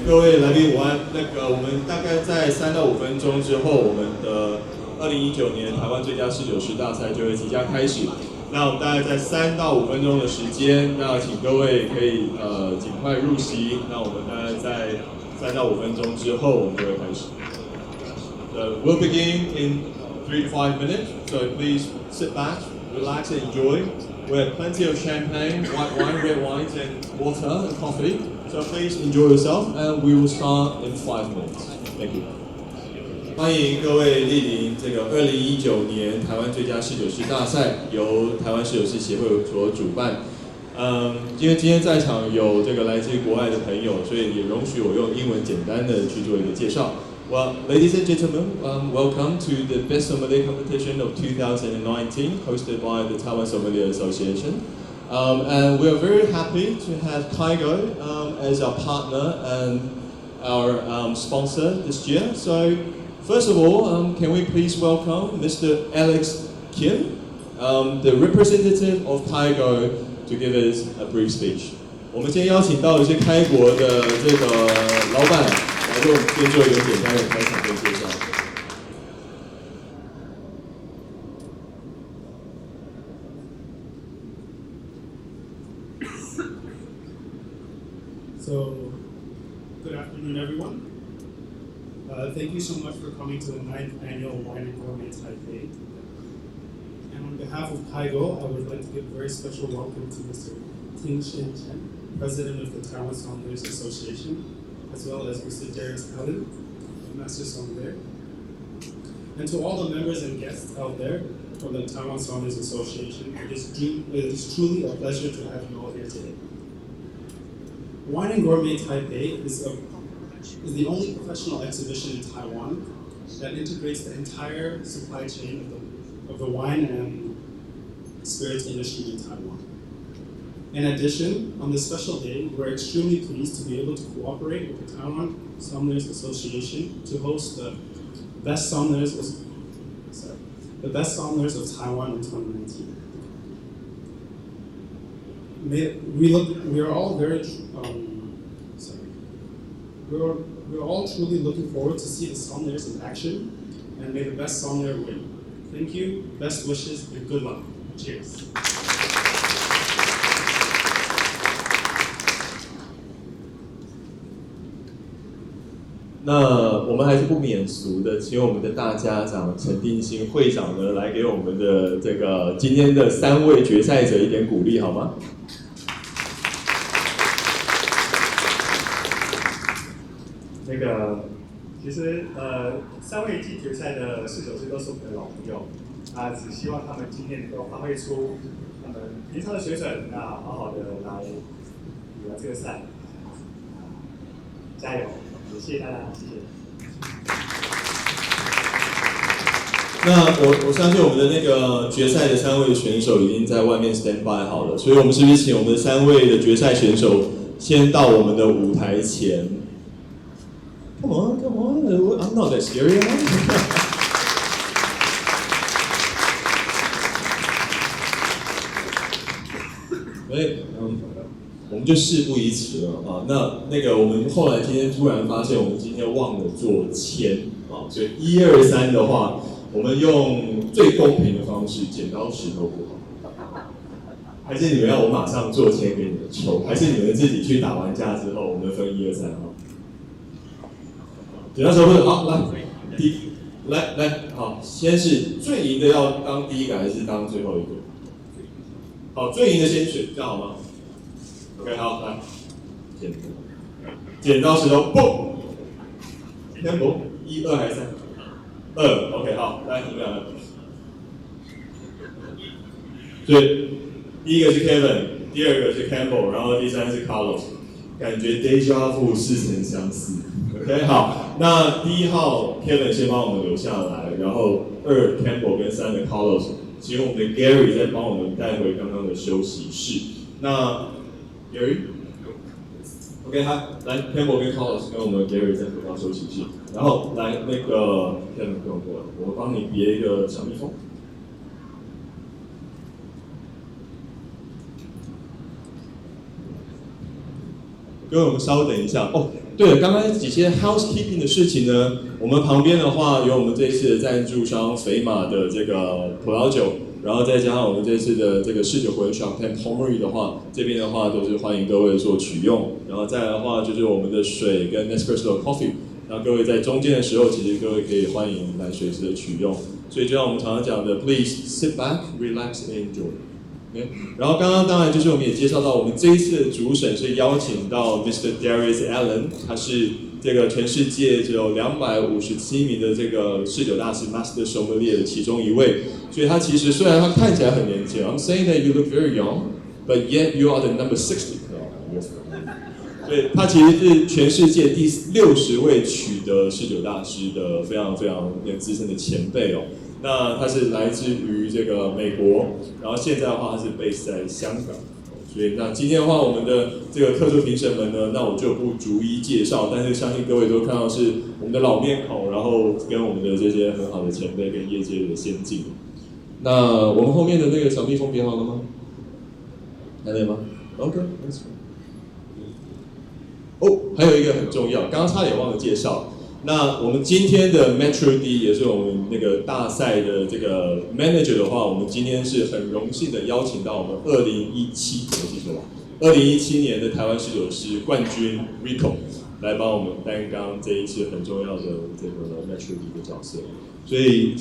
各位来宾午安。我们大概在3到5分钟之后，我们的2019年台湾最佳侍酒师大赛就会即将开始。那我们大概在3到5分钟的时间，那请各位可以尽快入席。那我们大概在3到5分钟之后，我们就会开始。We'll begin in 3 to 5 minutes. So please sit back, relax, and enjoy. We have plenty of champagne, white wine, red wines, and water and coffee. So please enjoy yourself, and we will start in 5 minutes. Thank you. 欢迎各位莅临这个2019年台湾最佳侍酒师大赛，由台湾侍酒师协会所主办。因为今天在场有这个来自于国外的朋友，所以也容许我用英文简单的去做一个介绍。Well, ladies and gentlemen, welcome to the Best Sommelier Competition of 2019, hosted by the Taiwan Sommelier Association. And we are very happy to have Kaigo as our partner and our sponsor this year. So, first of all, can we please welcome Mr. Alex Kim, the representative of Kaigo, to give us a brief speech. 我们今天邀请到的是开国的这个老板来为我们先做一个简单的开场跟介绍。So, good afternoon, everyone. Thank you so much for coming to the 9th annual Wine and Gourmet Taipei. And on behalf of Kaigo, I would like to give a very special welcome to Mr. Ting Shin Chen, President of the Taiwan Sommeliers Association, as well as Mr. Darius Allen, Master Sommelier. And to all the members and guests out there from the Taiwan Sommeliers Association, it is truly a pleasure to have you all here today. Wine and Gourmet Taipei is the only professional exhibition in Taiwan that integrates the entire supply chain of the wine and spirits industry in Taiwan. In addition, on this special day, we're extremely pleased to be able to cooperate with the Taiwan Sommeliers Association to host the best sommeliers of Taiwan in 2019. We're all truly looking forward to see the sommeliers in action, and may the best sommelier win. Thank you, best wishes, and good luck. Cheers. 那我们还是不免俗的，请我们的大家长陈定兴会长呢，来给我们的这个今天的3位决赛者一点鼓励，好吗？其实3位进决赛的侍酒师都是我们的老朋友，只希望他们今天能够发挥出他们平常的水准，好好的来比这个赛，加油！也谢谢大家，谢谢。那我相信我们的那个决赛的3位选手已经在外面 stand by 好了，所以我们是不是请我们的3位的决赛选手先到我们的舞台前 ？Come on, come on, I'm not that scary. 我们就事不宜迟了啊。那个我们后来今天突然发现，我们今天忘了做签啊，所以1、2、3的话，我们用最公平的方式，剪刀石头布。还是你们要我马上做签给你们抽，还是你们自己去打完架之后，我们分1、2、3啊？剪刀石头布，好，来，好，先是最赢的要当第一个还是当最后一个？好，最赢的先选，这样好吗？ OK， 好，来，剪刀石头布，天博，1、2还是3？2 ，OK， 好，来，你们两个。所以第一个是 Kevin， 第2个是 Campbell， 然后第3是 Carlos， 感觉 Deja Vu 似曾相识。OK， 好，那第1号 Kevin 先帮我们留下来，然后2 Campbell 跟3的 Carlos， 请我们的 Gary 再帮我们带回刚刚的休息室。那 Gary， OK， 好，来 Campbell 跟 Carlos 跟我们 Gary 再回到休息室，然后来那个 Kevin 跟我过来，我帮你别一个小蜜蜂。各位，我们稍等一下哦。对了，刚刚几些 housekeeping 的事情呢，我们旁边的话有我们这一次的赞助商肥马的这个葡萄酒，然后再加上我们这次的这个侍酒混 Champagne Pommery 的话，这边的话都是欢迎各位做取用。然后再来的话就是我们的水跟 Nespresso Coffee， 那各位在中间的时候，其实各位可以欢迎来随时的取用。所以就像我们常常讲的 ，Please sit back, relax, and enjoy。Okay? 然后刚刚当然就是我们也介绍到，我们这一次的主审是邀请到 Mr. Darius Allen， 他是这个全世界只有257名的这个侍酒大师 Master Sommelier 的其中一位，所以他其实虽然他看起来很年轻 ，I'm saying that you look very young, but yet you are the number 60。对，他其实是全世界第60位取得侍酒大师的非常非常资深的前辈哦。那他是来自于这个美国，然后现在的话他是 base 在香港，所以那今天的话我们的这个客座评审们呢，那我就不逐一介绍，但是相信各位都看到是我们的老面孔，然后跟我们的这些很好的前辈跟业界的先进。那我们后面的那个小蜜蜂编好了吗？还有吗 ？OK， that's good。哦，还有一个很重要，刚刚差点忘了介绍。那我们今天的 Metro D 也是我们那个大赛的这个 manager 的话，我们今天是很荣幸的邀请到我们2017年的台湾侍酒师冠军 Rico 来帮我们担纲这一次很重要的这个 Metro D 的角色。所以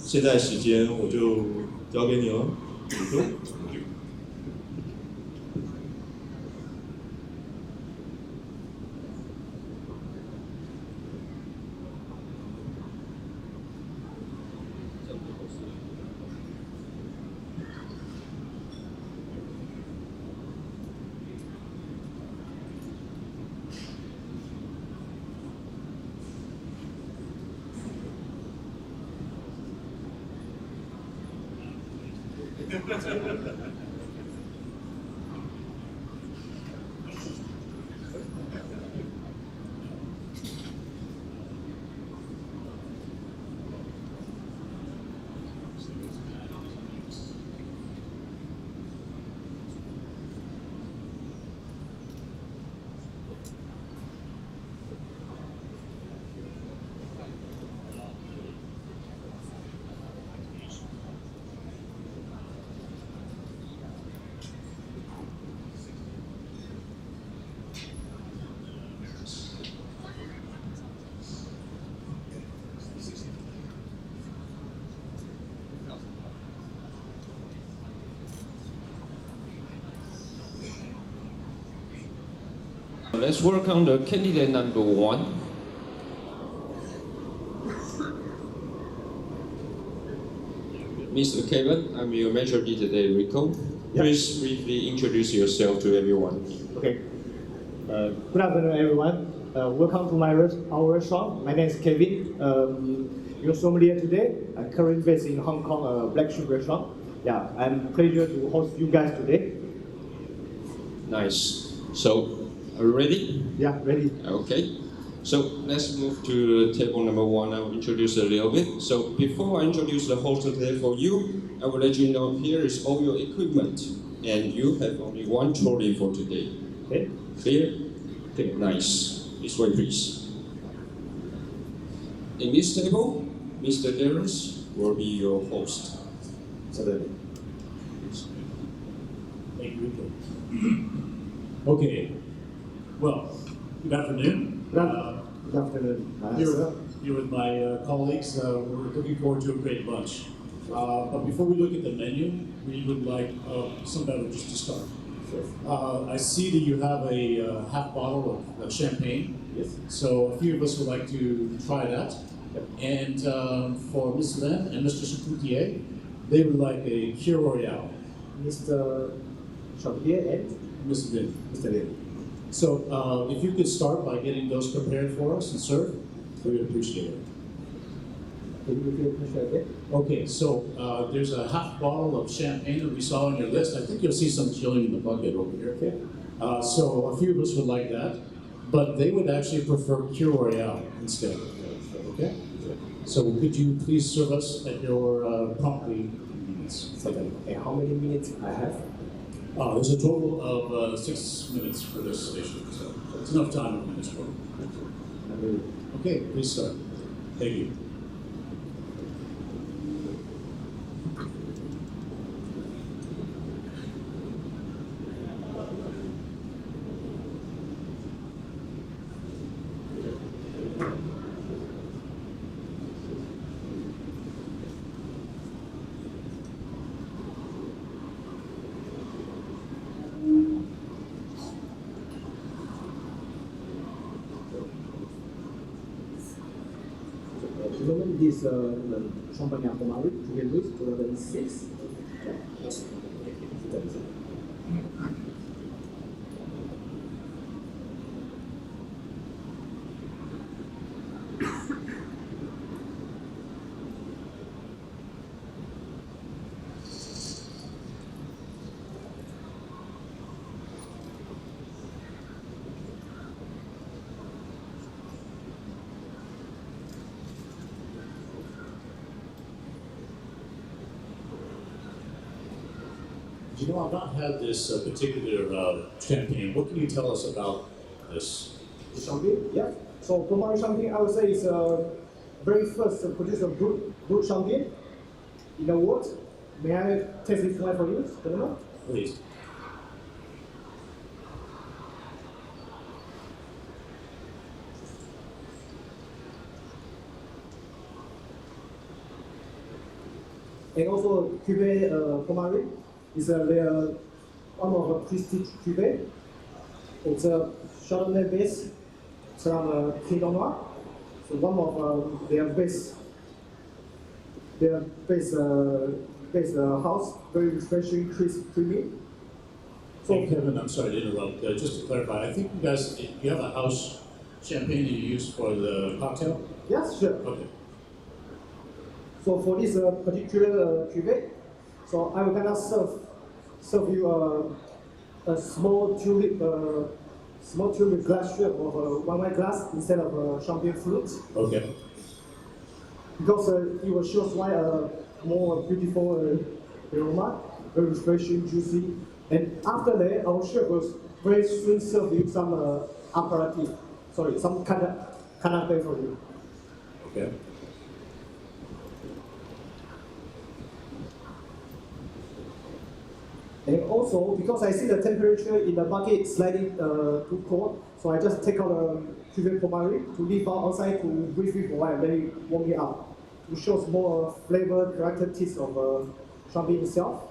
现在时间我就交给你了 ，Rico。Let's welcome the candidate number 1. Mr. Kevin, I'm your mentor today, Rico. Please briefly introduce yourself to everyone. Okay. Good afternoon, everyone. Welcome to our restaurant. My name is Kevin. Your sommelier today. I'm currently based in Hong Kong, Black Sheep Restaurant. Yeah, I'm pleasure to host you guys today. Nice. So, are you ready? Yeah, ready. Okay. So let's move to table number 1. I will introduce a little bit. So before I introduce the host today for you, I will let you know here is all your equipment, and you have only one trolley for today. Okay. Clear? Okay, nice. This way, please. In this table, Mr. Darius will be your host. Thank you, Rico. Okay. Well, good afternoon. Good afternoon. Here with my colleagues. We're looking forward to a great lunch. But before we look at the menu, we would like some beverages to start. Sure. I see that you have a half bottle of champagne. Yes. So a few of us would like to try that. And for Ms. Lin and Mr. Chapoutier, they would like a Kir Royale. Mr. Sommelier and Ms. Lin. Mr. Lin. So if you could start by getting those prepared for us and served, we would appreciate it. Can you repeat the question again? Okay, so there's a half bottle of champagne that we saw on your list. I think you'll see some chilling in the bucket over here. Okay. So a few of us would like that, but they would actually prefer Kir Royale instead. Okay? So could you please serve us at your promptly convenience? Okay. How many minutes I have? There's a total of 6 minutes for this station, so it's enough time for this work. Okay, please start. Thank you. This Champagne Pomari, Julian Louis, 2006. You know, I've not had this particular champagne. What can you tell us about this? Champagne, yeah. So Pomari champagne, I would say, is very first producer of brut champagne in the world. May I taste this wine for you, gentlemen? Please. And also Cuvée Pomari is one of a prestige cuvée. It's a Chardonnay base from Pinot Noir. So one of their base house, very refreshing, crisp, creamy. So Kevin, I'm sorry to interrupt. Just to clarify, I think you have a house champagne that you use for the cocktail? Yes, sure. Okay. So for this particular cuvée, so I'm gonna serve you a small tulip glass shape of a wine glass instead of a champagne flute. Okay. Because it will show why a more beautiful aroma, very refreshing, juicy. And after that, our chef will very soon serve you some aperitif. Sorry, some canapé for you. Okay. And also, because I see the temperature in the bucket slightly too cold, so I just take out a Cuvée Pomari to leave out outside to briefly for a while and let it warm it up. It shows more flavor, character taste of champagne itself.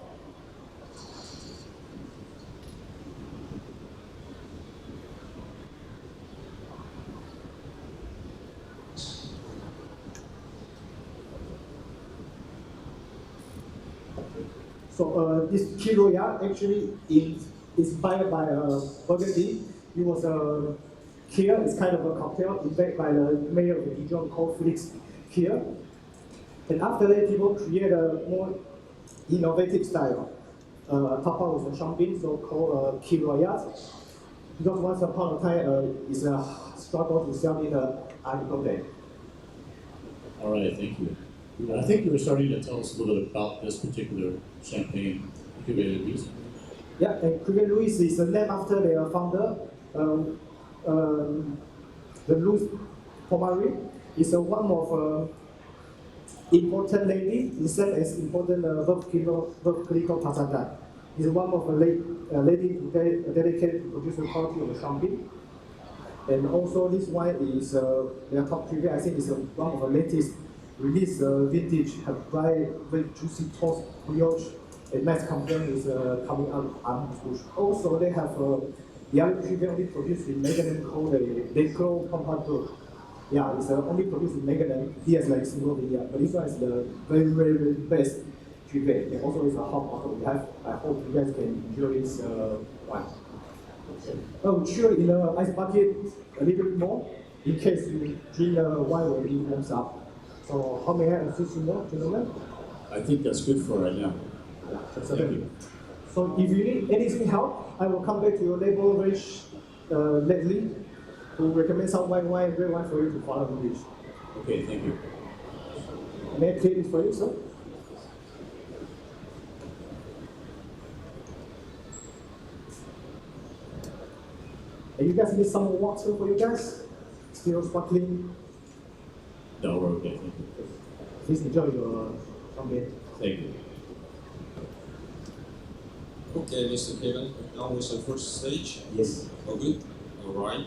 So this Key Royale actually is inspired by Burgundy. It was a Kier, it's kind of a cocktail invented by the mayor of Dijon called Felix Kier. And after that, people create a more innovative style. Top out was a champagne, so called Key Royale. Because once upon a time, it's a struggle to sell in the article day. All right, thank you. I think you were starting to tell us a little bit about this particular champagne, Cuvée Louis. Yeah, and Cuvée Louis is named after their founder. The Louis Pomari is one of important lady, the same as important Veuve Clicquot Passagère. Is one of the lady dedicated to produce the quality of the champagne. And also this wine is their top cuvée. I think is one of the latest release vintage, have dry, very juicy toast, brioche, and nice company is coming out. Also, they have the other cuvée only produced in Meganen called the Decro Pompadour. Yeah, it's only produced in Meganen. He has like single vineyard, but this one is the very, very, very best cuvée. And also, it's a hot bottle. I hope you guys can enjoy this wine. Sure, in the ice bucket a little bit more in case you drink the wine when it warms up. So how may I assist you more, gentlemen? I think that's good for right now. Yeah, that's Thank okay. you. So if you need anything help, I will come back to your label very lately to recommend some red wine for you to follow the dish. Okay, thank you. May I clear this for you, sir? And you guys need some more water for you guys? Still sparkling? No, we're okay. Thank you. Please enjoy your champagne. Thank you. Okay, Mr. Kevin, now with the first stage. Yes. All good? All right.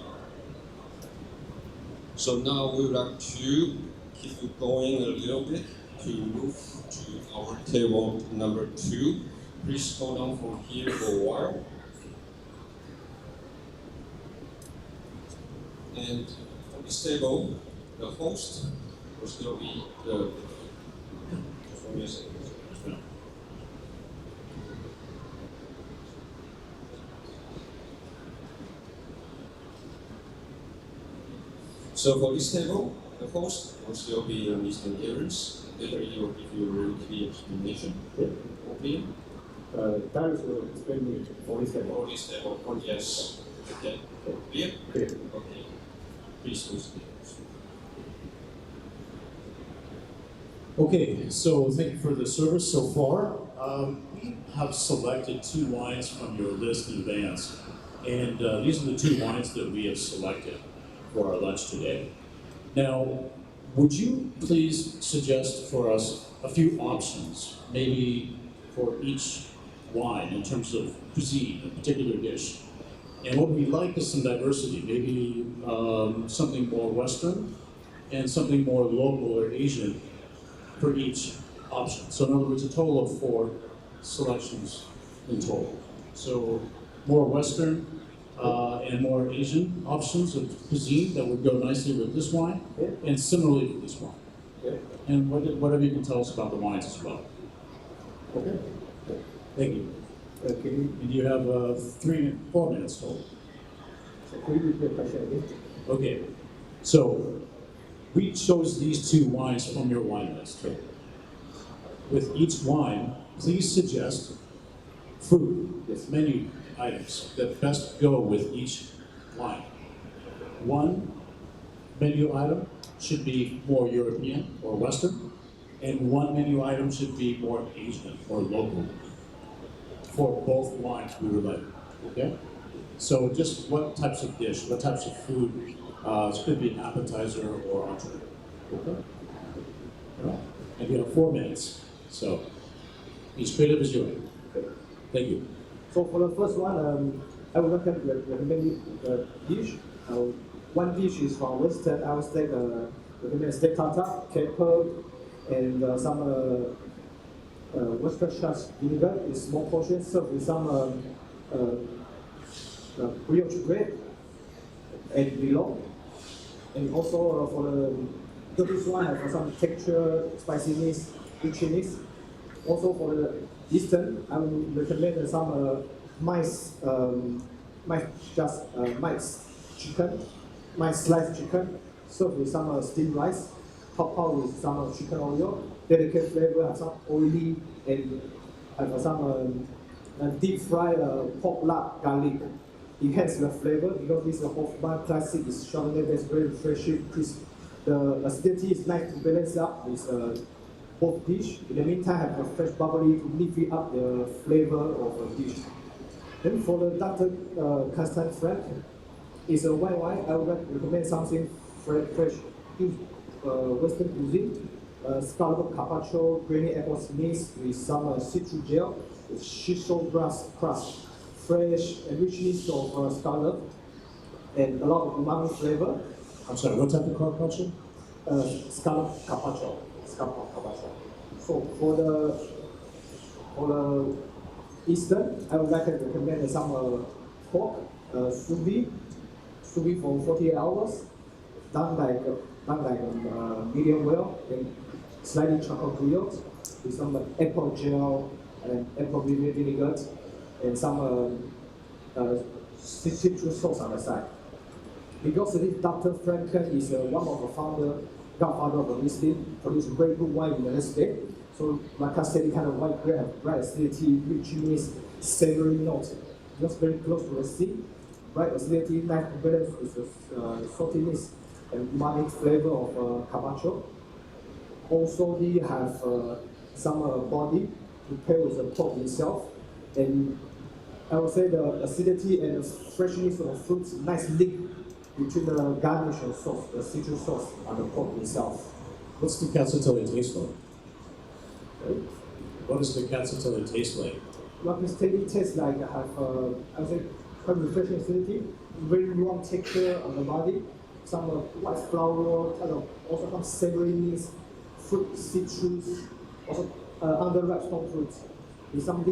So now we would like to keep it going a little bit to move to our table number 2. Please hold on from here for a while. And for this table, the host will still be the music. So for this table, the host will still be Mr. Garris. Later he will give you a really clear explanation. Okay? Darius will explain me for this table. For this table, yes. Okay. Clear? Clear. Okay. Please, Mr. Okay, so thank you for the service so far. We have selected 2 wines from your list in advance, and these are the 2 wines that we have selected for our lunch today. Now, would you please suggest for us a few options, maybe for each wine in terms of cuisine, a particular dish? And what we like is some diversity, maybe something more Western and something more local or Asian for each option. So in other words, a total of 4 selections in total. So more Western and more Asian options of cuisine that would go nicely with this wine, and similarly with this wine. And whatever you can tell us about the wines as well. Okay. Thank you. Okay. And you have 4 minutes total. So could you repeat the question again? Okay. So we chose these 2 wines from your wine list. With each wine, please suggest food, menu items that best go with each wine. 1 menu item should be more European or Western, and 1 menu item should be more Asian or local for both wines we would like. Okay? So just what types of dish, what types of food, this could be an appetizer or entree. Okay? All right. And you have 4 minutes, so be as creative as you like. Thank you. So for the first one, I would recommend dish. 1 dish is from Western. I would recommend steak tartare, caper, and some Worcestershire vinegar in small portions, served with some brioche bread and below. And also for the this one have some texture, spiciness, richness. Also for the Eastern, I would recommend some mice chicken, mice sliced chicken, served with some steamed rice, topped out with some chicken oil, delicate flavor, have some oily, and have some deep fried pork lard garlic. Enhance the flavor because this Hoffman classic is Chardonnay that's very fresh, crisp. The acidity is nice to balance up with both dish. In the meantime, have a fresh bubbly to lift up the flavor of a dish. Then for the Dr. Castile Frank, it's a white wine. I would recommend something fresh, Western cuisine. Scallop carpaccio, grainy apple sneeze with some citrus gel, with shiso grass crust, fresh and richness of scallop, and a lot of umami flavor. I'm sorry, what type of carpaccio? Scallop carpaccio. So for the Eastern, I would like to recommend some pork, sous vide for 48 hours, done like medium well, and slightly charcoal grilled with some apple gel and apple vinegar and some citrus sauce on the side. Because this Dr. Franken is one of the godfather of the whiskey, produced very good wine in the United States. So like I said, kind of white grape, bright acidity, richness, savory note, just very close to the sea. Bright acidity, nice balance with the saltiness and umami flavor of carpaccio. Also, they have some body prepared with the pork itself, and I would say the acidity and the freshness of fruits, nice link between the garnish and sauce, the citrus sauce and the pork itself. What's the cacciatella taste like? Right? What does the cacciatella taste like? What this tastes like have, I would say, quite refreshing acidity, very warm texture on the body, some white flour, kind of also some savoriness, fruit, citrus, also underripe stone fruits, with some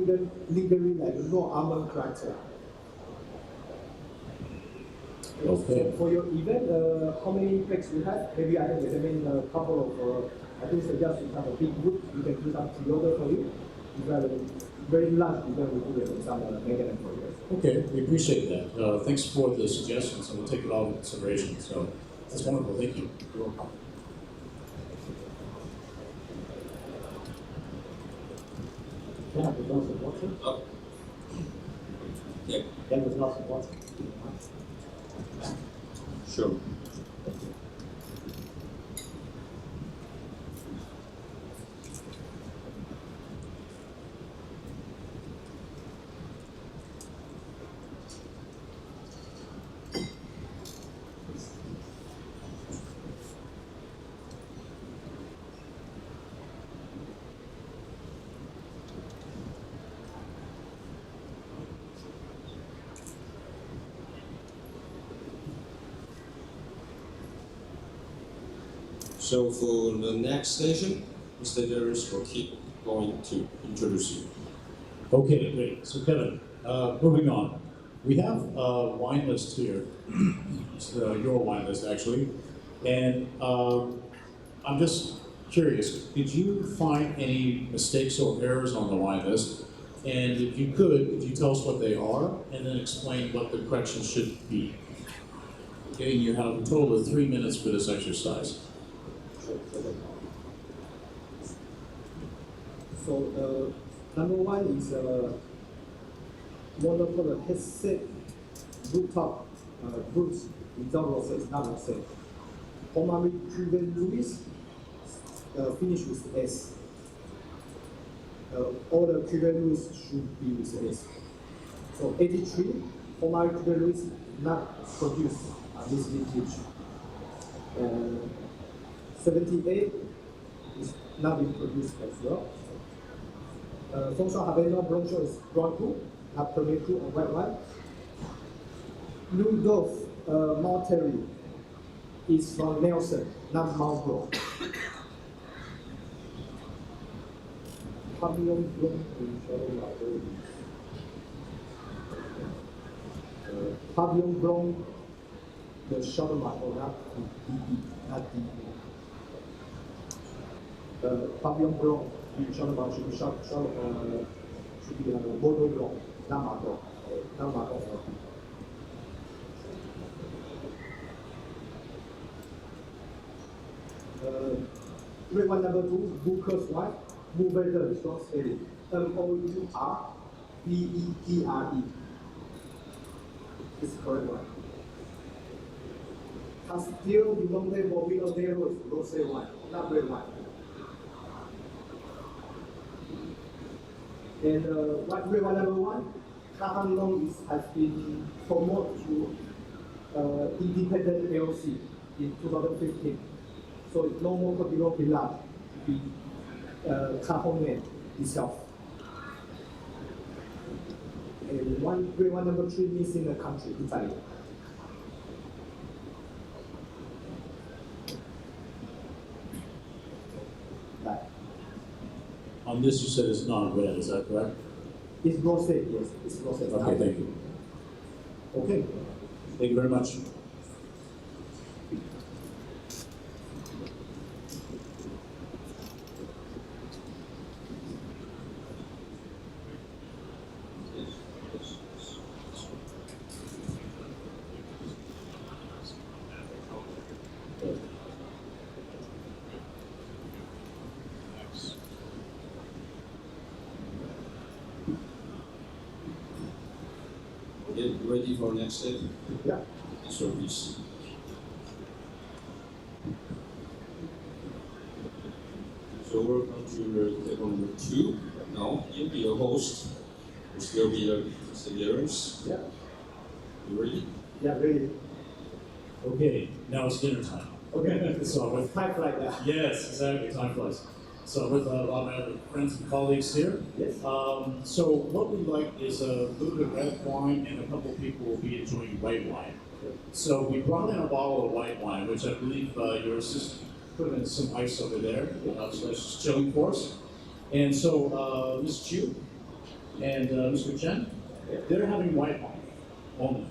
lingering like raw almond character. Okay. For your event, how many packs you have? Maybe I can recommend a couple of, I think suggest you have a big group, you can do some pre-order for you. If you have a very large event, we do it some negative for you. Okay, we appreciate that. Thanks for the suggestions, and we'll take it all into consideration. So that's wonderful. Thank you. You're welcome. Can I have a glass of water? Oh. Yeah, Can I have a glass of water? sure. So for the next station, Mr. Darius will keep going to introduce you. Okay, great. So Kevin, moving on. We have a wine list here. It's your wine list, actually. And I'm just curious, did you find any mistakes or errors on the wine list? And if you tell us what they are, and then explain what the corrections should be. Okay, and you have a total of 3 minutes for this exercise. So number one is what we call the headset rooftop roots without rosé, not rosé. Homari Cuban Louis finish with S. All the Cuban Louis should be with S. So 83, Homari Cuban Louis not produced this vintage. 78 is not being produced as well. Fonction Havana Blanco is brown cru, not Premier cru or white wine. Rudolph Malterry is from Nelson, not Marlborough. Pavillon Blanc Pavillon Blanc, the Chardonnay, not DB, not DB. Pavillon Blanc, Chardonnay should be Bordeaux Blanc, not Marlborough, not Marlborough. Red wine number 2, Booker's wine, Mourvedre, strong spelling, Mourvedre. This is correct one. Castillo di Monte Bovino Nero is rosé wine, not red wine. And red wine number 1, Cahan Long has been promoted to independent LC in 2015. So it's no more Cotillon Village to be Cajon itself. And red wine number 3 missing the country, Italy. On this, you said it's not red, is that correct? It's rosé, yes, it's rosé. Okay, thank you. Okay, thank you very much. Get ready for next step. Yeah. So please. So welcome to table number 2. Now, you'll be your host. still be a perseverance. Yeah. You ready? Yeah, ready. Okay, now it's dinner time. Okay. So with Time like that. yes, exactly, time flies. So with a lot of my other friends and colleagues here. Yes. So what we like is a little bit of red wine, and a couple of people will be enjoying white wine. So we brought in a bottle of white wine, which I believe your assistant put in some ice over there, so that's just chilling for us. And so Ms. Chu and Mr. Chen, they're having white wine only.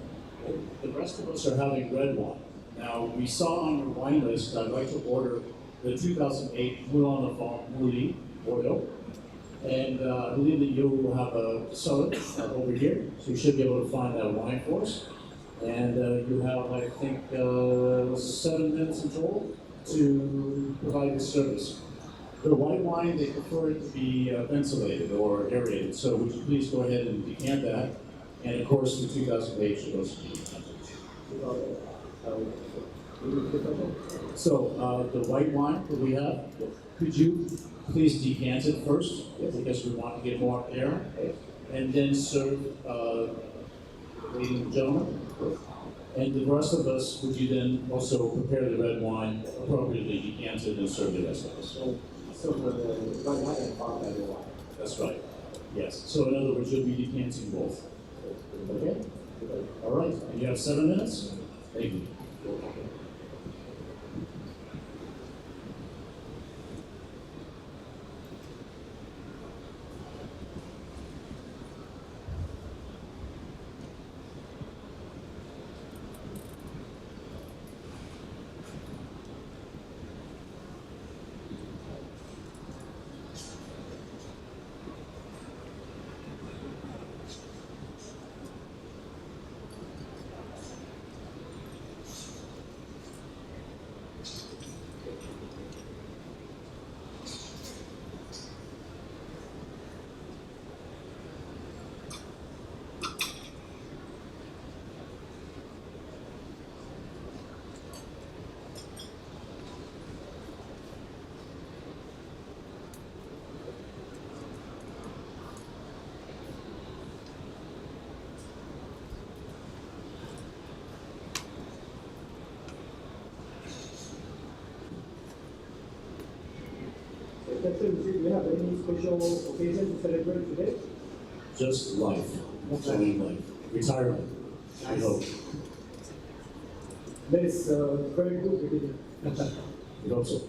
The rest of us are having red wine. Now, we saw on your wine list, I'd like to order the 2008 Moulin Lafont Mouli Bordeaux. And I believe that you will have a cellar over here, so you should be able to find that wine for us. And you have, I think, 7 minutes in total to provide this service. The white wine, they prefer it to be ventilated or aerated, so would you please go ahead and decant that? And of course, the 2008 should also be decanted. So the white wine that we have, could you please decant it first? Because we want to get more air. And then serve, ladies and gentlemen. And the rest of us, would you then also prepare the red wine appropriately decanted and serve the rest of us? So for the white wine and red wine. That's right. Yes. So in other words, you'll be decanting both. Okay? All right. And you have 7 minutes? Thank you. Do you have any special occasion to celebrate today? Just life. Enjoying life. Retirement. I hope. That is very good beginning. I hope so.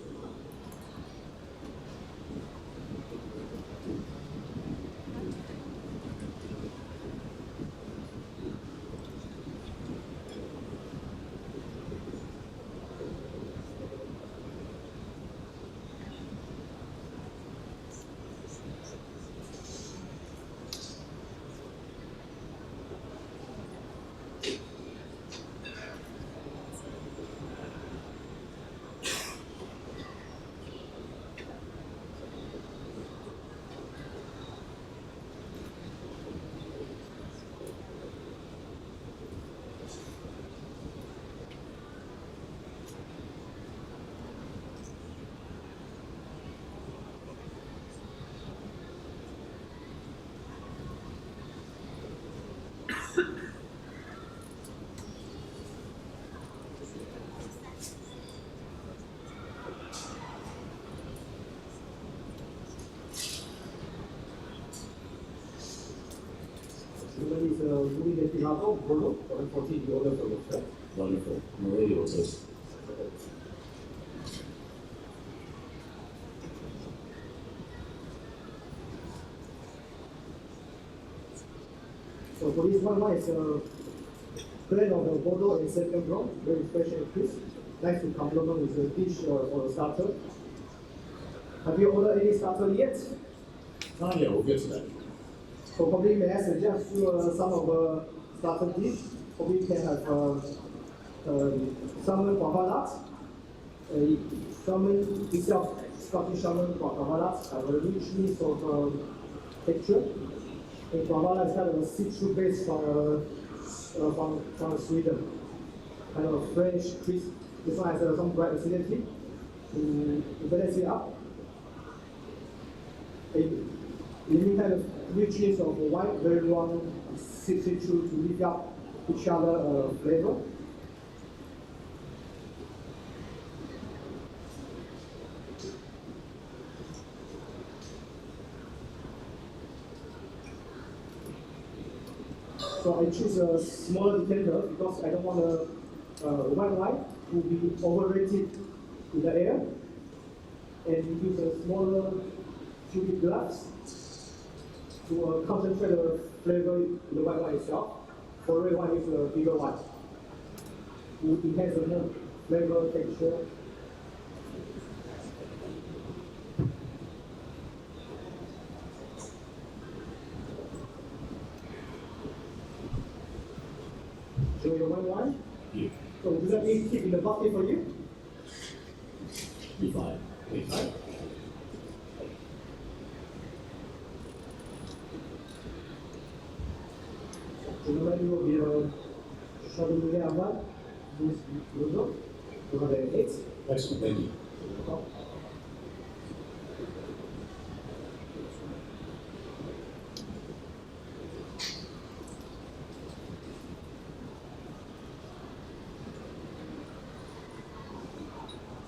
Everybody is moving the Pilato, Bordeaux, 14 the order for the friend. Wonderful. Maria will taste. So for this one, it's a blend of the Bordeaux and Sauvignon Blanc, very fresh and crisp. Nice to complement with a dish or a starter. Have you ordered any starter yet? Not yet. We'll get to that. So probably may I suggest you some of the starter dish. Probably you can have salmon guavalat. Salmon itself, Scottish salmon guavalat, have a richness of texture. And guavalat is kind of a citrus base from Sweden. Kind of French crisp. This one has some bright acidity to balance it up. In the meantime, richness of wine, very long citrus to lift up each other flavor. So I choose a smaller decanter because I don't want white wine to be overrated in the air. And use a smaller cubic glass to concentrate the flavor in the white wine itself. For red wine, use a bigger one to enhance the more flavor texture. Show your white wine. Yeah. So does that mean keep in the bucket for you? Be fine. Be fine. So normally will be a Sommelier avant, with logo, over the 8. Excellent. Thank you.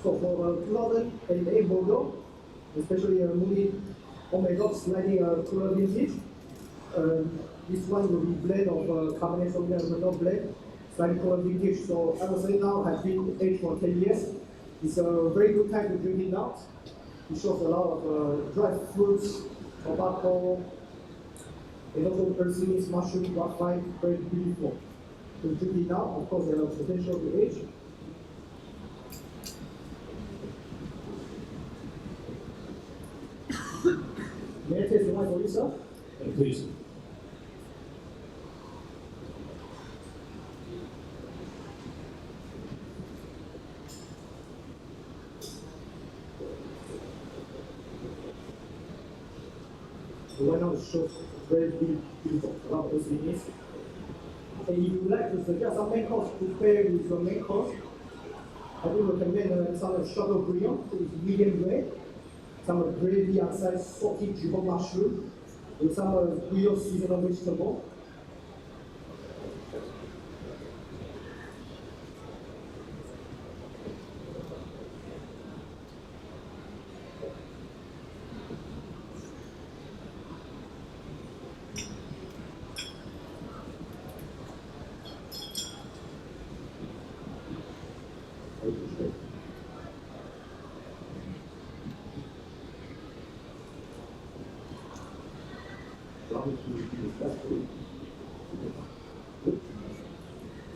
So for 2008 Bordeaux, especially Moody Omega slightly cooler vintage, this one will be blend of Cabernet Sauvignon and Merlot blend, slightly cooler vintage. So I would say now has been aged for 10 years. It's a very good time to drink it now. It shows a lot of dried fruits, tobacco, and also earthiness, mushroom, graphite, very beautiful. To drink it now, of course, there are potential to age. May I taste the wine for you, sir? Please. The wine now shows very beautiful, a lot of earthiness. And if you would like to suggest some main course to pair with your main course, I would recommend some Chateau Briand, which is medium rare, some gravy outside, salty jubon mushroom, with some real seasonal vegetable.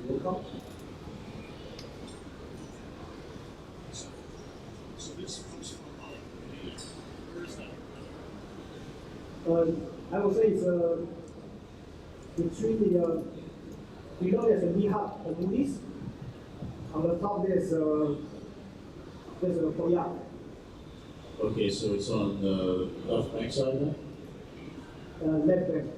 Welcome. I would say it's between the below there's a knee-high of Moody's. On the top there's a Koyak. Okay, so it's on the left bank side then? Left bank.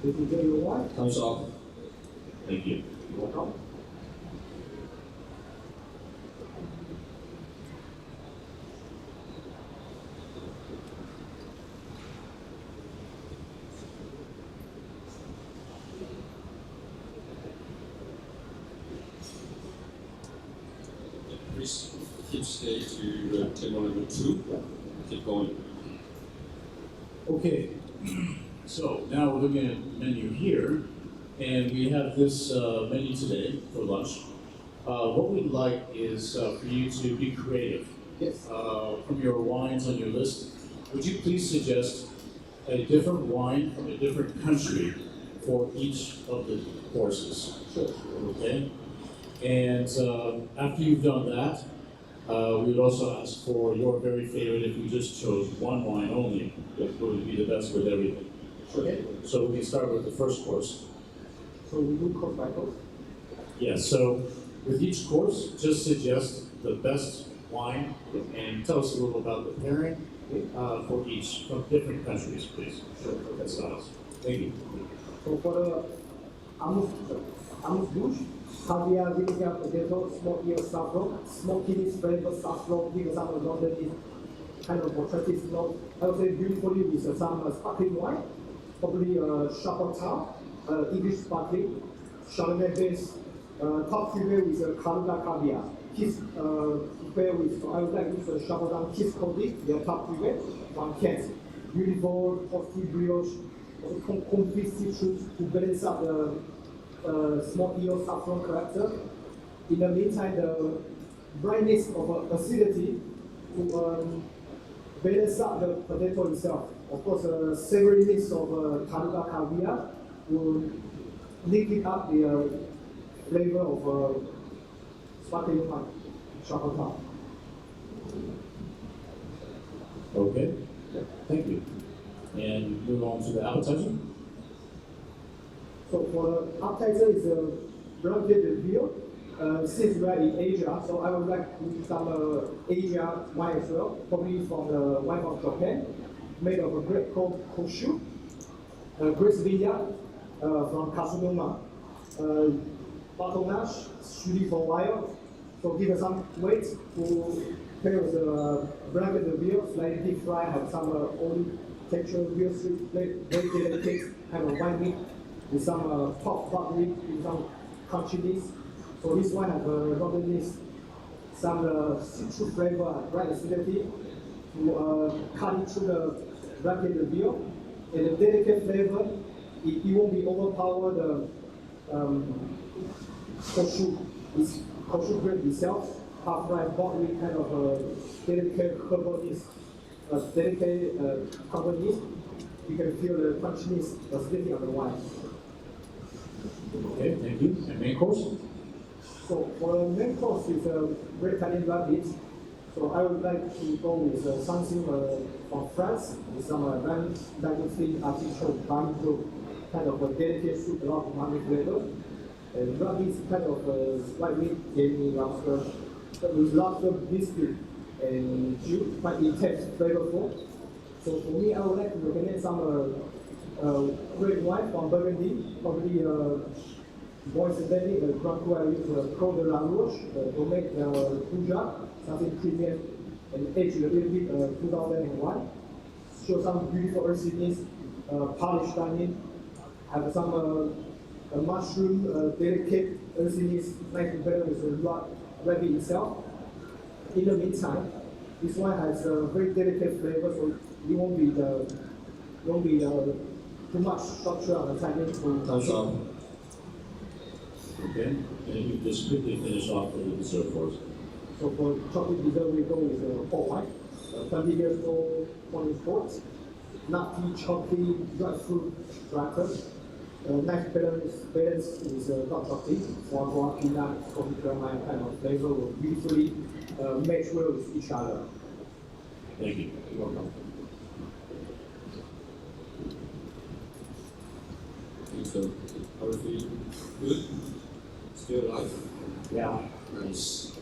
If you get your wine, Thumbs up. Thank you. you're welcome. Please keep stay to table number 2. Keep going. Okay, so now we're looking at the menu here, and we have this menu today for lunch. What we'd like is for you to be creative. Yes. From your wines on your list, would you please suggest a different wine from a different country for each of the courses? Sure. Okay? And after you've done that, we would also ask for your very favorite if you just chose one wine only, that would be the best with everything. Okay. So we can start with the first course. So we do course by course. Yes, so with each course, just suggest the best wine and tell us a little about the pairing for each from different countries, please. Sure. That's us. Thank you. So for the Amuse Bouche, caviar, vinegar, potato, smoked eel saffron, smoked kidneys, flavor saffron, give some London kind of attractive note. I would say beautifully with some sparkling wine, probably Chateauneuf, English sparkling, Chardonnay base, top flavor with Kaluga caviar. Kiss pair with, so I would like this Chateauneuf Kiss Cody, their top flavor from Kent. Beautiful, toasty brioche, confit citrus to balance up the smoked eel saffron character. In the meantime, the brightness of acidity to balance up the potato itself. Of course, a savory mix of Kaluga caviar will lift up the flavor of sparkling wine, Chateauneuf. Okay, thank you. And move on to the appetizer. So for the appetizer is a rounded veal. Since we are in Asia, so I would like to use some Asia wine as well, probably from the wine from Japan, made of a grape called Koshu, grape vineyard from Kasunuma, bottle mash, shooting for a while, so give us some weight to pair with the blended veal, slightly deep fry, have some oily texture, veal sweet, very delicate kind of wine meat with some top buttery, with some crunchiness. So this one has some citrus flavor, bright acidity to cut into the blended veal, and the delicate flavor. It won't be overpower the koshu grape itself. Half ripe botany kind of delicate herbalness, delicate carboniness. You can feel the crunchiness, acidity of the wine. Okay, thank you. And main course? So for the main course is a red Italian rabbit. So I would like to go with something from France, with some dynasty artichoke barbecue, kind of a delicate soup, a lot of umami flavor. And rabbit is kind of white meat, gamey lobster, with lobster biscuit and juice, quite intense, flavorful. So for me, I would like to recommend some red wine from Burgundy, probably more incidentally, the Grand Cru I use Cros de la Roche to make Puja, something premium, and aged a little bit 2001. Show some beautiful earthiness, polished onion, have some mushroom, delicate earthiness, nice to pair with the rabbit itself. In the meantime, this one has a very delicate flavor, so it won't be too much structure on the timing to Okay, and you just quickly finish off with the dessert for us. So for chocolate dessert, we go with port wine, 20 years old, 20 sports, nutty, chocolate, dry fruit starter. Nice balance is not chocolate, foie peanut, coffee caramel kind of flavor will beautifully match well with each other. Thank you. You're welcome. So, how are you feeling? Good? Still alive? Yeah. Nice.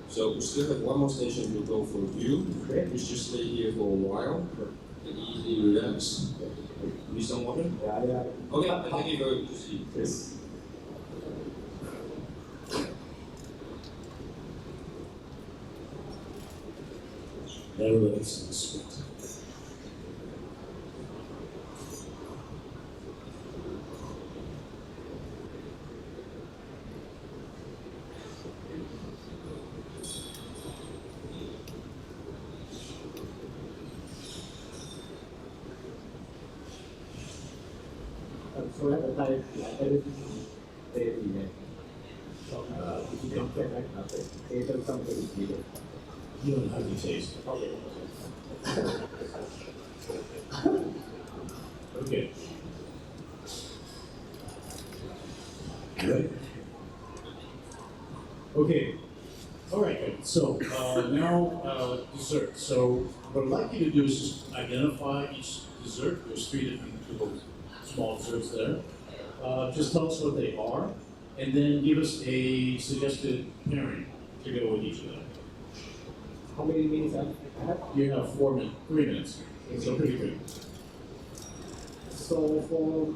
So, we still have one more station to go for you. Okay. We should stay here for a while and easily relax. Need some water? Yeah. Okay, thank you very much. Yes. Nevertheless, So at the time, everything they remain. So if you don't get that, they don't come to the video. you don't have to taste. Okay. Okay. Ready? Okay. All right. Good. So now dessert. So what I'd like you to do is just identify each dessert. There's 3 different little small desserts there. Just tell us what they are, and then give us a suggested pairing to go with each of them. How many minutes I have? You have 3 minutes. So pretty good. So for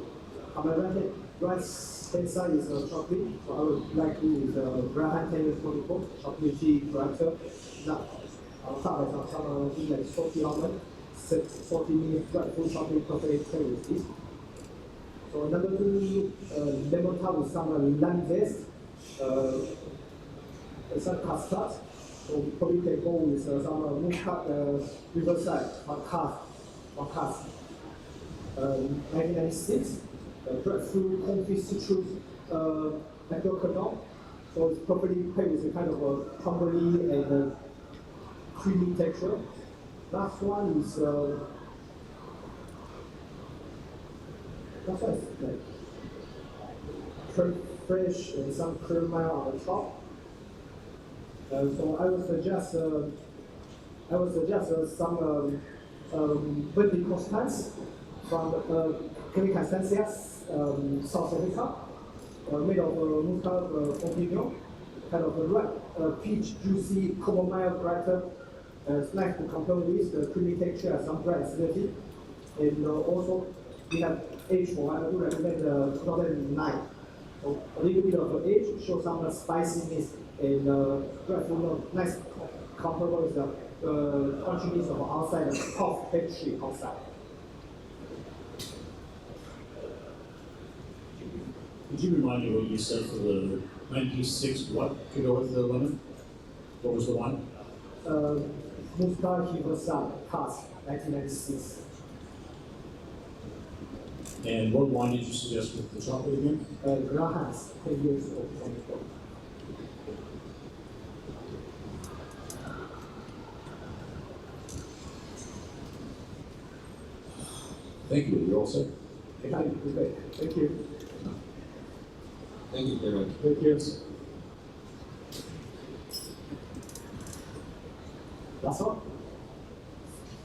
amaranth right hand side is chocolate. So I would like to use Graham Taylor 24 chocolate tea director. Now, on top of some things like salty almond, 40 minutes dry full chocolate perfect with this. So number 2, lemon tart with some lime zest, some custard. So we probably can go with some mooncut riverside or cast. 1996, breadfruit, confit, citrus, macro cordon. So it's properly paired with a kind of a crumbly and creamy texture. Last one is like fresh and some caramel on the top. So I would suggest some Berkeley Constance from Clinic Constancias, South Africa, made of moutarde Pompignan, kind of a ripe, peach, juicy, chamomile character. It's nice to compare with the creamy texture and some dry acidity. And also, we have age for, I would recommend 2009. So a little bit of age, show some spiciness and nice comparable with the crunchiness of outside and soft texture outside. Could you remind me what you said for the 96 what to go with the lemon? What was the one? Muscat Riverside, Cask, 1996. And what wine did you suggest with the chocolate again? Grahams, 10 years old. Thank you. You're all set. Thank you. Thank you, Kevin. Thank you. Last one?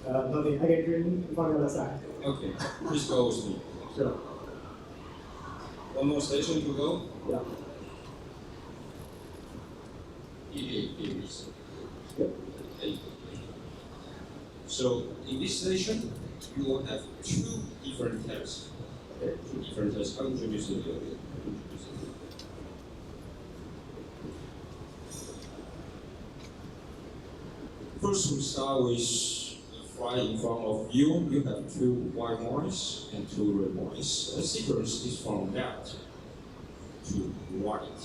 Nothing. I can drink from the other side. Okay, please go with me. Sure. One more station to go. Yeah. It is. Yep. Okay. So in this station, you will have 2 different tests. Okay, 2 different tests. I'll introduce it a little bit. First, we start with the fry in front of you. You have 2 white wines and 2 red wines. The sequence is from that to white.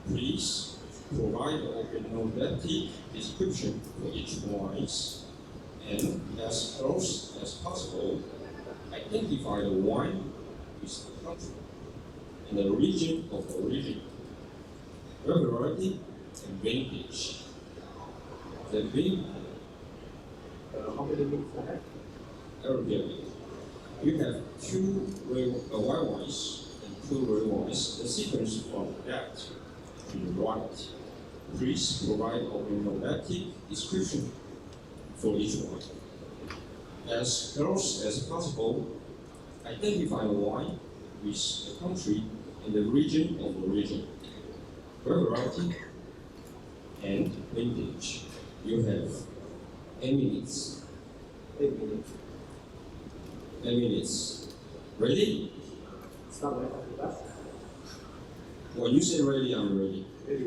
Please provide an open description for each wine, and as close as possible, identify the wine with the country and the region of origin, variety, and vintage. The vintage. How many minutes I have? Okay. You have 2 white wines and 2 red wines. The sequence from that to the right. Please provide open description for each one. As close as possible, identify the wine with the country and the region of origin, variety, and vintage. You have 8 minutes. 8 minutes. 8 minutes. Ready? Start right after that. When you say ready, I'm ready.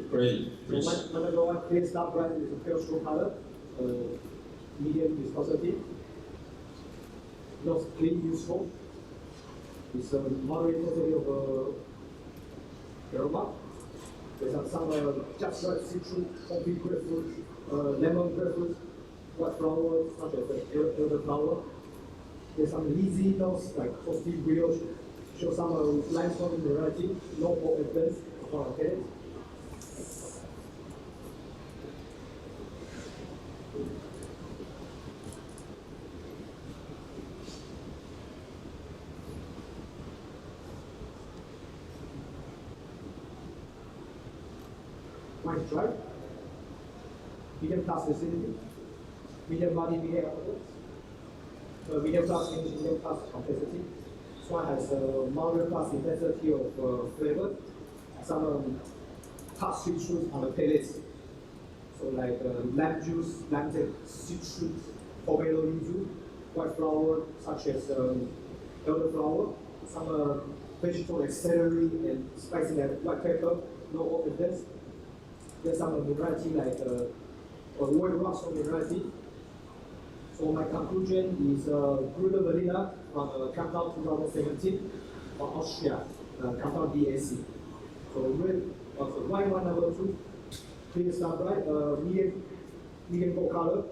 Ready, please. So my number 1 clear start brand is a pale straw color, medium viscosity, not clean, useful. It's a moderate quantity of aroma. There's some just right citrus, coffee, grapefruit, lemon, grapefruit, white flower, such as the elderflower. There's some easy notes like toasty brioche, show some limestone variety, no more advanced, okay. Might try. Medium plus acidity, medium body, medium alcohol, medium plus means medium plus complexity. This one has a moderate plus intensity of flavor, some tough sweet fruit on the palate. So like lime juice, lime citrus, pomelo yuzu, white flower such as elderflower, some vegetable like celery and spicy like white pepper, no oil and this. There's some variety like white rock variety. So my conclusion is Bruder Vanilla from Countdown 2017 from Austria, Countdown DAC. So white one number 2, clear star bright, medium gold color,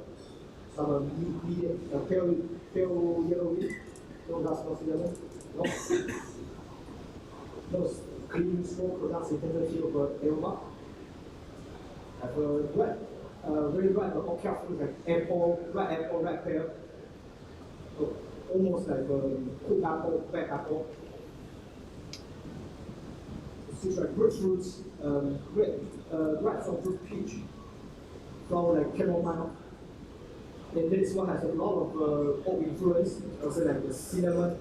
some medium pale yellowy, no gas, no cinnamon, no clean smoke produce intensity of aroma. Have a red, very red, all careful like apple, red pear, so almost like cooked apple, black apple. It's like grapefruits, red fruit peach, flower like chamomile. And this one has a lot of oak influence, also like the cinnamon,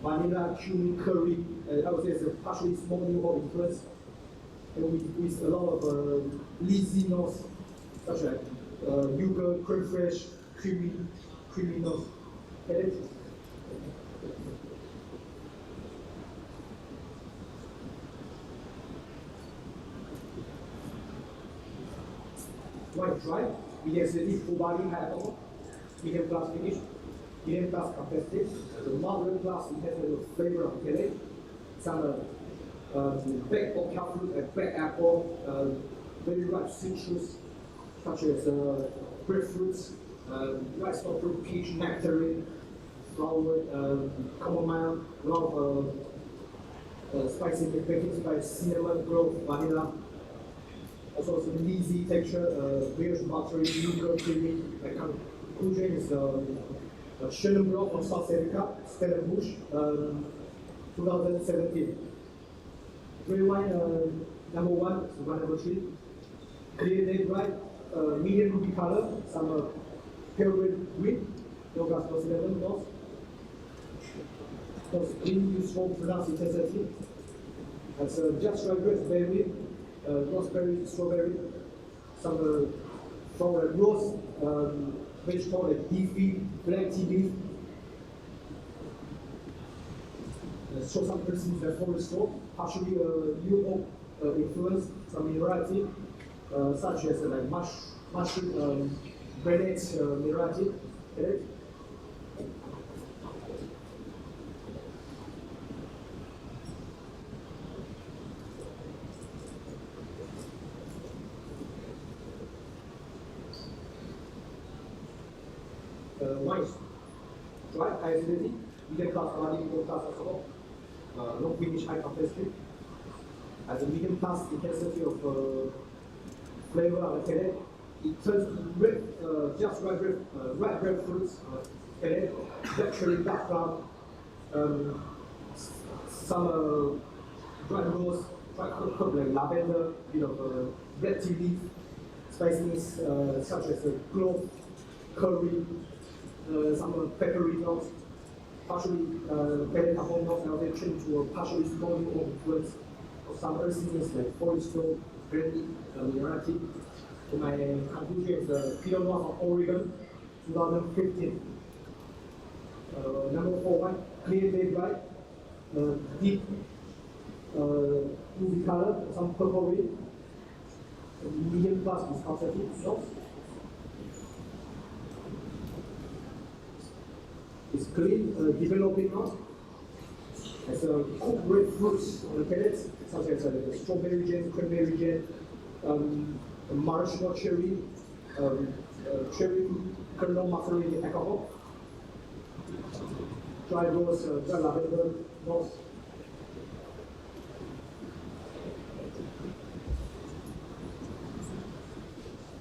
vanilla, cumin, curry. I would say it's a partially small new oak influence. And with a lot of lazy notes, such as yogurt, creme fraiche, creamy notes. Get it? White dry, medium acidity, full body, high alcohol, medium class finish, medium class competitive, the moderate class intensive flavor of palate, some baked oak fruit and baked apple, very ripe citrus, such as grapefruits, rice fruit, peach, nectarine, flower, chamomile, a lot of spicy baking spice, cinnamon, clove, vanilla. Also some easy texture, brioche buttery, yogurt, creamy. My conclusion is Chenin Blanc from South Africa, Stellenbosch, 2017. Red wine number 1, wine number 3. Clear day bright, medium ruby color, some pale red green, no gas, no cinnamon, no. Clean, useful, pronounced intensity. That's just right raspberry, raspberry, strawberry, some from roast vegetable like beefy, black tea beef. Show some persons that forest store, partially new oak influence, some minerality, such as like mushroom, granite minerality. Wine, dry, high acidity, medium class body, low class alcohol, low finish, high complexity. As a medium class intensity of flavor of the palate, it turns red, just red grapefruits, palate, black cherry, dark plum, some dry rose, dry cooked like lavender, bit of red tea leaf, spiciness such as clove, curry. Some peppery notes, partially palate alcohol notes, now they change to a partially small influence of some earthiness like forest flow, brandy, minerality. So my conclusion is the Pinot Noir from Oregon, 2015. Number 4 wine, clear day bright, deep ruby color, some purple red, medium plus viscosity notes. It's clean, developing now. As cooked red fruits on the pellets, such as strawberry jam, cranberry jam, maraschino cherry, cherry kernel macerated alcohol, dry rose, dry lavender, notes.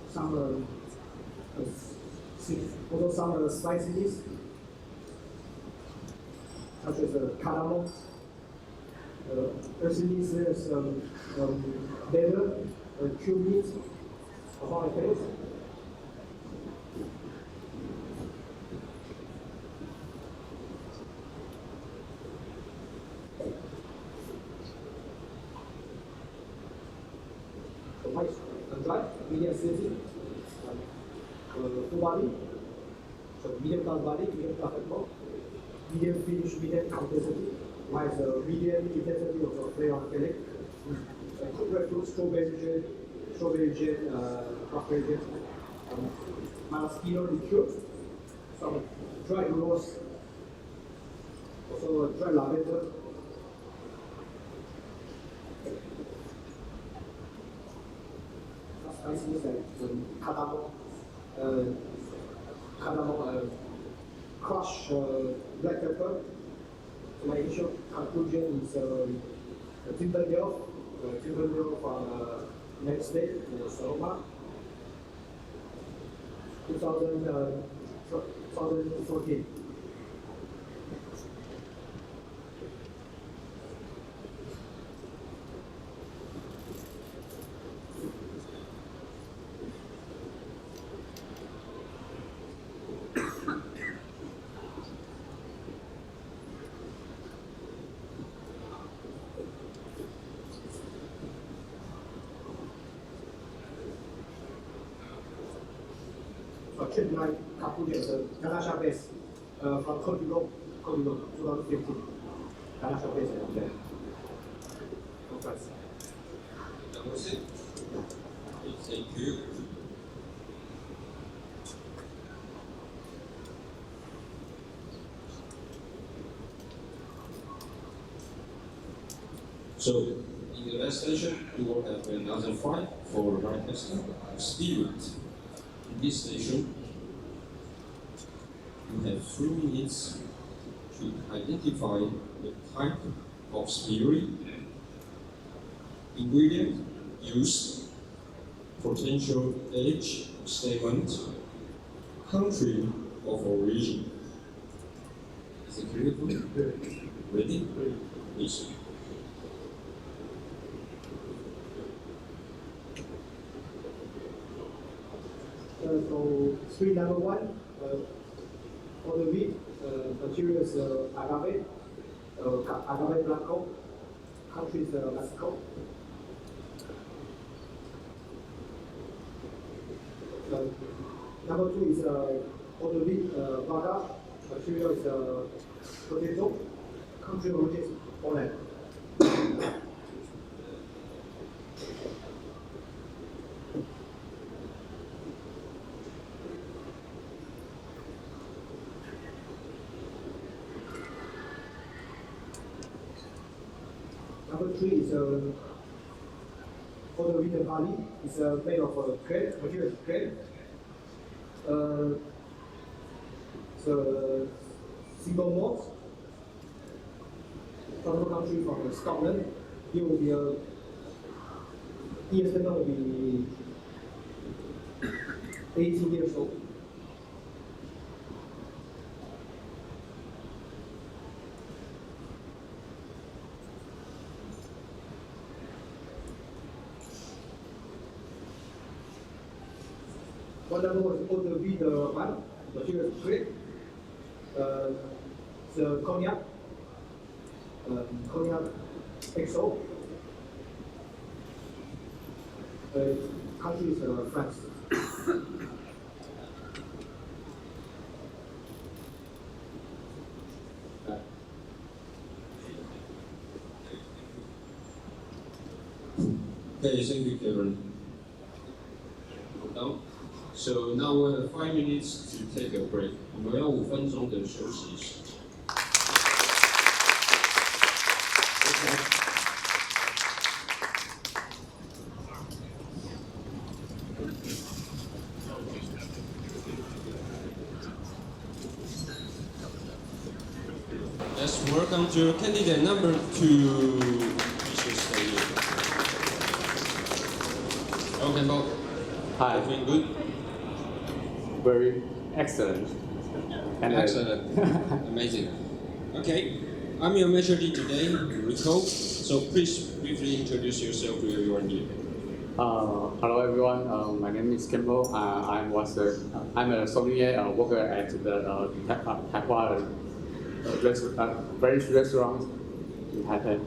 Some also some spiciness, such as cardamom, earthiness, leather, cumin, about a paste. White and dry, medium acidity, full body, so medium class body, medium class alcohol. medium finish, medium intensity, while the medium intensity of the flavor filling. Cooked red fruit, strawberry jam, raspberry jam, maraschino liqueur, some dried rose, also dried lavender. Spices like cardamom, crushed black pepper. So my initial conclusion is Timberlake from United States, Sonoma, 2014. Trip night Capuja, the Galasha base from Côte d'Ivoire, 2015. Galasha base, yeah. Congrats. That was it. Thank you. So, in the last station, we will have another fight for right testing of spirit. In this station, you have 3 minutes to identify the type of spirit, ingredient used, potential age statement, country of origin. Is it clear for you? Ready? Please. So, spirit number 1, for the wheat, material is agave, agave blanco, country is Mexico. Number 2 is for the wheat, vodka, material is potato, country origin is Poland. Number 3 is for the wheat and barley. It's made of grain, material is grain. It's a single malt. From the country from Scotland. Here will be ESN will be 18 years old. One number was for the wheat one, material is grape. The cognac, cognac XO. Country is France. Okay, thank you, Kevin. Now, so now we have 5 minutes to take a break. 我们要5分钟的休息时间。Let's welcome to candidate number 2, Mr. Sommelier. Hello, Campbell. Hi. Everything good? Very excellent. And Excellent. Amazing. Okay. I'm your measurer today, Rico. So please briefly introduce yourself to everyone here. Hello everyone. My name is Campbell. I'm a sommelier worker at the Taiwan various restaurants in Taipei.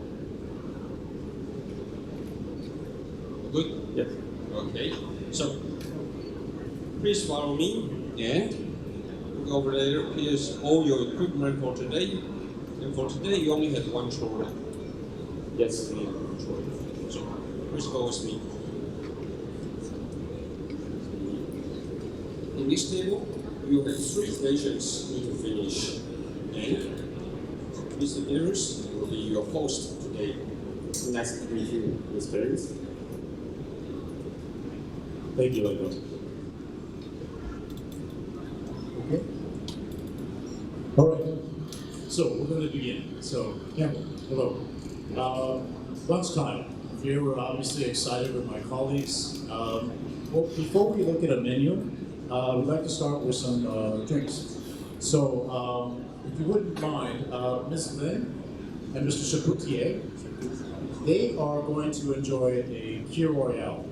Good? Yes. Okay. So please follow me and look over there. Here's all your equipment for today. And for today, you only have one trolley. Yes. Only one trolley. So please go with me. In this table, you have 3 stations you need to finish. And Mr. Harris will be your host today. Nice to meet you, Mr. Harris. Thank you, Lego. Okay. All right. So we're going to begin. So, Campbell, hello. Lunchtime. Here we're obviously excited with my colleagues. Well, before we look at a menu, we'd like to start with some drinks. So, if you wouldn't mind, Ms. Lin and Mr. Chapoutier, they are going to enjoy a Kir Royale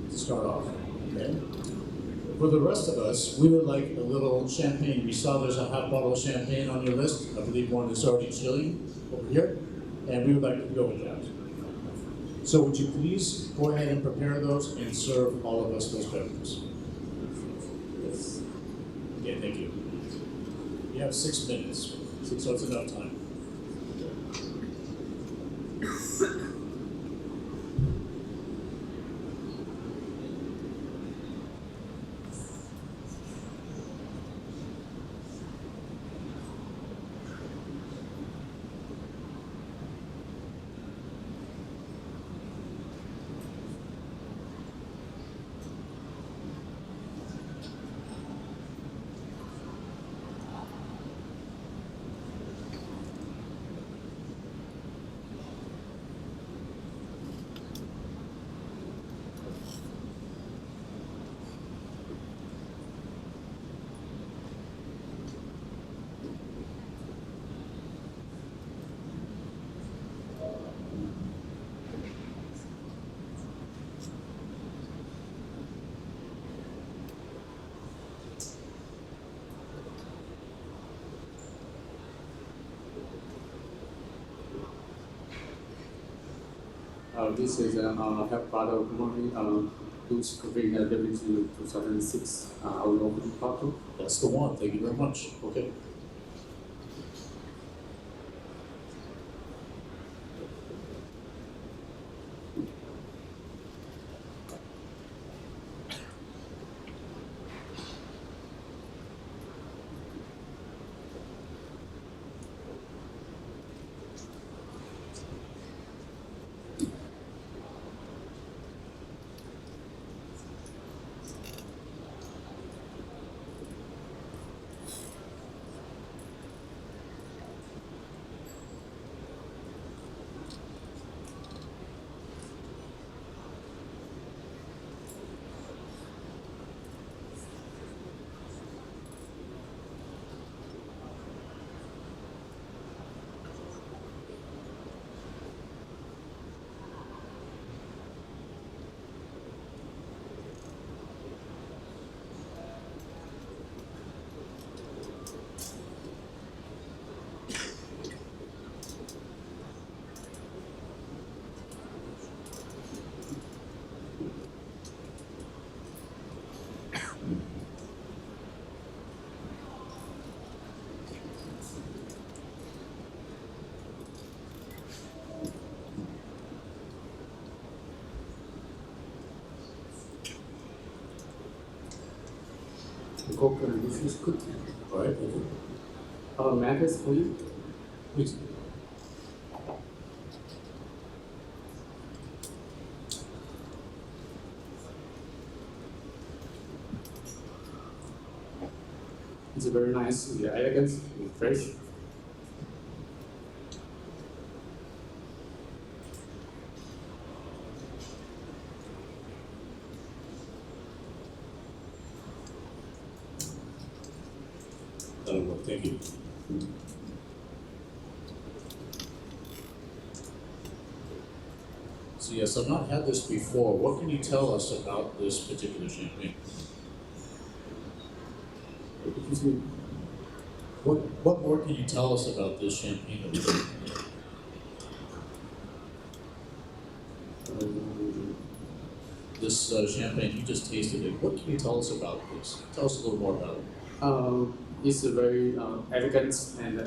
to start off. Okay. For the rest of us, we would like a little champagne. We saw there's a half bottle of champagne on your list. I believe one is already chilling over here, and we would like to go with that. So would you please go ahead and prepare those and serve all of us those beverages? Yes. Okay, thank you. You have 6 minutes, so it's enough time. This is a help bottle company, who's covering WTO 2006 our open bottle. That's the one. Thank you very much. Okay. Coke and this is good. All right. Thank you. Matters for you? Please. It's very nice, elegant, and fresh. That'll work. Thank you. So yes, I've not had this before. What can you tell us about this particular champagne? Excuse me. What more can you tell us about this champagne? This champagne, you just tasted it. What can you tell us about this? Tell us a little more about it. It's very elegant and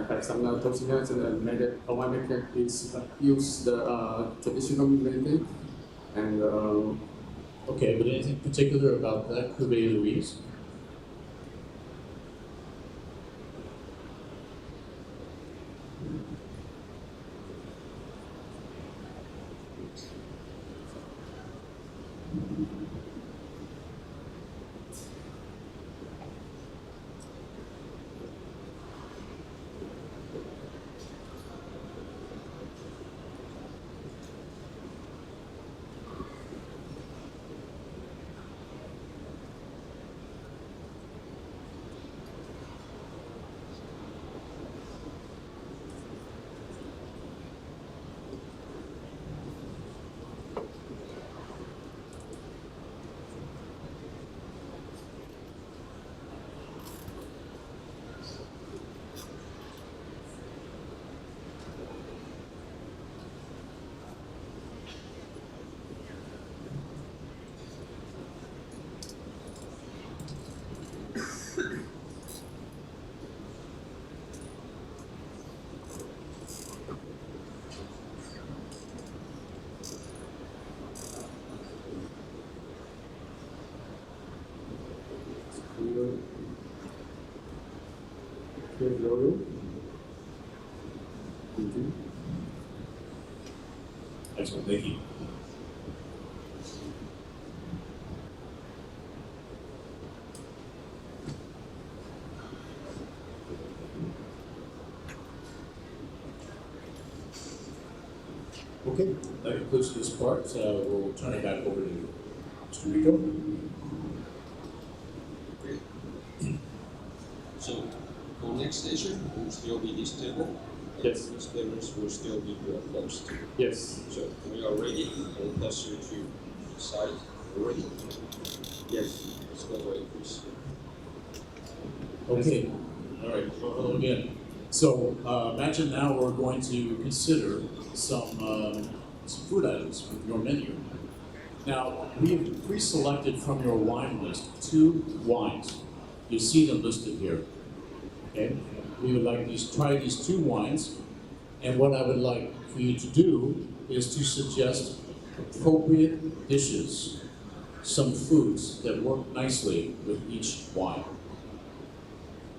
have some toastiness and made it. Winemaker is use the traditional method and. Okay, but anything particular about that Cuvée Louise? Excellent, thank you. Okay, that concludes this part. We'll turn it back over to Mr. Rico. So, for next station, will still be this table. Yes. These tables will still be closed. Yes. So, when you are ready, I'll pass you to the side. Ready? Yes. Let's go away, please. Okay, all right, well, hello again. So imagine now we're going to consider some food items from your menu. Now, we've pre-selected from your wine list 2 wines. You see them listed here, okay? We would like try these 2 wines, and what I would like for you to do is to suggest appropriate dishes, some foods that work nicely with each wine.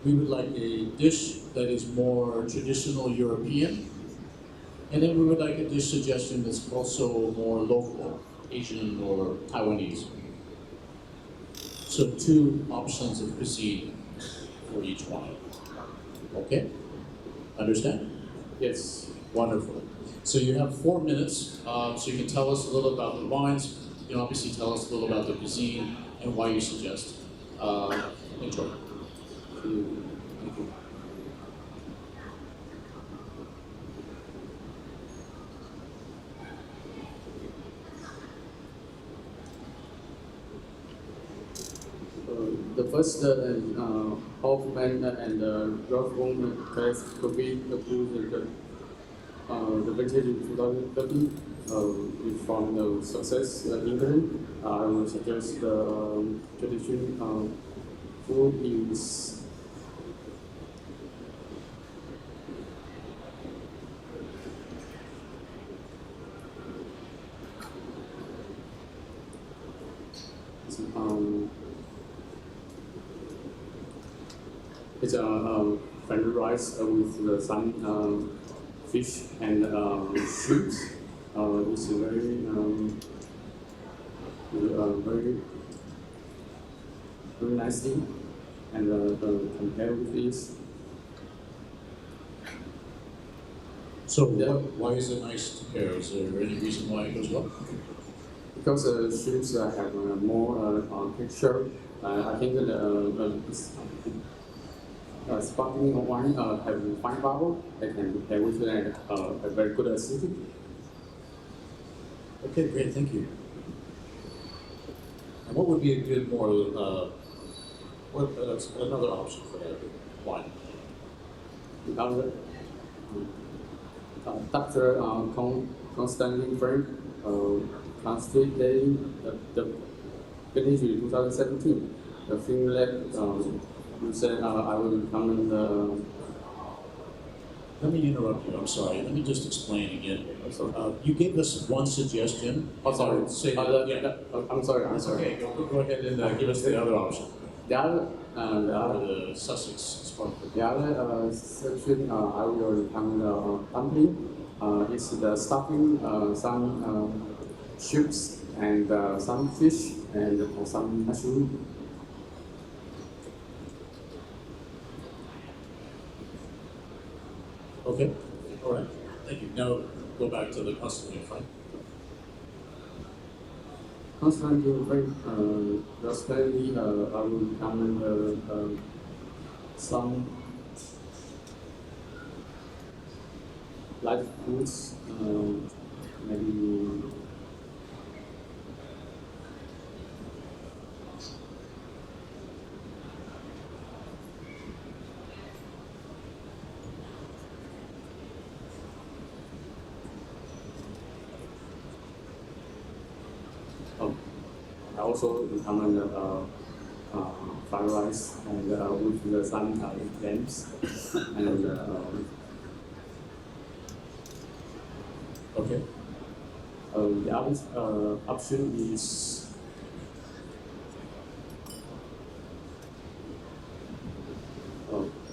We would like a dish that is more traditional European, and then we would like a dish suggestion that's also more local, Asian or Taiwanese. So 2 options of cuisine for each wine. Okay? Understand? Yes. Wonderful. So you have 4 minutes, so you can tell us a little about the wines. You can obviously tell us a little about the cuisine and why you suggest. Enjoy. Thank you. The first Hoffman and Rothbone class could be approved the vintage in 2013 from the success in England. I would suggest the traditional food is it's fried rice with some fish and shrimps. It's very very nicely and compare with this. So Yeah. why is it nice to pair? Is there any reason why it goes well? Because shrimps have more texture. I think that sparkling wine have fine bubble. They can be paired with a very good acidity. Okay, great, thank you. And what would be a good more, another option for that wine? Another Dr. Constantine Frank, Constantine Day, the vintage 2017, the film led you said I will come in the. Let me interrupt you. I'm sorry. Let me just explain again. Sorry. You gave us one suggestion. Oh, sorry. Say I'm sorry. I'm That's sorry. okay. Go ahead and give us the other option. The other, Or the Sussex Sparkling. the other section I will come the dumpling. It's the stuffing, some chips and some fish and some mushroom. Okay. All right. Thank you. Now go back to the custom in front. Constantly, personally, I will come in some light foods, maybe I also recommend fried rice and with some lamps and Okay. the other option is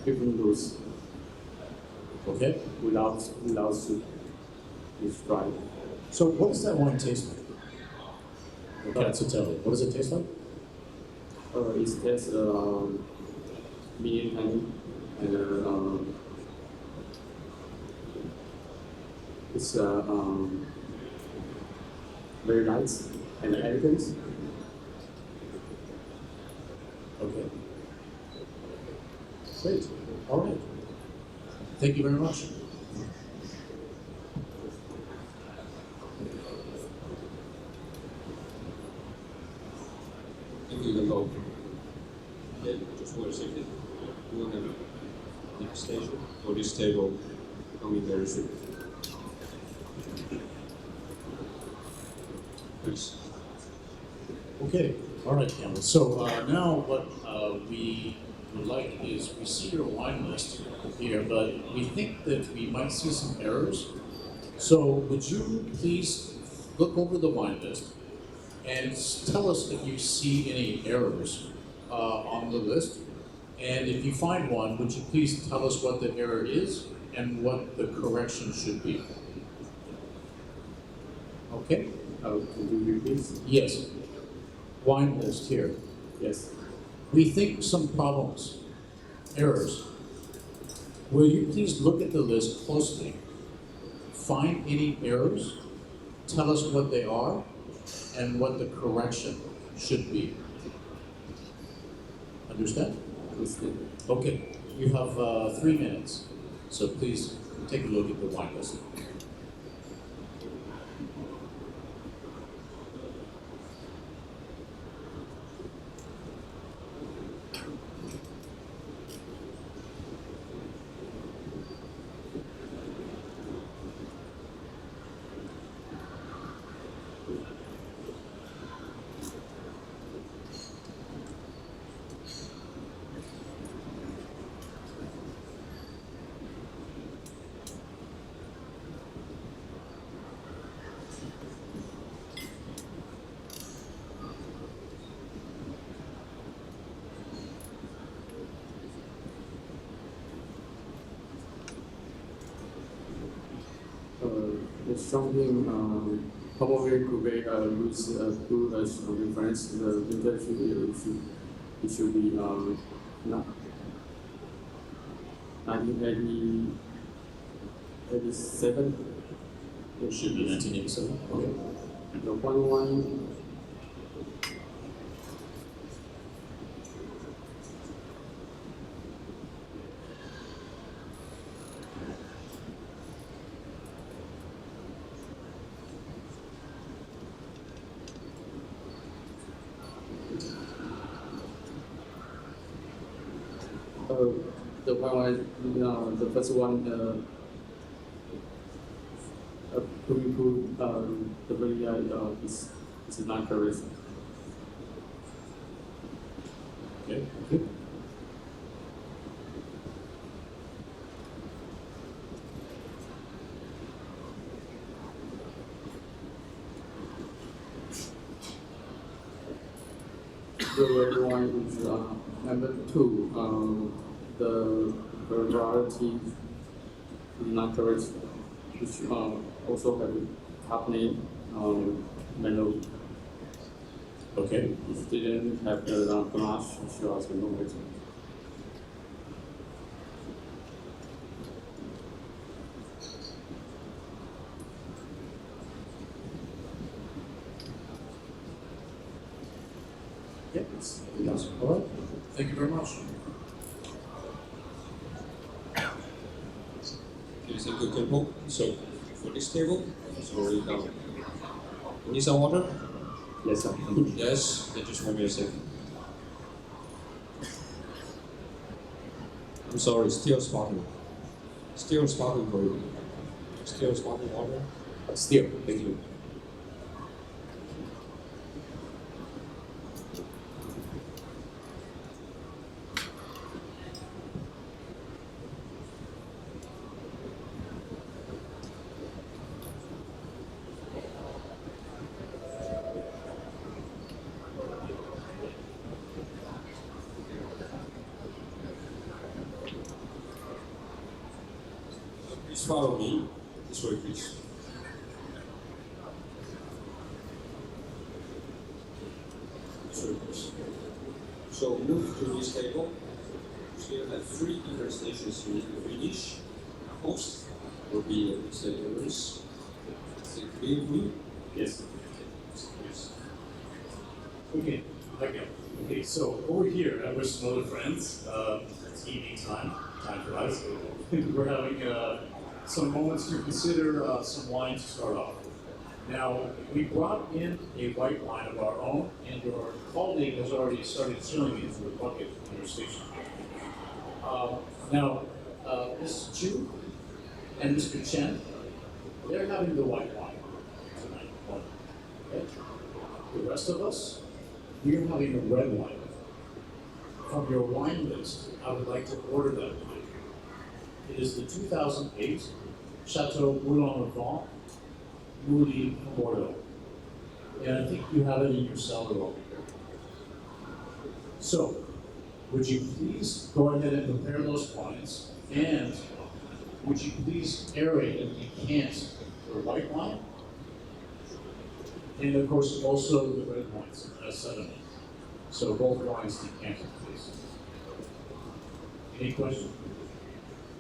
beef noodles Okay. without soup. It's fried. So what does that wine taste like? Cazzatella. What does it taste like? It tastes medium honey and it's very light and elegant. Okay. Great. All right. Thank you very much. Thank you, Nicole. Okay, just one second. We'll have next station for this table coming very soon. Please. Okay. All right, Campbell. So now what we would like is we see your wine list here, but we think that we might see some errors. So would you please look over the wine list and tell us if you see any errors on the list? And if you find one, would you please tell us what the error is and what the correction should be? Okay? Can you repeat? Yes. Wine list here. Yes. We think some problems, errors. Will you please look at the list closely, find any errors, tell us what they are, and what the correction should be. Understand? Understand. Okay, you have 3 minutes, so please take a look at the wine list. It's something probably could be used to as a reference. The vintage should be not 1987. It should be 1987. Okay. The one. The one, the first one, to improve the very is not correct. Okay. Good. the red wine is number 2. The variety is not correct, which also have company menu. Okay. If they didn't have the ganache, you should also know it. Yes. All right. Thank you very much. Okay, thank you, Kempo. So, for this table, it's already done. You need some water? Yes, sir. Yes, then just wait me a second. I'm sorry, still sparkling. Still sparkling for you. Still sparkling water? Still, thank you. Please follow me. This way, please. This way, please. So move to this table. You have 3 different stations you need to finish. Host will be Mr. Evans. Is it clear for you? Yes. Yes. Okay. Okay. So over here, with some other friends, it's evening time for us. We're having some moments to consider some wine to start off. Now, we brought in a white wine of our own, and your colleague has already started filling it into a bucket in your station. Now, Mrs. Chu and Mr. Chen, they're having the white wine tonight. Okay? The rest of us, we're having a red wine. From your wine list, I would like to order that wine. It is the 2008 Chateau Moulin-le-Vent Mouli Bordeaux. And I think you have it in your cellar over here. So, would you please go ahead and prepare those wines, and would you please aerate and decant the white wine, and of course also the red wines as sediment. So both wines decanted, please. Any questions?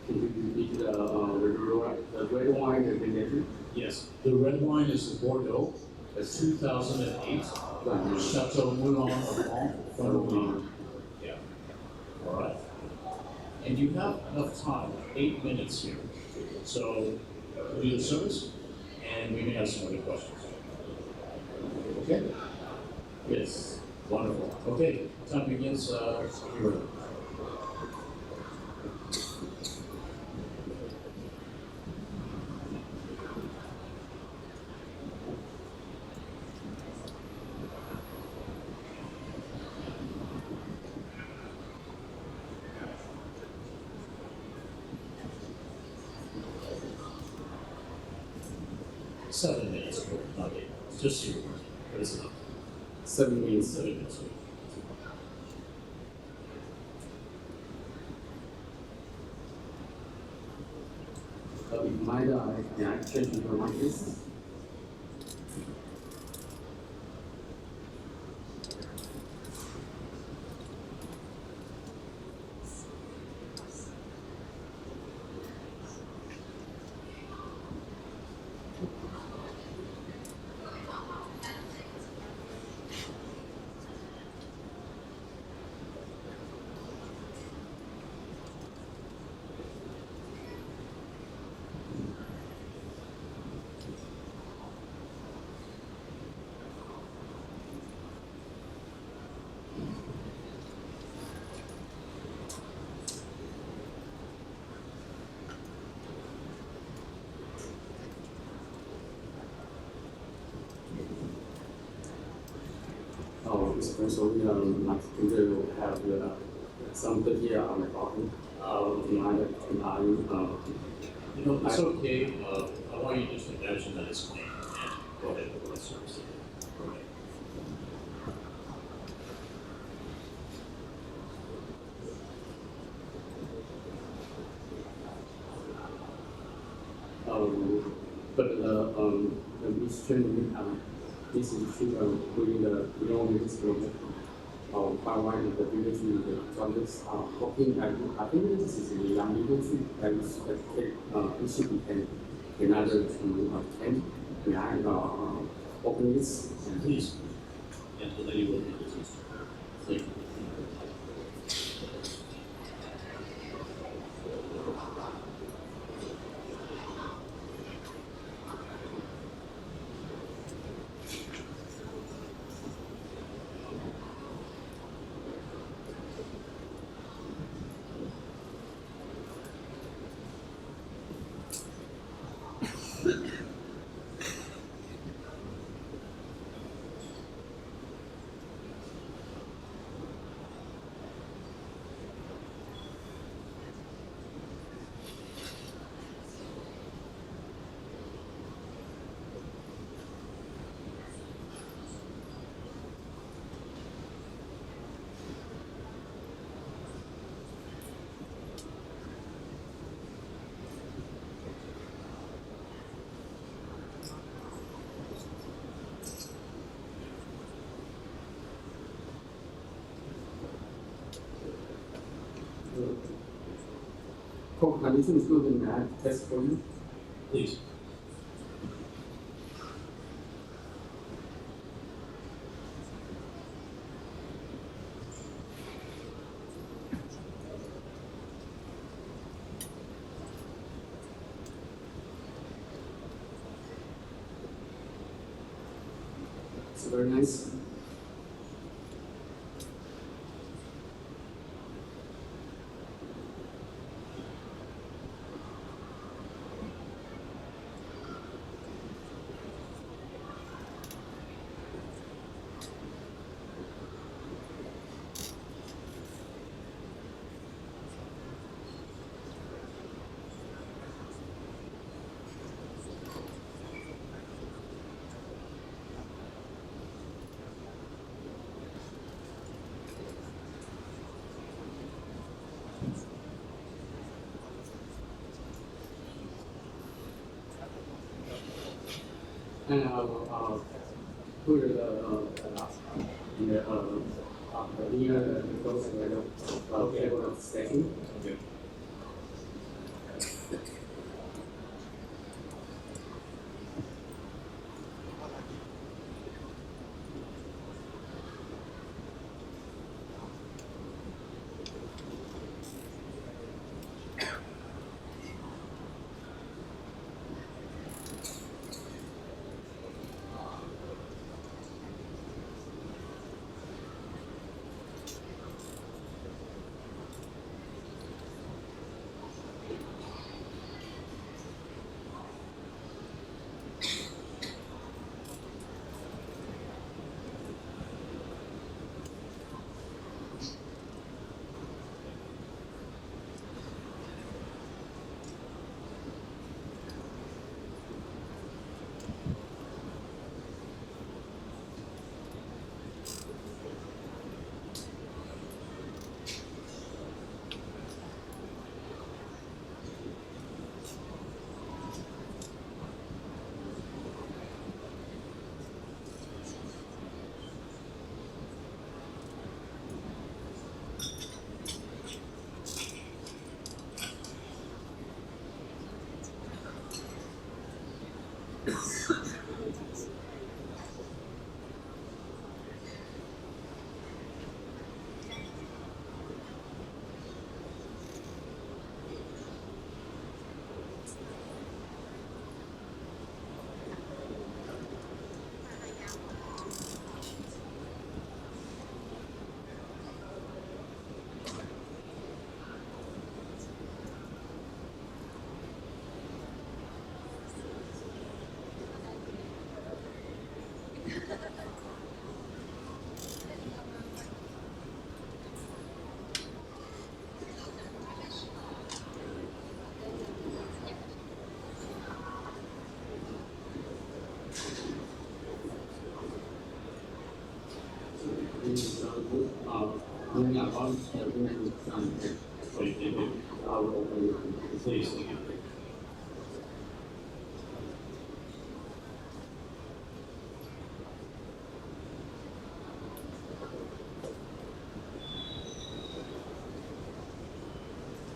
Can you repeat the red wine and the Yes, the red wine is the Bordeaux, a 2008 Chateau Moulin-le-Vent from Moulin. Yeah. All right. And you have enough time, 8 minutes here. So we'll do the service, and we may have some other questions. Okay? Yes. Wonderful. Okay. Time begins. Here. Seven minutes, not 8. Just you. But it's enough. 7 minutes. 7 minutes. Mind can I change your mind, please? Especially not to have some tortilla on the bottom. You know, it's okay. I want you to just imagine that it's clean, and go ahead with the service. Okay. but the mission this is during the economics of Taiwan and the village journalists are working. I think this is a young village that is take another to attend behind open this. Please. And the lady will introduce. Thank you. Condition is good in that test for you. Please. It's very nice. And I will put in the near close table of stacking. Okay.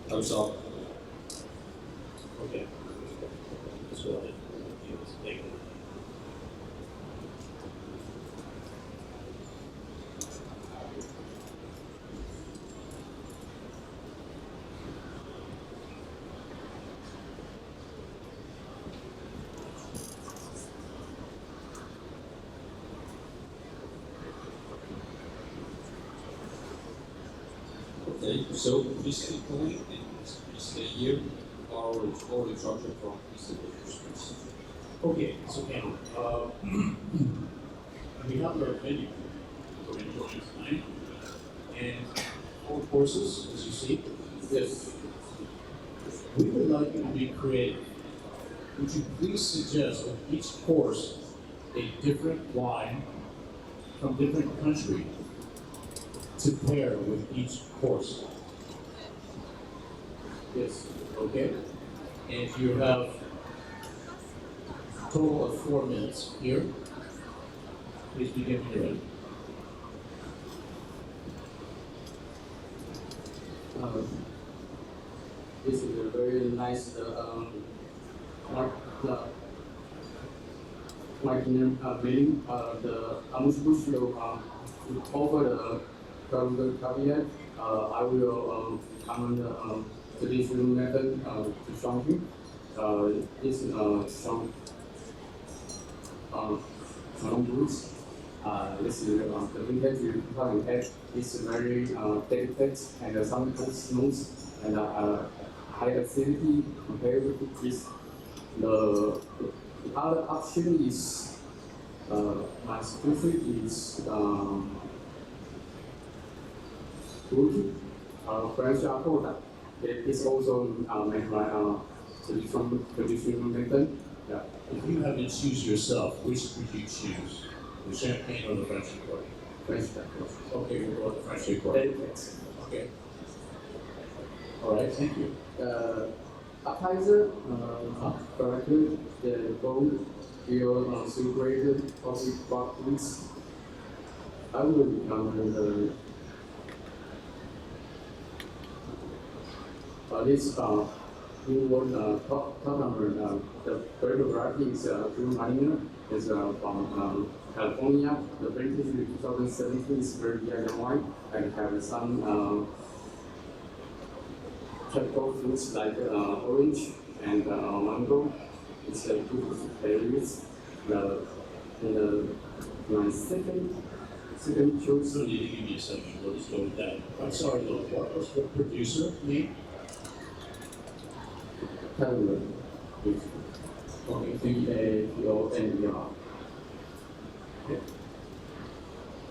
Thumbs up. Okay. Let's go ahead. Yes, thank you. Okay, so please stay calm and please stay here. Our all instruction from Mr. Davis. Okay, so Campbell, we have our menu for enjoying tonight, and all courses, as you see. Yes. We would like you to be creative. Would you please suggest with each course a different wine from different country to pair with each course? Yes. Okay. And you have a total of 4 minutes here. Please begin when you're ready. This is a very nice meaning. The Amusbush will offer the caveat. I will comment the traditional method to Shuangqing. This Shuang Boots. This is the vintage 2008. It's very delicate and sometimes smooth and high acidity compared with this. The other option is my specific is Ruki, French Apple. It is also made by traditional method. Yeah. If you had to choose yourself, which would you choose? The champagne or the French liqueur? French Apple. Okay, we'll go with the French liqueur. Delicate. Okay. All right, thank you. Appetizer, correctly, the gold, your separated coffee bottles. I will recommend this new one top number. The third variety is Blue Marina. It's from California. The vintage is 2017 is very young wine and have some tropical fruits like orange and mango. It's a good berries. My second choice. So you give me a second. We'll just go with that. I'm sorry, what was the producer name? Taiwan. Okay, T-A-O-N-E-R.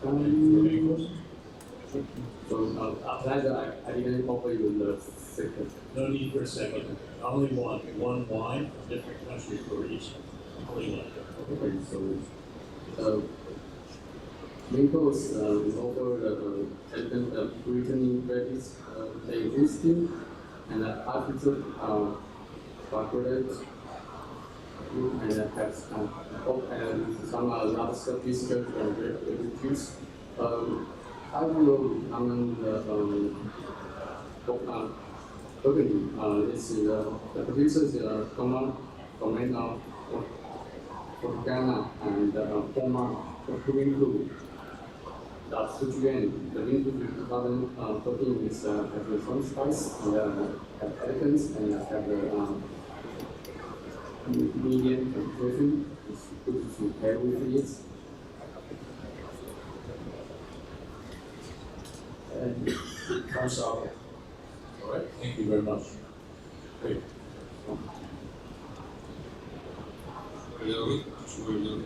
any questions? So appetizer, I didn't offer you the second. No need for a second. I only want one wine from different country for each. Only one. Okay, so Wrinkles over the Brittany Reddish, they boosting and attitude chocolate and have some other stuff biscuit and juice. I will comment Burgundy. This is the producers Comena, Ghana, and Poma, Green Blue. That's Fujian. The vintage 2014 is have the some spice and have elegance and have the medium concentration. It's good to pair with it. And Thumbs up. All right, thank you very much. Great. Really? Really?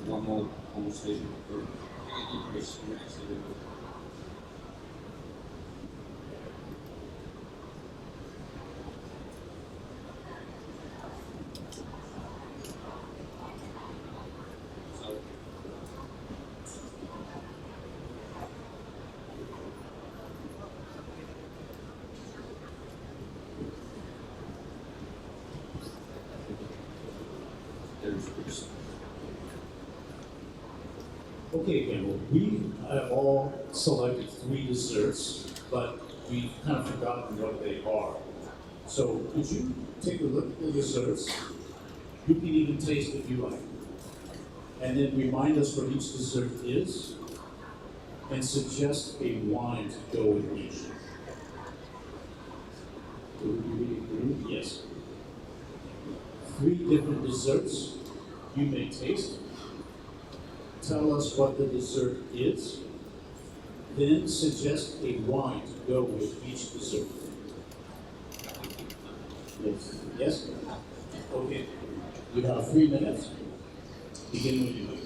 One more conversation. Okay, Campbell, we have all selected 3 desserts, but we've kind of forgotten what they are. So could you take a look at the desserts? You can even taste if you like. And then remind us what each dessert is, and suggest a wine to go with each. Yes. 3 different desserts you may taste. Tell us what the dessert is. Then suggest a wine to go with each dessert. Yes. Yes? Okay. You have 3 minutes. Begin when you like.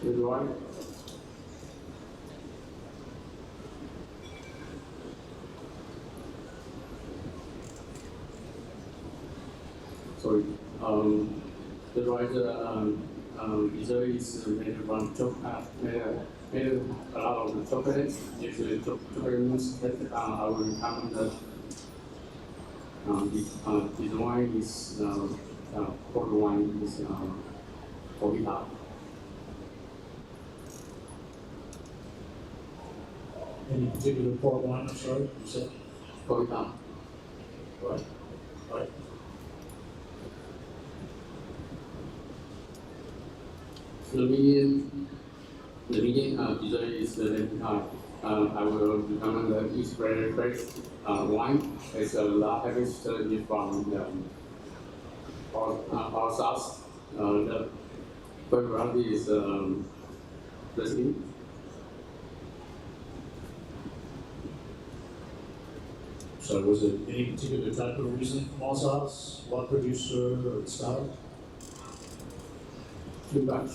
Good one. Sorry. The right dessert is made from chocolate. Made a lot of chocolate. Usually chocolate mousse. I will recommend that. This wine is port wine is Covita. Any particular port wine, I'm sorry, you said? Covita. Right. Right. The median dessert is I will recommend that it's very fresh wine. It's a lot heavy study from our sauce. The background is crispy. So was it any particular type of reason? Small sauce, what producer or style? Too much.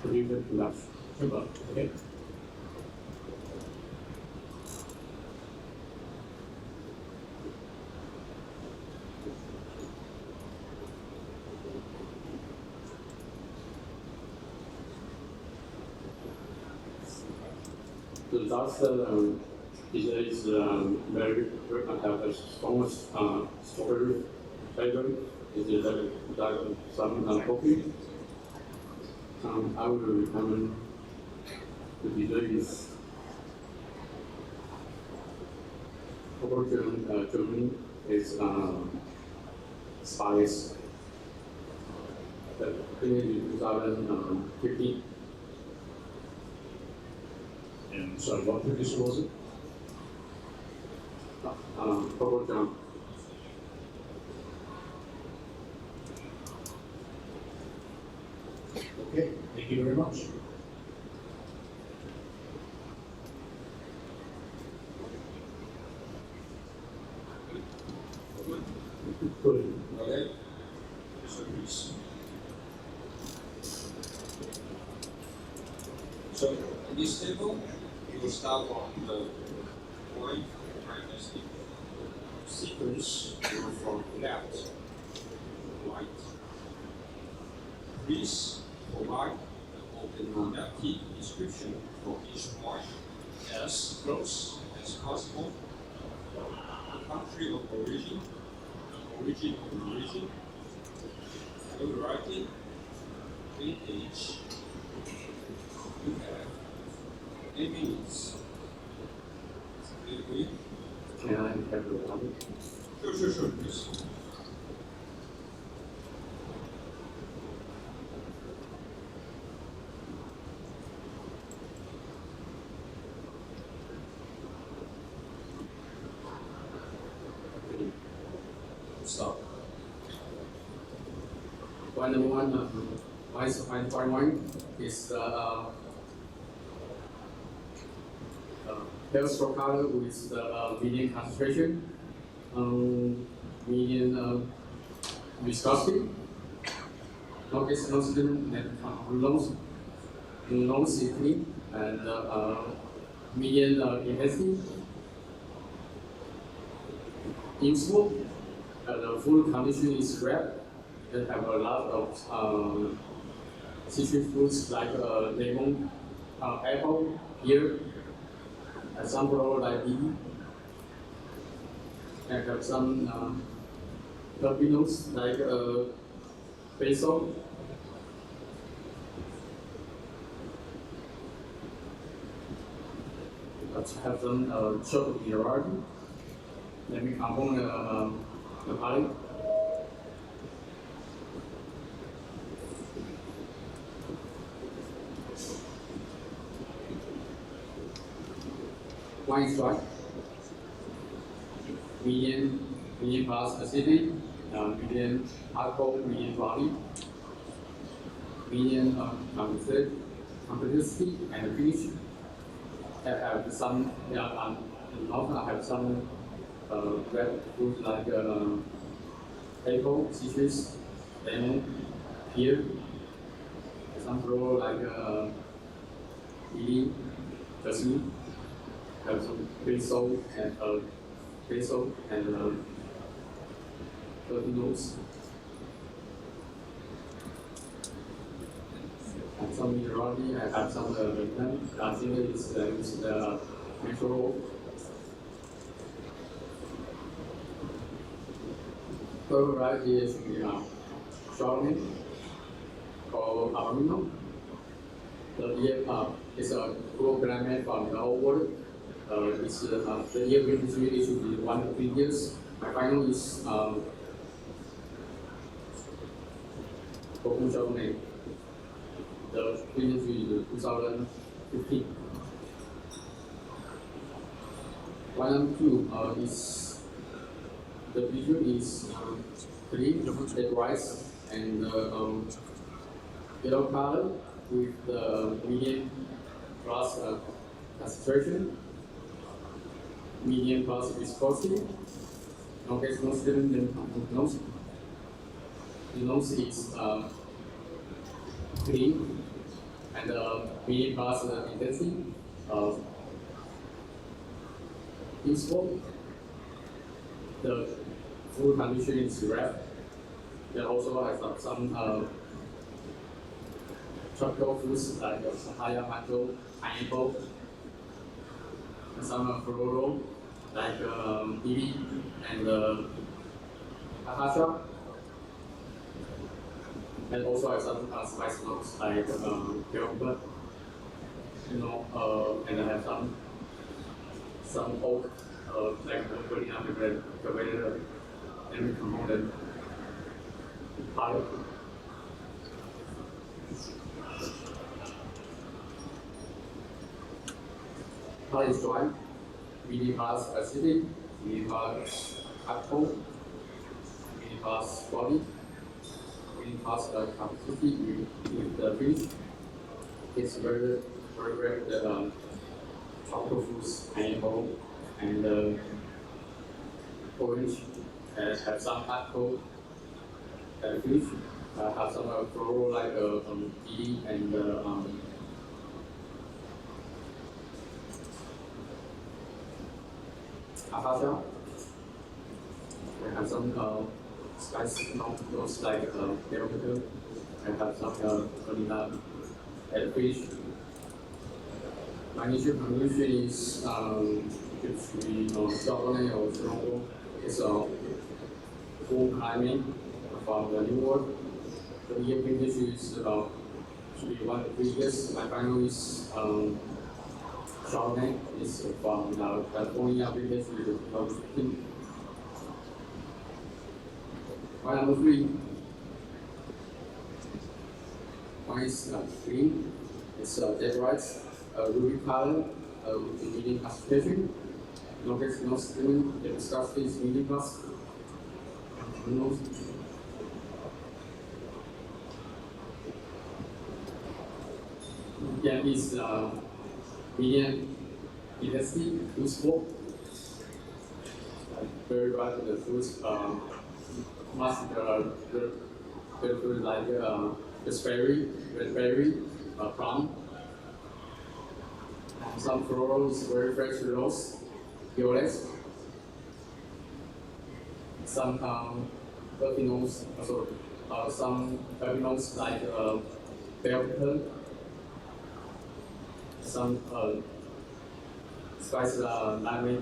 Producer too much. Too much, okay. The last dessert is very have a strong strawberry flavor. It's like some coffee. I would recommend the dessert is proportion German is spice. In 2015. And sorry, what producer was it? Proportion. Okay, thank you very much. Good. Okay. So please. So in this table, we will start from the wine dynasty sequence from left to right. Please provide an open-ended description for each wine as close as possible. The country of origin, origin of origin, the variety, vintage. You have 8 minutes. Do you agree? Can I have the one? Sure, please. Stop. Wine number one, white wine is pale straw color with the medium concentration, medium viscosity, no skin and long sickly, and medium intensity. Useful, the full condition is red. It have a lot of citrus fruits like lemon, apple, pear, and some floral like kiwi. And have some terpenos like basil. Have some chocolate variety. Let me come on the palate. Wine is dry. Medium plus acidity, medium alcohol, medium barley, medium complexity and finish. Have some and also have some red fruit like apple, citrus, lemon, pear, some floral like lily, jasmine, have some basil and terpenos. And some minerality, I have some vitamin. I think it's the natural. Third variety is Chardonnay or Armino. The year is a full climate from the whole world. The year vintage should be 1 to 3 years. My final is Cocoa Chardonnay. The vintage is 2015. 1 and 2 is the visual is clean, red rice, and yellow color with the medium plus concentration, medium plus viscosity. No case, no student, nose. The nose is clean and medium plus intensity. Useful. The food condition is red. They also have some tropical fruits like papaya, mango, pineapple, and some floral like kiwi and acacia. And also have some spice notes like pepper, and I have some oak, like putting up the every component. Palette. Palette is dry, medium plus acidic, medium plus alcohol, medium plus body, medium plus complexity with the finish. It's very tropical fruits, pineapple, and orange, and have some alcohol. Finish. Have some floral like kiwi and acacia. I have some spice notes like bell pepper. I have some vanilla and fish. My initial conclusion is if we Chardonnay or Pinot is a full climate from the New World. The year vintage is should be 1 to 3 years. My final is Chardonnay is from California vintage is 2015. Wine number 3. One is green. It's dead rice, ruby color with medium concentration. No case, no steaming. The viscosity is medium plus. No. Yeah, is medium intensity, useful. Very right with the fruits. Must the fruit like raspberry, plum. Some florals, very fresh rose, violet. Some terpenos, some terpenos like bell pepper, some spice nutmeg,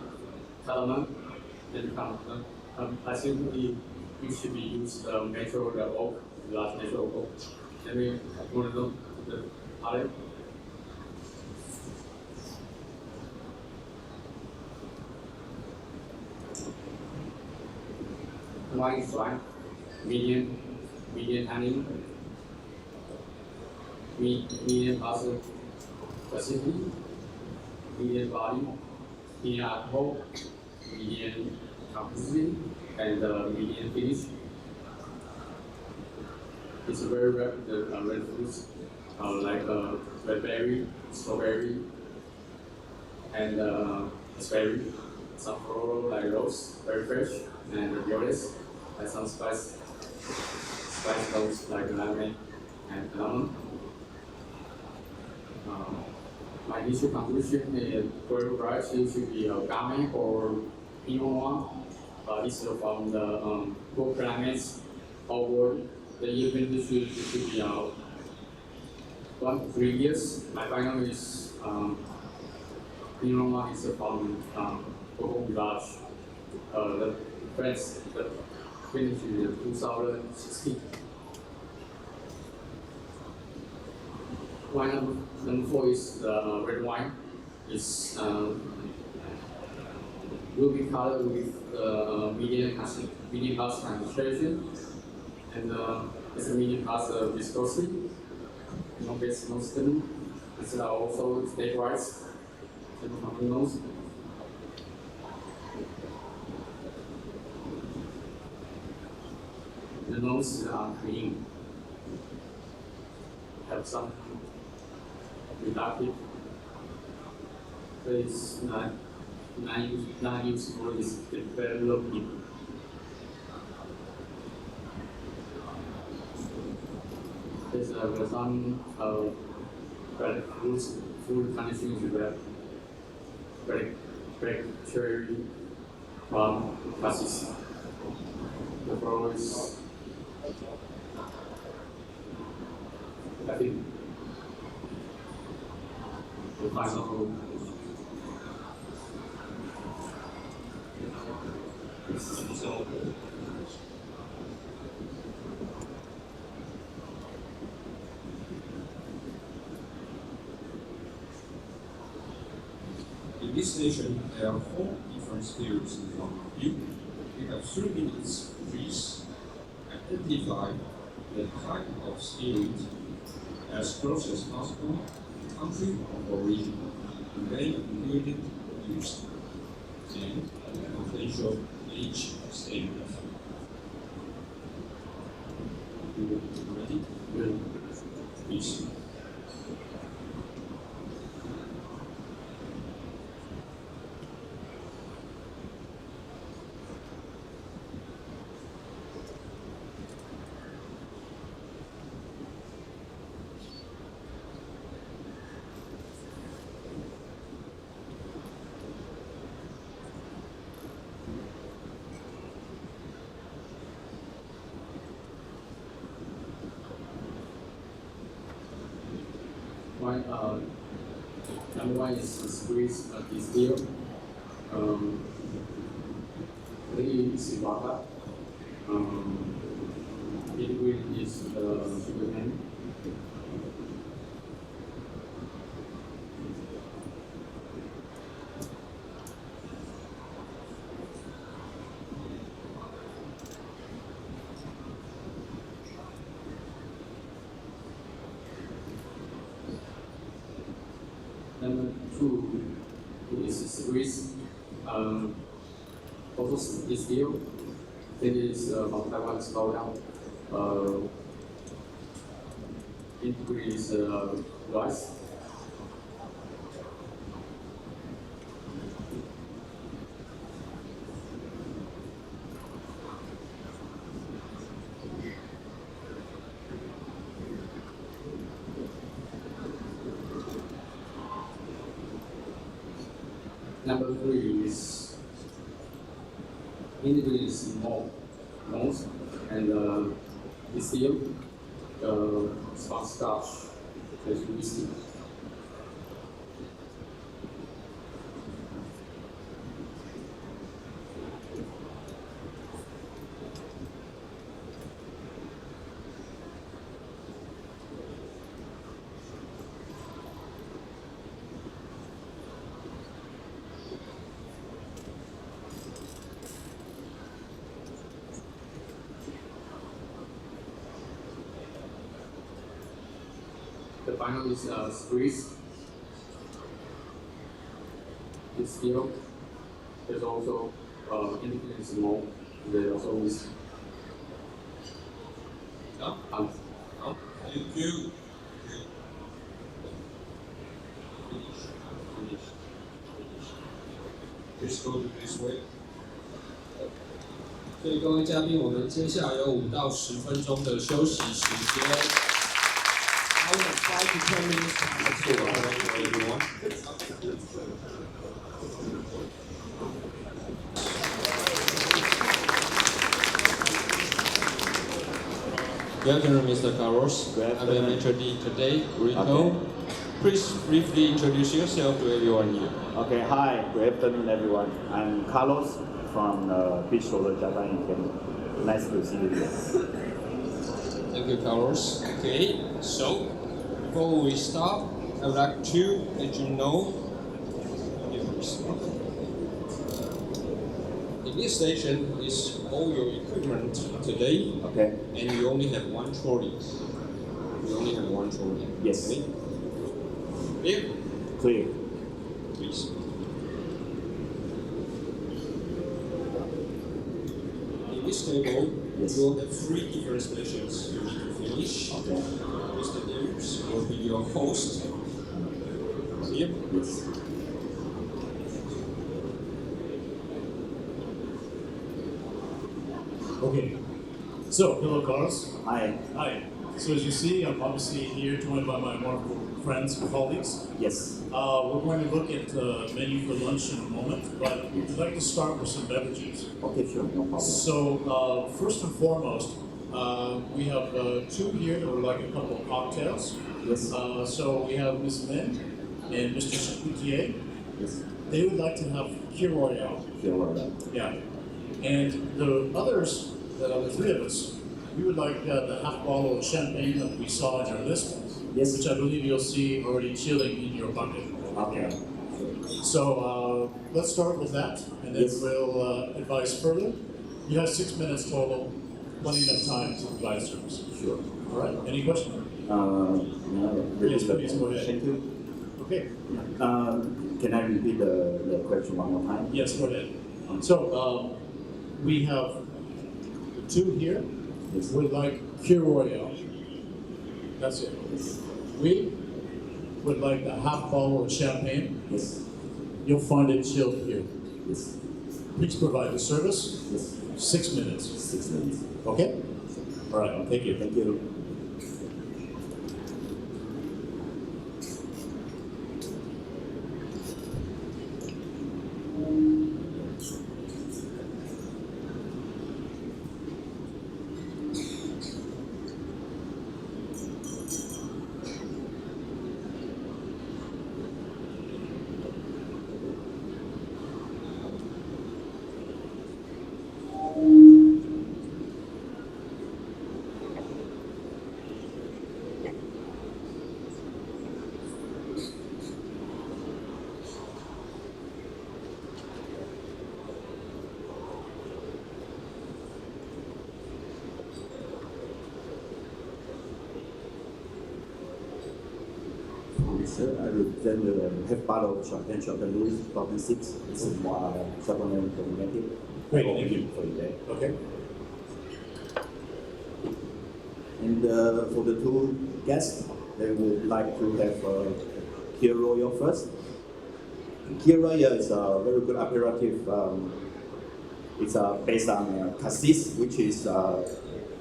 cardamom, and I think we should be use the natural oak, large natural oak. Let me put it on the palette. Wine is fine, medium honey, medium basil, Pacific, medium barley, medium alcohol, medium complexity, and medium finish. It's very red, red fruits, like red berry, strawberry, and raspberry, some floral like rose, very fresh, and violets, and some spice notes like lemon and lemon. My initial conclusion is grape variety should be a Gamay or Pinot Noir. This is from the cool climates over the year vintage should be 1 to 3 years. My final is Pinot Noir is from Coco Village. The finish is 2016. Wine number 4 is the red wine. It's ruby color with medium concentration, and it's a medium viscosity. No base, no skin. It's also steak rice. Nose. The nose is clean. Have some reductive. But it's not useful. It's developing. There's some red fruits, food conditions with black cherry, plum, cassis. The flower is, I think, the final. In this session, there are 4 different skills in front of you. You have 3 minutes to please identify the type of spirit as close as possible, country of origin, main ingredient used, and potential age statement. You ready? Good. Please. Number 1 is squeeze distill. 3 is vodka. Ingredient is sugar cane. Number 2 is squeeze, also distill. This is from Taiwan slowdown. Ingredient is rice. Number 3 is ingredients malt and distill, sponge starch. There's whiskey. The final is squeeze. It's still. There's also independent small. There's always. No? No? Thank you. Finish. Just go this way. 所以各位嘉宾，我们接下来有5到10分钟的休息时间。I will 5 to 10 minutes time to everyone. Good afternoon, Mr. Carlos. Good I'm afternoon. the mentor today, Rico. Okay. Please briefly introduce yourself to everyone here. Okay, hi, good afternoon everyone. I'm Carlos from Beach Roller Japan in Kenya. Nice to see you here. Thank you, Carlos. Okay, so before we start, I would like to let you know in this station is all your equipment today, Okay, and you only have one trolley. You only have one trolley. yes, Okay? Clear? clear. Please. In this table, Yes. you will have 3 different stations you need to finish. Okay, Mr. Davis will be your host. Clear? yes. Okay. So, hello, Carlos. Hi, Hi. So, as you see, I'm obviously here joined by my wonderful friends and colleagues. yes, We're going to look at the menu for lunch in a moment, but we'd like to start with some beverages. okay, sure, no problem. So, first and foremost, we have 2 here that would like a couple of cocktails. Yes, So, we have Ms. Lin and Mr. Chapoutier. yes, They would like to have Kir Royale. sure, well done. Yeah. And the others, the other 3 of us, we would like the half bottle of champagne that we saw in our list, Yes, which I believe you'll see already chilling in your bucket. okay, So let's start with that, and then Yes. we'll advise further. You have 6 minutes total, plenty enough time to provide service. sure. All right. Any questions? No, Yes, please, go ahead. Thank you. Okay. Can I repeat the question one more time? Yes, go ahead. So we have the 2 here. Yes, Would like Kir Royale. That's it. yes, We would like the half bottle of champagne. yes, You'll find it chilled here. yes, Please provide the service. yes. 6 minutes. 6 minutes. Okay? All right. Thank you. Thank you. Sir, I will then have bottle of champagne, Champagne Louis 2006. This is more Champagne commemorative. Great, thank you. For you there. Okay. And for the 2 guests, they would like to have Kir Royale first. Kir Royale is a very good aperitif. It's based on cassis, which is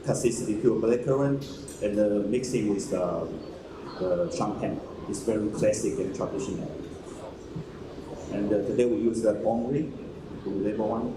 cassis liqueur blackcurrant, and mixing with the champagne. It's very classic and traditional. And today we use the Henri, to label one.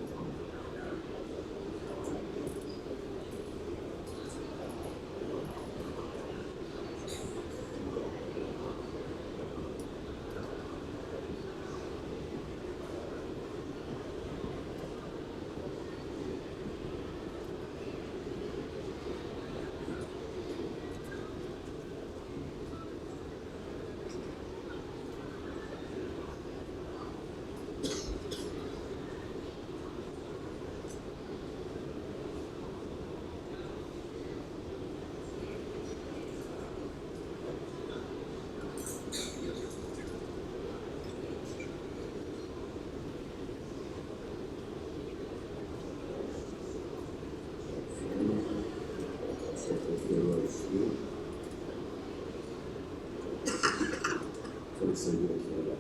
So it's a real Kira.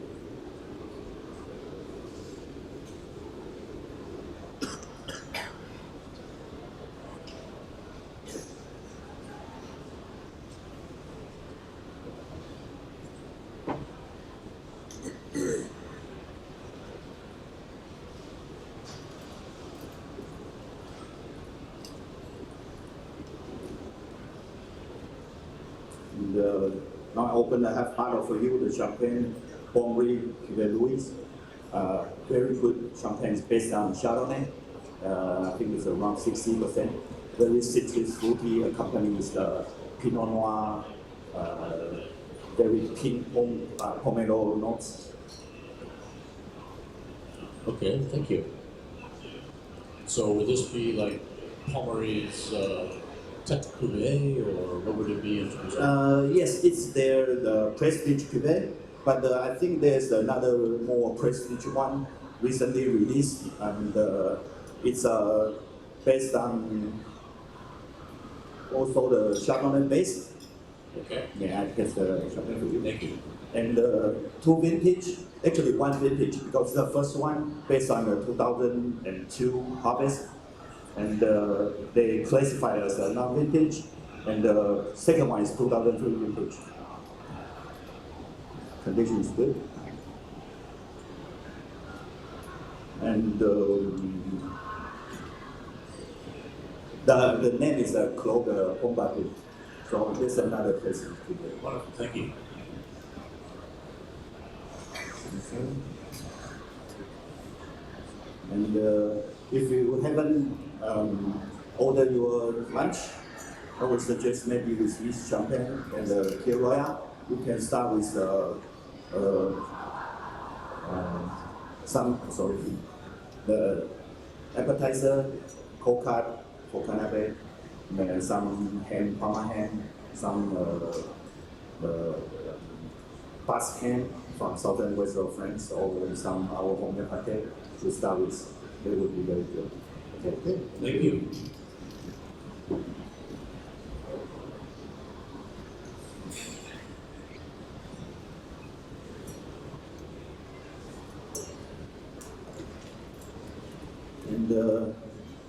Now I open, I have part of for you the champagne Pommery Cuvée Louis. Very good champagne based on Chardonnay. I think it's around 60%. Very citrus, fruity, accompanied with Pinot Noir, very pink pomelo notes. Okay, thank you. So would this be like Pommery's Tête Cuvée, or what would it be in terms of? Yes, it's the prestige cuvée, but I think there's another more prestige one recently released, and it's based on also the Chardonnay base. Okay. Yeah, I guess the Chardonnay for you. Thank you. And two vintage, actually one vintage, because the first one based on the 2002 harvest, and they classify as a non-vintage, and the second one is 2003 vintage. Condition is good. And the name is Claude Pombatou. So this is another place. Wonderful, thank you. And if you haven't ordered your lunch, I would suggest maybe with this champagne and the Kir Royal, you can start with the appetizer, coconut, and some ham, parma ham, some Basque ham from southern west of France, or some our homemade pate to start with. They would be very good. Okay. Thank you. And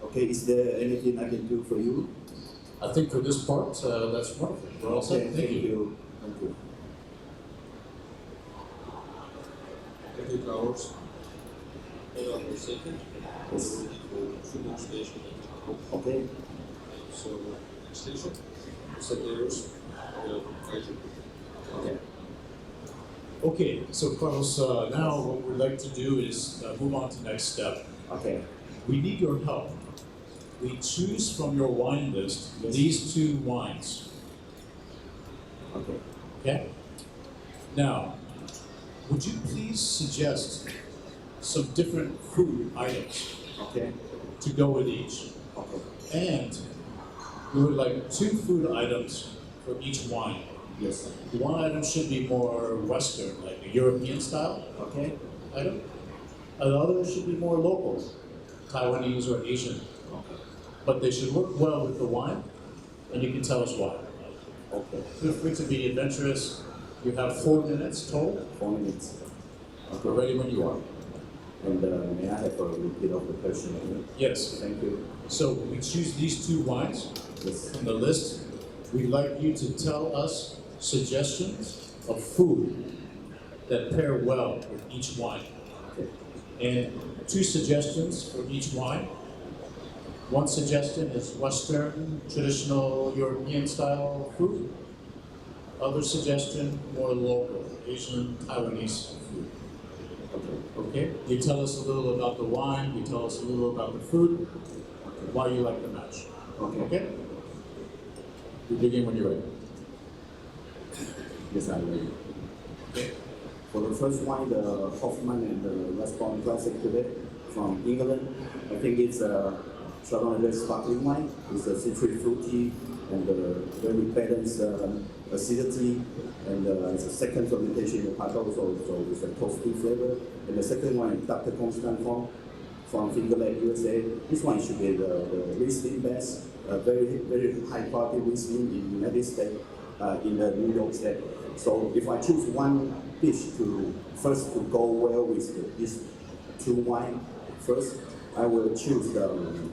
okay, is there anything I can do for you? I think for this part, that's wonderful. We're all set. Thank you. Thank you. Thank you, Carlos. Hold on for a second. Yes. Filling station. Okay. So, next station. Sommeliers. Okay. Okay, so Carlos, now what we'd like to do is move on to the next step. Okay. We need your help. We choose from your wine list these two wines. Okay. Okay? Now, would you please suggest some different food items Okay. to go with each? Okay. And we would like 2 food items for each wine. Yes. One item should be more Western, like a European style Okay. item. Another should be more local, Taiwanese or Asian. Okay. But they should work well with the wine, and you can tell us why. Okay. Feel free to be adventurous. You have 4 minutes total. 4 minutes. We're ready when you are. And may I have a repeat of the question again? Yes. Thank you. So we choose these 2 wines Yes. from the list. We'd like you to tell us suggestions of food that pair well with each wine. Okay. And 2 suggestions for each wine. One suggestion is Western, traditional European style food. Other suggestion, more local, Asian, Taiwanese food. Okay? You tell us a little about the wine, you tell us a little about the food, why you like the match. Okay. Okay? You begin when you're ready. Yes, I'm ready. Okay? For the first one, the Hoffman and the Westbourne Classic Cuvée from England, I think it's a Chardonnay sparkling wine. It's a citrus fruity and very balanced acidity, and it's a second fermentation in the Pato, so it's a toasty flavor. And the second one is Dr. Constant from Finger Lake, USA. This one should be the Riesling best, very high quality Riesling in the United States, in the New York State. So if I choose one dish to first to go well with these two wine, first I will choose the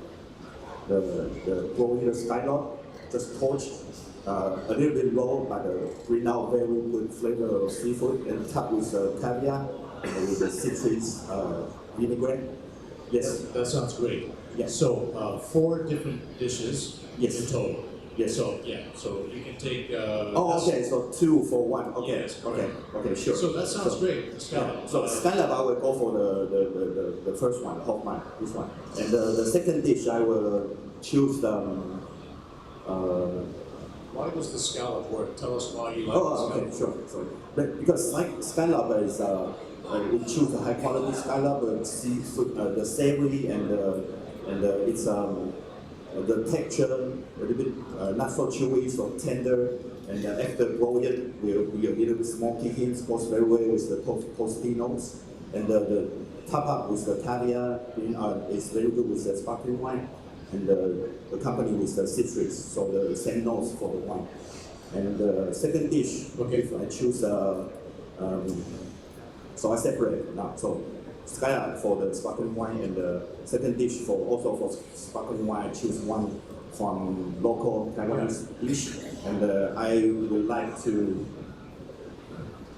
broiler scallop, just poached, a little bit raw, but bring out very good flavor of seafood, and topped with caviar with the citrus vinaigrette. Yes. That sounds great. Yes. So 4 different dishes Yes. in total. Yes. So so you can take. Okay. So 2 for 1. Okay. Yes, okay. Okay. Sure. So that sounds great. Scallop. Yeah. So scallop, I will go for the first one, Hoffman, this one. And the second dish, I will choose the. Why does the scallop work? Tell us why you like the Okay, scallop. sure. But because like scallop is, we choose a high quality scallop, seafood, the savory and it's the texture a little bit not so chewy, so tender, and after broiled will be a little bit smoky hints, goes very well with the toasty notes, and the top up with the caviar is very good with the sparkling wine, and the company with the citrus, so the same notes for the wine. And the second dish, if I choose, so I separate now. So scallop for the sparkling wine, and the second dish for sparkling wine, I choose one from local Taiwanese dish, and I would like to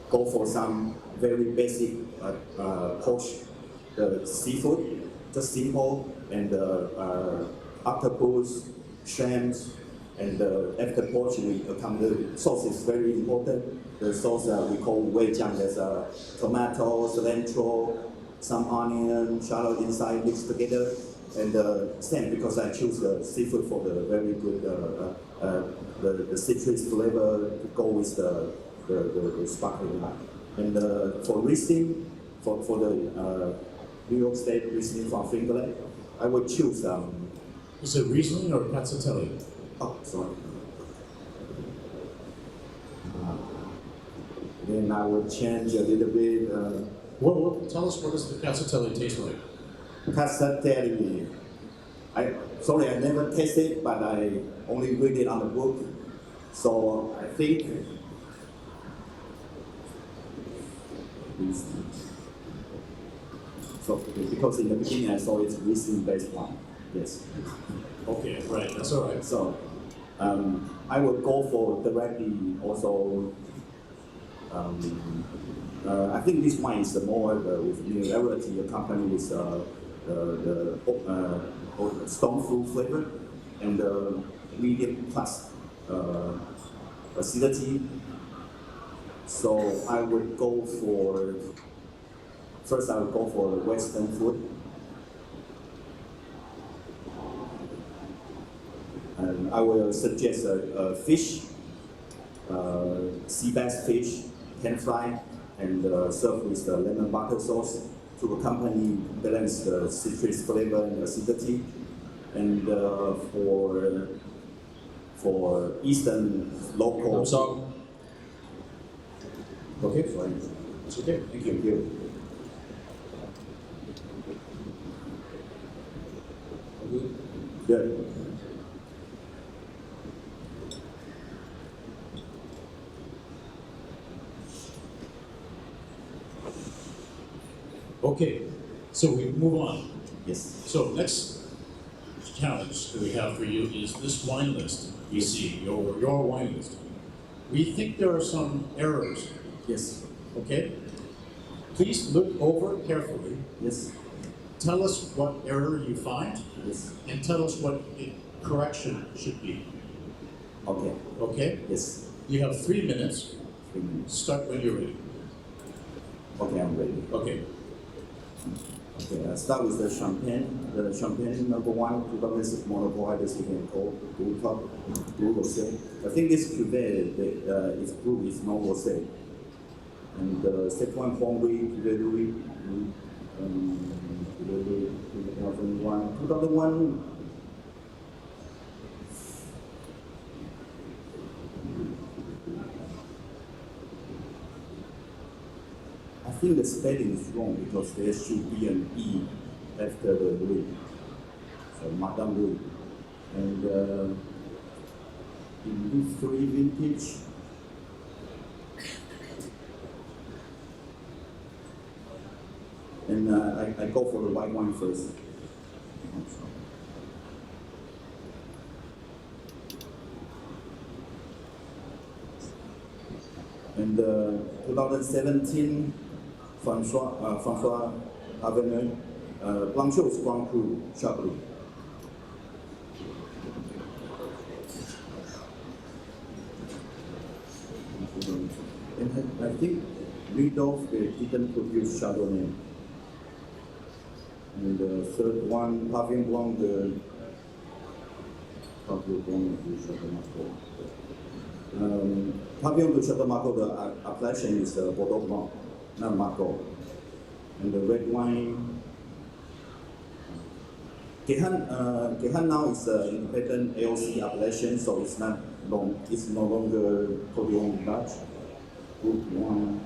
go for some very basic poached seafood, just simple, and octopus, shrimps, and after poach we come the sauce is very important. The sauce we call weijiang. There's tomato, cilantro, some onion, shallot inside mixed together, and same because I choose the seafood for the very good the citrus flavor to go with the sparkling wine. And for Riesling, for the New York State Riesling from Finger Lake, I would choose. Is it Riesling or Cazzotelli? Oh, sorry. Then I would change a little bit. Tell us, what does the Cazzotelli taste like? Cazzotelli. I never tasted it, but I only read it on the book. So I think so because in the beginning I saw it's Riesling based one. Yes. Okay, right. That's all right. So I would go for directly also. I think this wine is more with minerality accompanied with the stone fruit flavor and medium plus acidity. So I would go for first. I would go for Western food. And I will suggest a fish, sea bass fish, pan fry, and serve with the lemon butter sauce to accompany balance the citrus flavor and acidity. And for Eastern local. So, Okay, sorry. it's okay. Thank you. Thank you. Good. Okay, so we move on. Yes. So next challenge that we have for you is this wine list. You see your wine list. We think there are some errors. Yes. Okay. Please look over carefully. Yes. Tell us what error you find, Yes. and tell us what the correction should be. Okay. Okay. Yes. You have 3 minutes. 3 minutes. Start when you're ready. Okay, I'm ready. Okay. Okay, I'll start with the champagne. The champagne number 1, 2006 monopole, this you can call blue top, blue rosé. I think this cuvée is blue, it's no rosé. And the second one, Hongri, cuvée Louis, 2001. 2001. I think the spelling is wrong because there should be an E after the Louis. So Madame Louis. And in this 3 vintage, I go for the white wine first. And 2017 François Avenue, Blanchot's Grand Cru Chablis. And I think Rudolph didn't produce Chardonnay. And the third one, Pavillon Blanc de Pavillon de Château the appellation is Bordeaux Blanc, not Margaux. And the red wine, Gehan now is an independent AOC appellation, so it's no longer Cordillon Dutch. Good wine.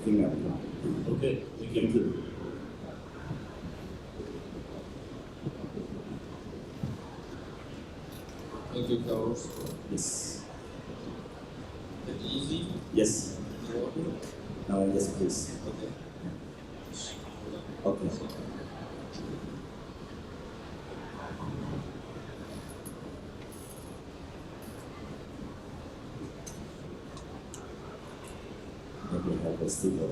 Okay, thank you. Thank you, Carlos. Yes. Is it easy? Yes. Yes, please. Okay. Okay. Maybe have a sticker.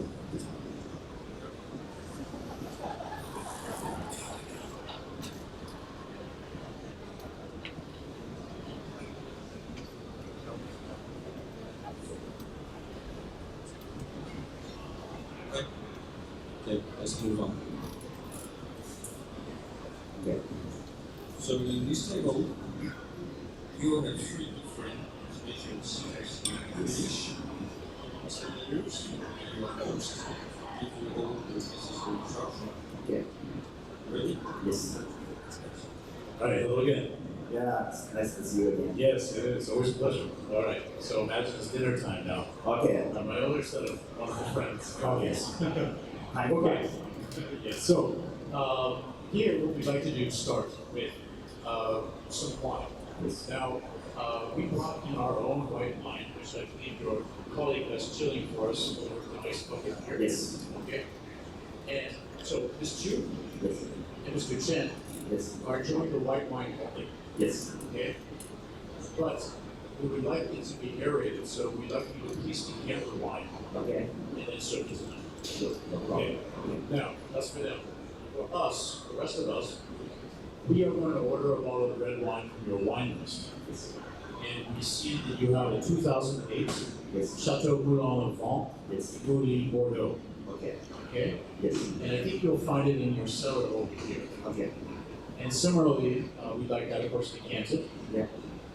Okay, let's move on. Okay. So in this table, you have three different specials: British, Sommeliers, and your host. If you all the necessary instruction. Okay. Ready? Yes. All right, hello again. Yeah, it's nice to see you again. Yes, it is. Always a pleasure. All right, so imagine it's dinner time now. Okay. On my other set of wonderful friends. Yes. Hi. Okay. Yes. So here, what we'd like to do is start with some wine. Yes. Now, we brought in our own white wine, which I believe your colleague is chilling for us over the ice bucket here. Yes. Okay. And so, Ms. Chu Yes. and Mr. Chen Yes. are joining the white wine company. Yes. Okay. But we would like it to be aerated, so we'd like you to please decant the wine Okay. and then serve it to them. Sure. No Okay. problem. Now, that's for them. For us, the rest of us, we are going to order a bottle of red wine from your wine list. Yes. And we see that you have a 2008 Yes. Chateau Moulin Vent, Yes. Mouli Bordeaux. Okay. Okay? Yes. And I think you'll find it in your cellar over here. Okay. And similarly, we'd like that, of course, decanted Yeah.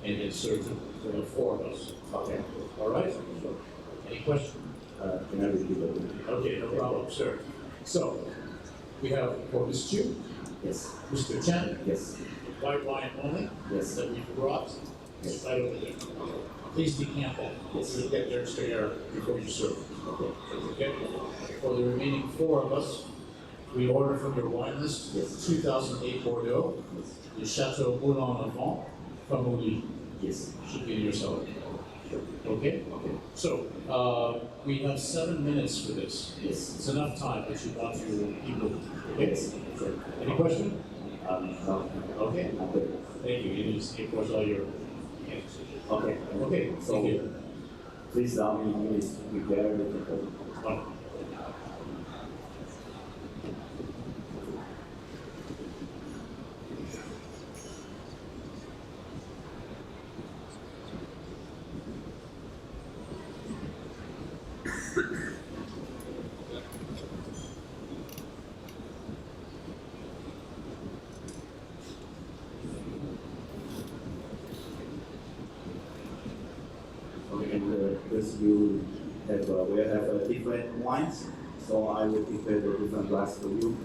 and then served for the four of us. Okay. All right? Sure. Any questions? Can I repeat that? Okay, no problem, sir. So, we have for Ms. Chu, Yes. Mr. Chen, Yes. white wine only, Yes. that we brought, it's right over there. Please decant that. Yes. You'll get there there before you serve. Okay. Okay? For the remaining four of us, we order from your wine list, Yes. 2008 Bordeaux, Yes. the Chateau Moulin Vent from Mouli. Yes. Should be in your cellar. Sure. Okay? Okay. So, we have 7 minutes for this. Yes. It's enough time that you got your people. Okay? Yes. Sure. Any question? No. Okay. I'm good. Thank you. You just of course all your. Okay. Okay. So, Thank you. please allow me to prepare the One. you have will have different wines, so I will prepare the different glass for you.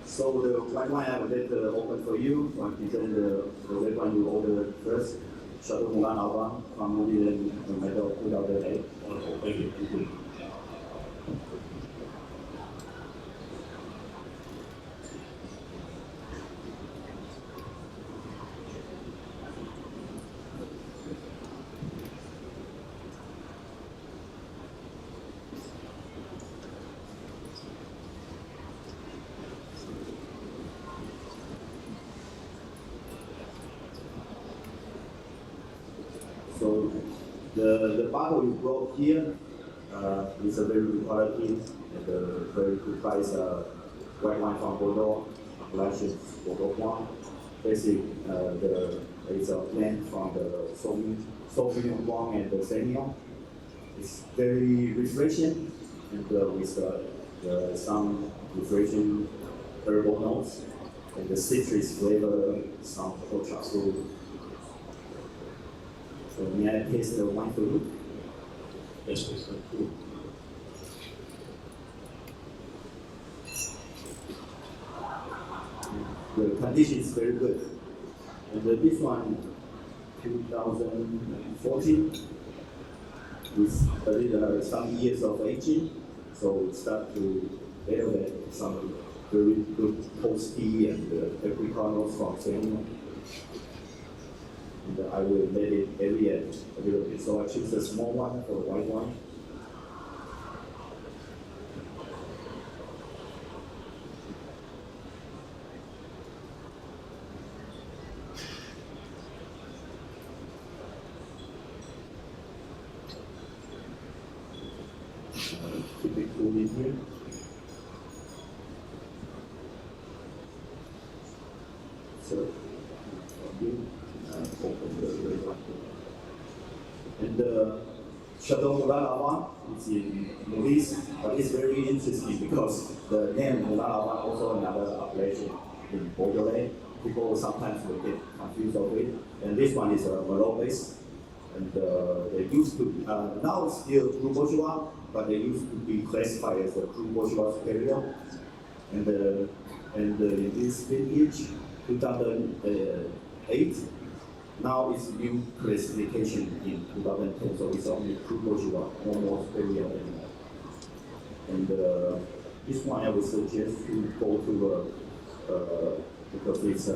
So the white wine I will let open for you. So I present the red wine you ordered first. Chateau Moulin Alban from Moulin in the middle of 2008. Wonderful, thank you. So the bottle you brought here is a very good quality and a very good price. White wine from Bordeaux, appellation Bordeaux wine. Basically, it's a blend from the Sauvignon Blanc and the Semillon. It's very refreshing and with some refreshing herbal notes and the citrus flavor, some pork fruit. So may I taste the wine for you? Yes, please. Cool. The condition is very good. And this one, 2014, is some years of aging, so it starts to elevate some very good toasty and Africanos from Taiwan. And I will let it aerate a little bit. So I choose a small one for white wine. Keep it cool in here. So, and Chateau Moulin Alban is in Maurice, but it's very interesting because the name Moulin Alban also another appellation in Beaujolais. People sometimes will get confused of it. And this one is a Merlot base. And they used to, now it's still Cru Bourgeois, but they used to be classified as a Cru Bourgeois Superior. And in this vintage, 2008, now it's new classification in 2010, so it's only Cru Bourgeois, no more Superior anymore. And this one I would suggest to go to, because it's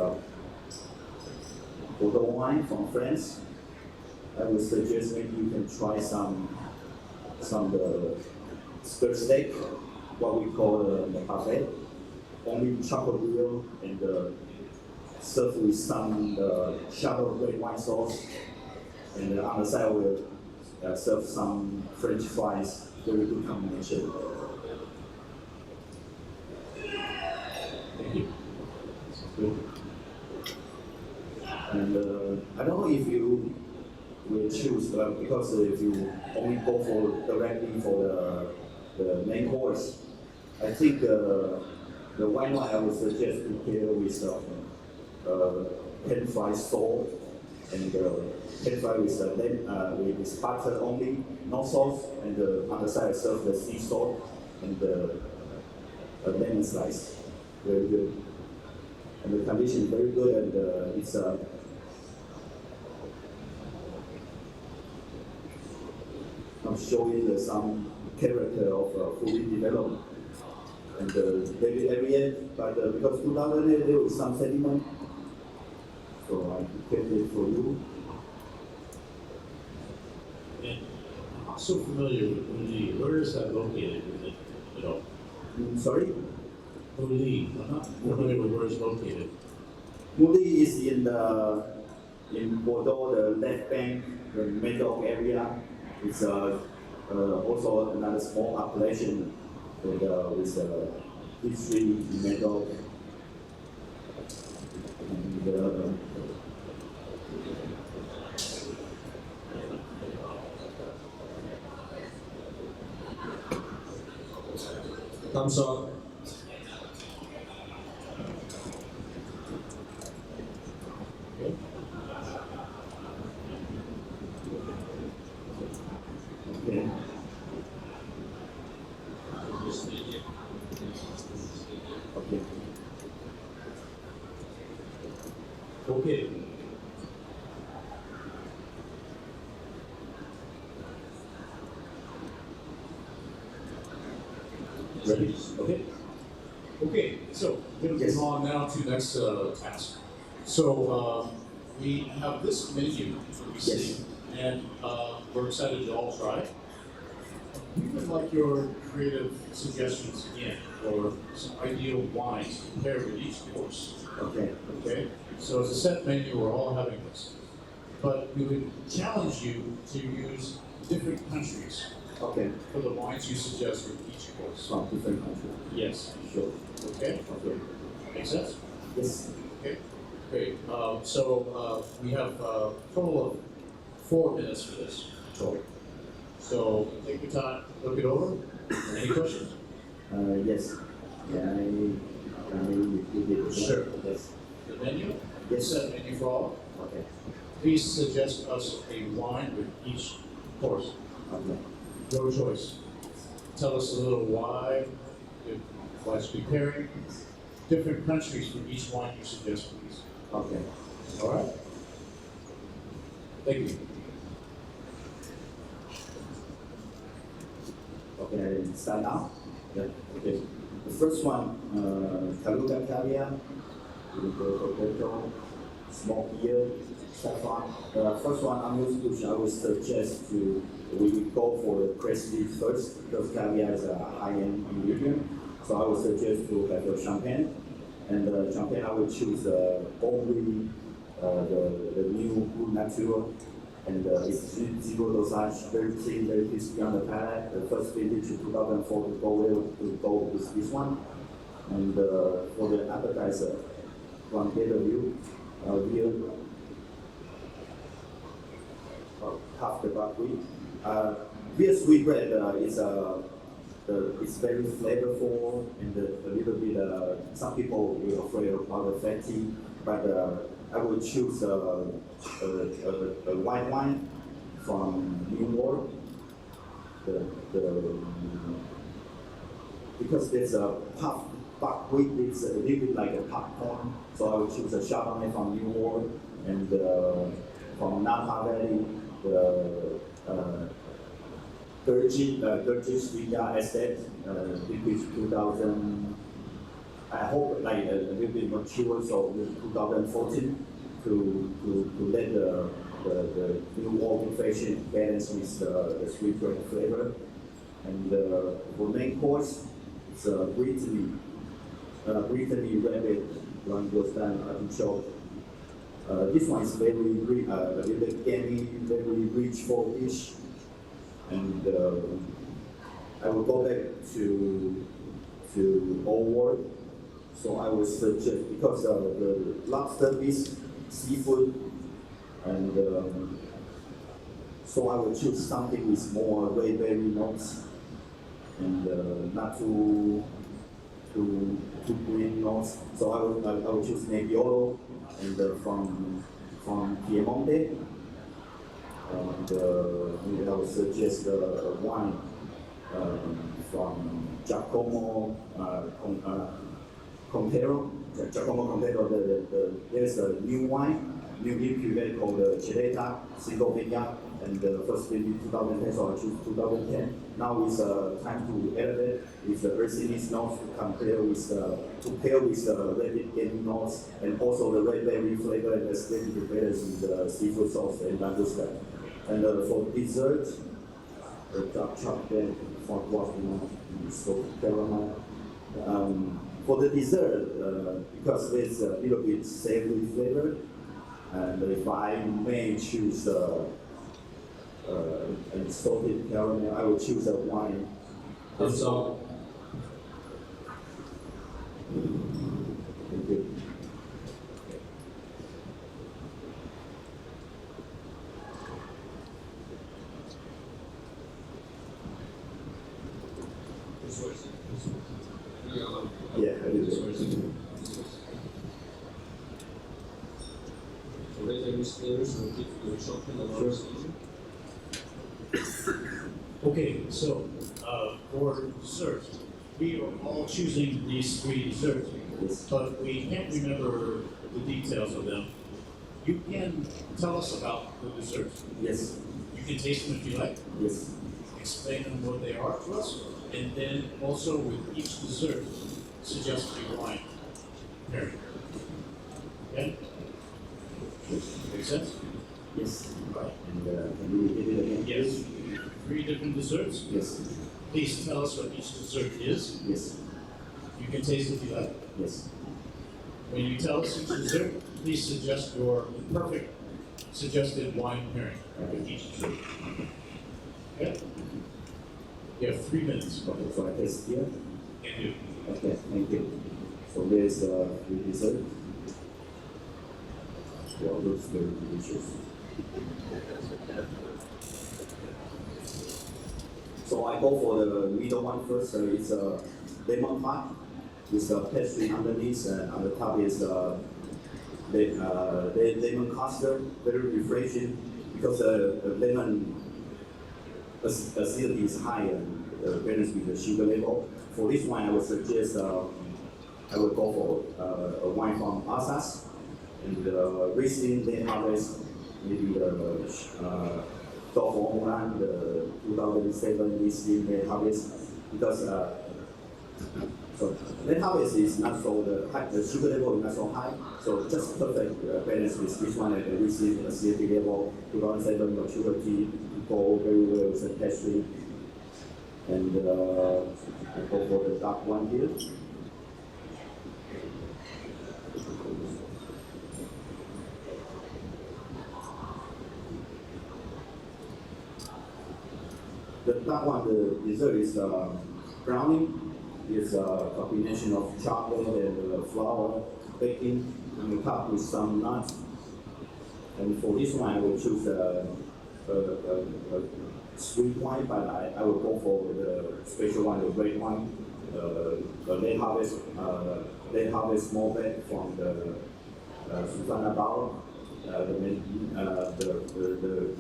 Bordeaux wine from France. I would suggest maybe you can try some skirt steak, what we call the parfait, only chocolate oil and served with some shallow red wine sauce, and on the side we'll serve some French fries very good combination. Thank you. Good. And I don't know if you will choose because if you only go for directly for the main course, I think the white wine I would suggest to pair with pan fried salt and pan fried with butter only, no sauce, and on the side serve the sea salt and a lemon slice. Very good. And the condition is very good, and it's I'm showing some character of food development. And every year, but because 2008 there was some sediment, so I prepared it for you. And I'm not so familiar with Uli. Where is that located at all? Sorry? Uli. I'm not familiar with where it's located. Uli is in Bordeaux, the left bank, the Medoc area. It's also another small appellation with history in Medoc. And, Thumbs up. okay. Okay. Okay. Ready? Okay. Okay, so we're going to move on now to next task. So we have this menu that we see, and we're excited to all try it. We would like your creative suggestions again for some ideal wines to pair with each course. Okay. Okay, so it's a set menu, we're all having this. But we would challenge you to use different countries Okay. for the wines you suggest for each course. From different countries. Yes. Sure. Okay, Okay. makes sense? Yes. Okay, great. So we have a total of 4 minutes for this total. So take your time, look it over. Any questions? Yes. Can I repeat it? Sure. Yes. The menu? Yes. Set menu for all. Okay. Please suggest us a wine with each course. Okay. Your choice. Tell us a little why it's preparing. Different countries for each wine you suggest, please. Okay. All right? Thank you. Okay, start now. Yeah. Okay. The first one, Kaluga caviar, with the potato, smoked beer, saffron. First one, I would suggest we go for the crest leaf first because caviar is a high-end ingredient. So I would suggest to have a champagne, and champagne I would choose only the new Blue Natural. And it's zero dosage, very clean, very crispy on the palate. The first vintage in 2004 to go with this one. And for the appetizer, one better view, here, half the buckwheat. Beer sweetbread it's very flavorful and a little bit. Some people are afraid about the fatty, but I would choose a white wine from New York. Because there's a puff buckwheat, it's a little bit like a popcorn. So I would choose a Chardonnay from New York and from Napa Valley, the Gurgis Villa Estate, vintage 2000. I hope like a little bit mature, so 2014 to let the new old fashion balance with the sweet bread flavor. And for main course, it's Brittany rabbit. One was done artichoke. This one is very rich, a little bit gamey, very rich for fish, and I will go back to old world. So I will suggest, because the lobster piece, seafood, and so I will choose something with more red berry notes and not too green notes. So I will choose Nebbiolo and from Piemonte. And I will suggest a wine from Giacomo Contero. Giacomo Contero, there's a new wine, new cuvée called Celeta Single Vineyard, and the first vineyard 2010, so I choose 2010. Now it's time to elevate with the earthiness notes to pair with red gaming notes, and also the red berry flavor and aesthetic balance with the seafood sauce and lambrusco. And for dessert, the dark chocolate, for what so caramel. For the dessert, because there's a little bit savory flavor, and if I may choose a salted caramel, I will choose a wine. That's all. Thank you. Yeah, I do. Okay, so for dessert, we are all choosing these three desserts, but we can't remember the details of them. You can tell us about the desserts. Yes, You can taste them if you like, yes, explain them what they are to us, and then also with each dessert, suggest a wine pairing. Okay? Make sense? yes. Right. And can you repeat it again? Yes. 3 different desserts. Yes, Please tell us what each dessert is. yes, You can taste it if you like. yes. When you tell us each dessert, please suggest your perfect suggested wine pairing with each dessert. Okay? You have 3 minutes. Okay, so I taste here. Can do. Okay, thank you. So there's the dessert. Well, looks very delicious. So I go for the middle one first. It's a lemon pie with a pastry underneath, and on the top is lemon custard, very refreshing because the lemon acidity is high and balance with the sugar level. For this one, I would suggest I would go for a wine from Alsace and Riesling late harvest, maybe the Dorf Homeland, the 2007 Riesling late harvest, because so late harvest is not so the sugar level is not so high, so just perfect balance with this one and the Riesling acidity level 2007 maturity go very well with the pastry, and I go for the dark one here. The dark one, the dessert is brownie. It's a combination of chocolate and flour, baking, and top with some nuts. And for this one, I will choose a sweet wine, but I will go for the special one, the red wine, the late harvest small bag from the Susana Bauer. The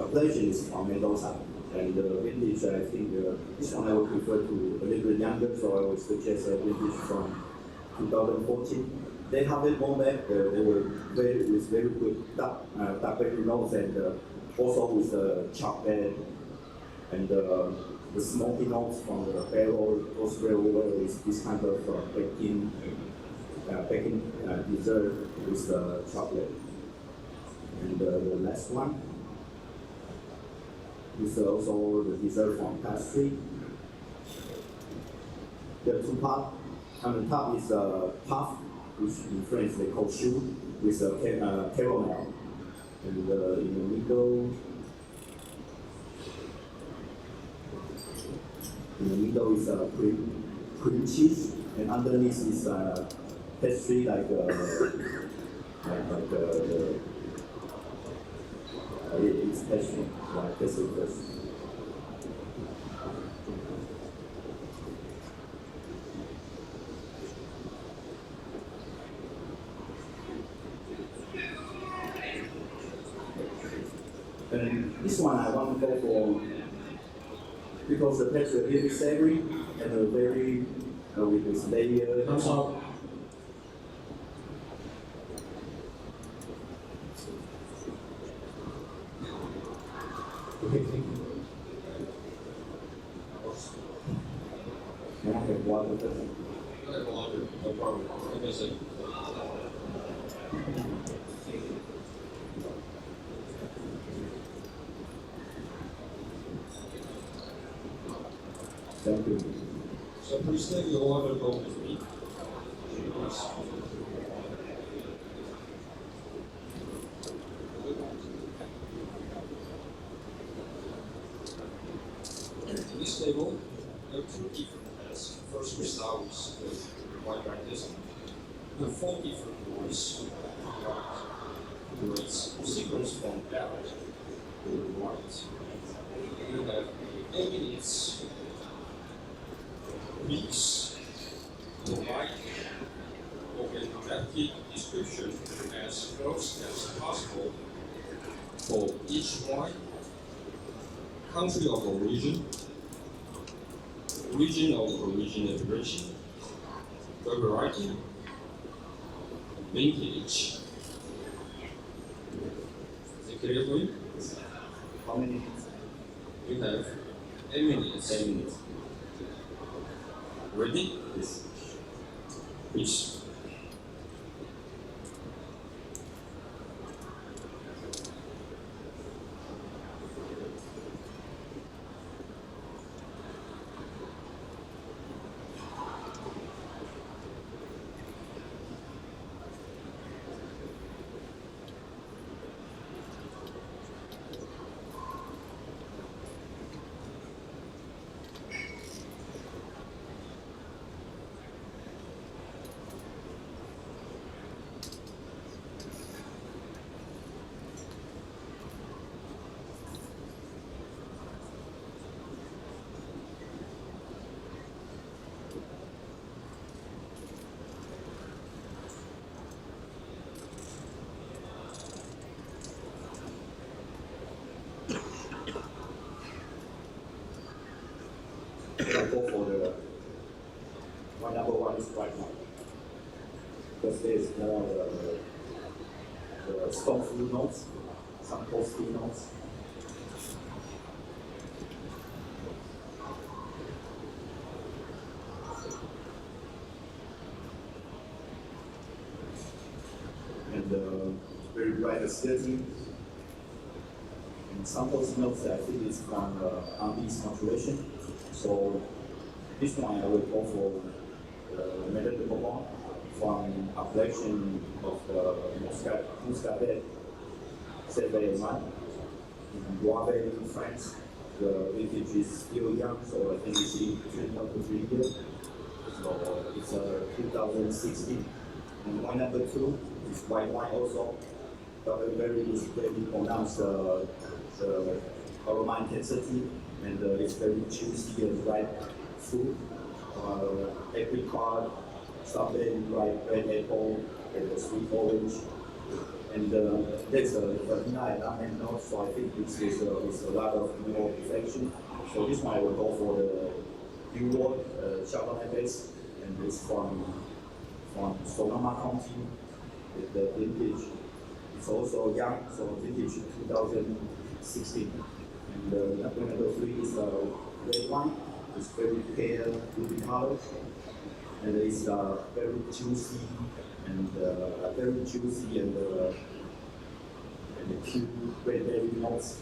appellation is from Mendoza. And the vintage, I think this one I would prefer to a little bit younger, so I would suggest a vintage from 2014. They have it more back, they were very good dark berry notes, and also with the chocolate and the smoky notes from the barrel goes very well with this kind of baking dessert with the chocolate. And the last one is also the dessert from pastry. The two part. On the top is a puff, which in French they call choux, with a caramel. And in the middle, In the middle is cream cheese, and underneath is pastry it's pastry, like pastry first. And this one I want to go for because the pastry is really savory and very with this layer. Okay, thank you. Can I have water? No problem. Give me a second. Thank you. So please take your order home with me. In this table, there are two different tests. First, we start with the white wine test. There are 4 different wines. It's sequence from left to right. You have 8 minutes. Please provide open-ended description as close as possible for each wine, country of origin, region of origination, the variety, vintage. Is it clear for you? How many? You have 8 minutes. 10 minutes. Ready? Yes. Please. I'll go for the one number one is white wine. Because there's more the stone fruit notes, some toasty notes. And very bright acidity. And some of those notes I think is from unease maturation. So this one I will go for Méthode de Bourbon from a collection of Muscadet, Cerveillon, in Loire in France. The vintage is still young, so I think it's between 1 to 3 years. So it's 2016. And wine number 2 is white wine also, but very pronounced the aroma intensity, and it's very juicy and ripe fruit. Apricot, something like red apple, and sweet orange. And there's a vanilla and almond note, so I think this is a lot of more perfection. So this one I will go for the New World Chardonnay base, and it's from Sonoma County. With the vintage, it's also young, so vintage 2016. And number 3 is red wine. It's very pale, ruby color, and it's very juicy and cute red berry notes.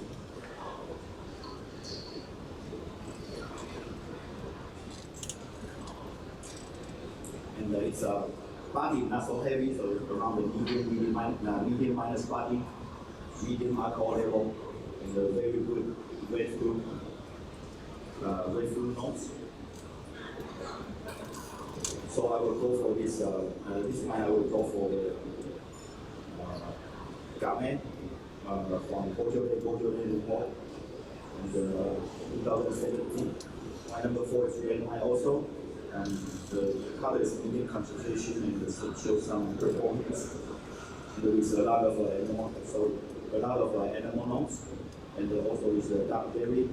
And it's body not so heavy, so it's around the medium minus body, medium alcohol level, and very good red fruit notes. So I will go for this. This wine I will go for the Game from Beaujolais Limon, and 2017. Wine number 4 is red wine also, and the color is medium concentration and it shows some performance. And there is a lot of animal notes, and there also is a dark berry.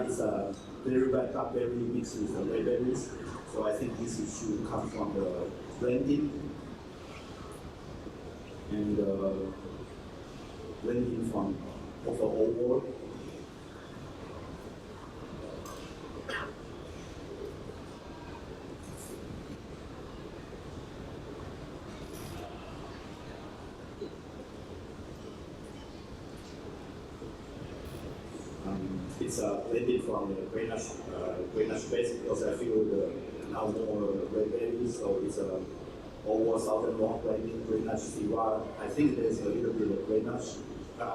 It's a very red dark berry mixed with red berries, so I think this should come from the blending and blending from of the whole world. It's blended from the Grenache base because I feel now more red berries, so it's over southern long blending Grenache Syrah. I think there's a little bit of Grenache,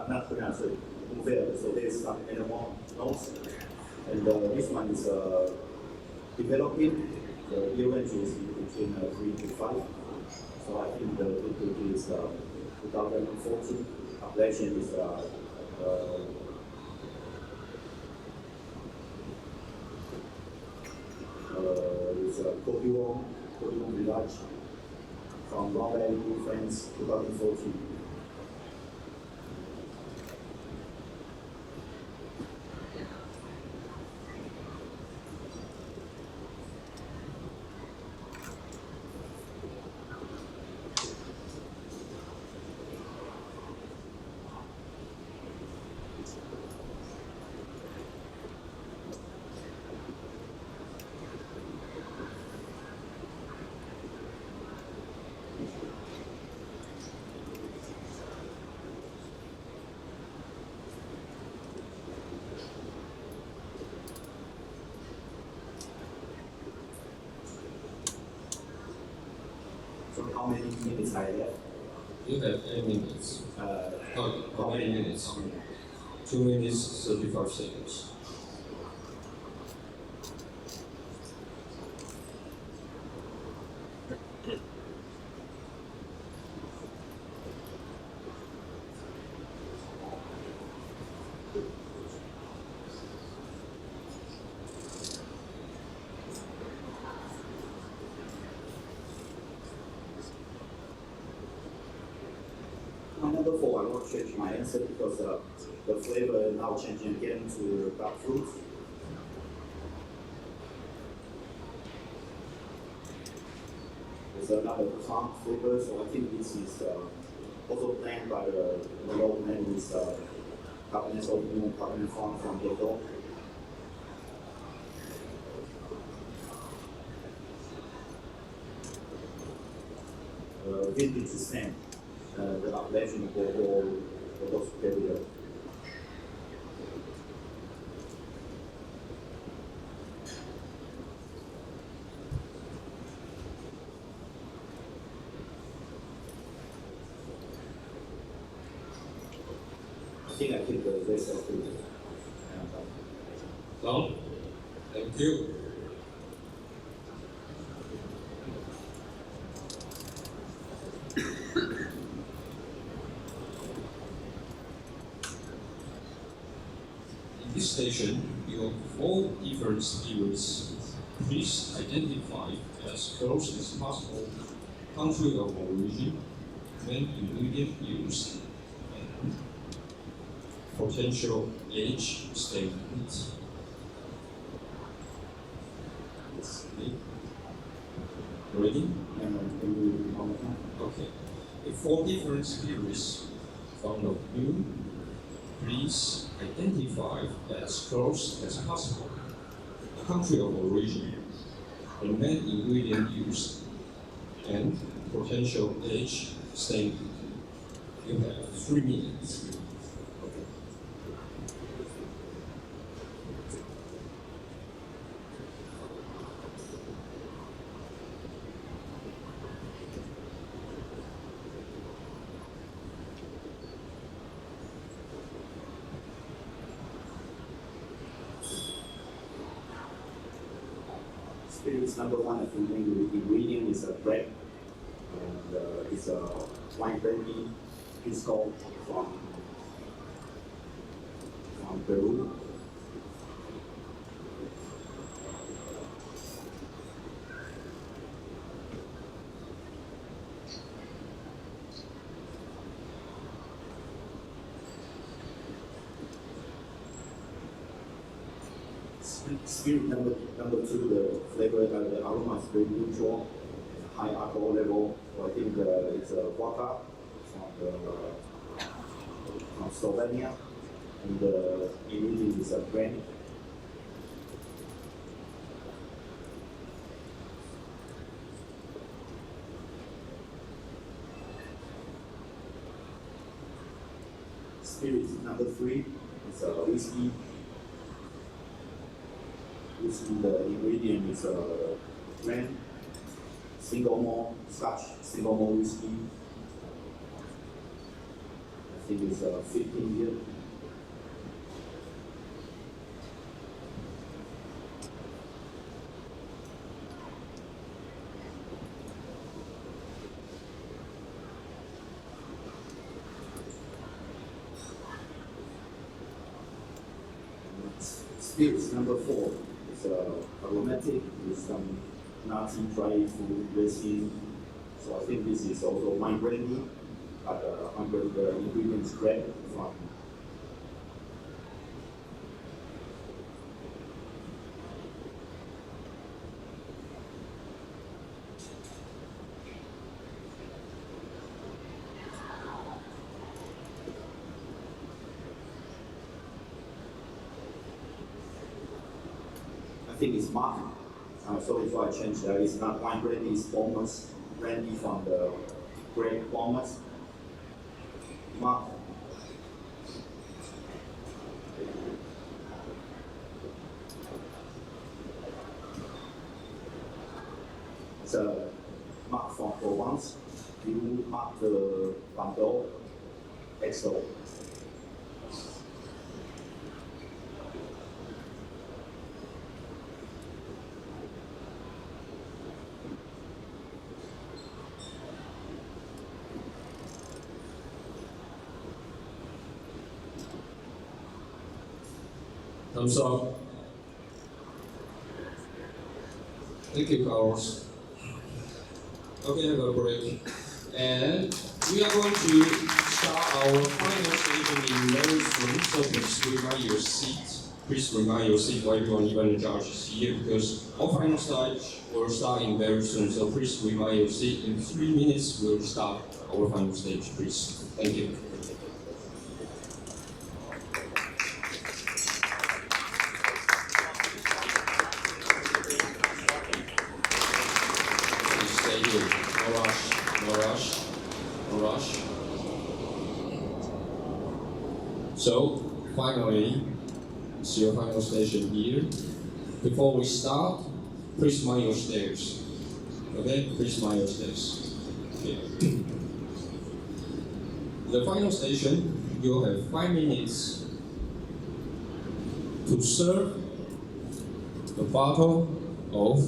not Grenache, sorry, Mourvèdre, so there's some animal notes. And this one is developing. The year range is between 3 to 5. So I think the vintage is 2014. Appellation is Cotillon Village from Long Valley, France, 2014. So how many minutes I have? You have 8 minutes. How many minutes? 2 minutes, 35 seconds. Number 4, I won't change my answer because the flavor is now changing again to dark fruits. There's another plum flavor, so I think this is also planned by the local man with Cabernet Sauvignon, Cabernet Franc from Bordeaux. Vintage is same. The appellation of Bordeaux Superior. I think I keep the rest of it. Done. Thank you. In this station, you have 4 different spirits. Please identify as close as possible country of origin, main ingredient used, and potential age statement. Ready? Okay. The 4 different spirits from the view, please identify as close as possible country of origin, the main ingredient used, and potential age statement. You have 3 minutes. Spirits number one, I think the ingredient is a bread, and it's a wine brandy pisco from Peru. Spirit number two, the flavor, the aroma is very neutral, high alcohol level. So I think it's a vodka from Slovenia, and the ingredient is a brandy. Spirit number three is a whiskey. The ingredient is brand, single malt Scotch, single malt whiskey. I think it's 15 year. Spirits number four. It's aromatic with some nutty dry fruit resin. So I think this is also wine brandy, but under the ingredients bread from. I think it's marked. So if I change that, it's not wine brandy, it's Bournemouth brandy from the Great Bournemouth. Mark. It's a mark from Provence. You mark the Bordeaux XO. Thumbs up. Thank you, Carlos. Okay, have a break. And we are going to start our final station in Mary's room, so please remind your seat. Please remind your seat while everyone, even the judge is here, because our final stage will start in very soon. So please remind your seat. In 3 minutes, we'll start our final stage, please. Thank you. So, finally, it's your final station here. Before we start, please mind your stairs. Okay? Please mind your stairs. Okay. The final station, you'll have 5 minutes to serve a bottle of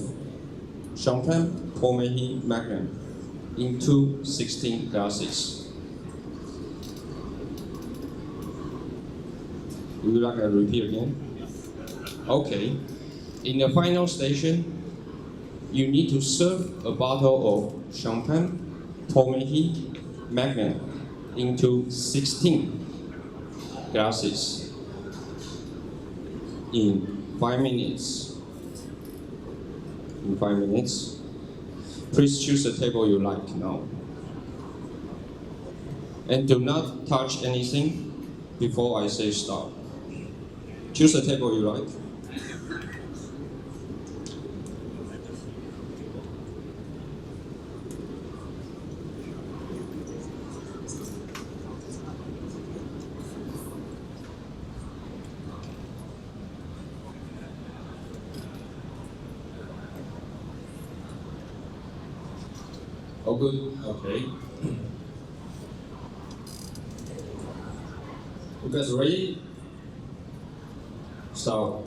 Champagne Pommery Magnum into 16 glasses. Would you like to repeat again? Okay. In the final station, you need to serve a bottle of Champagne Pommery Magnum into 16 glasses in 5 minutes. In 5 minutes. Please choose the table you like now. And do not touch anything before I say stop. Choose the table you like. Oh, good. Okay. You guys ready? Start.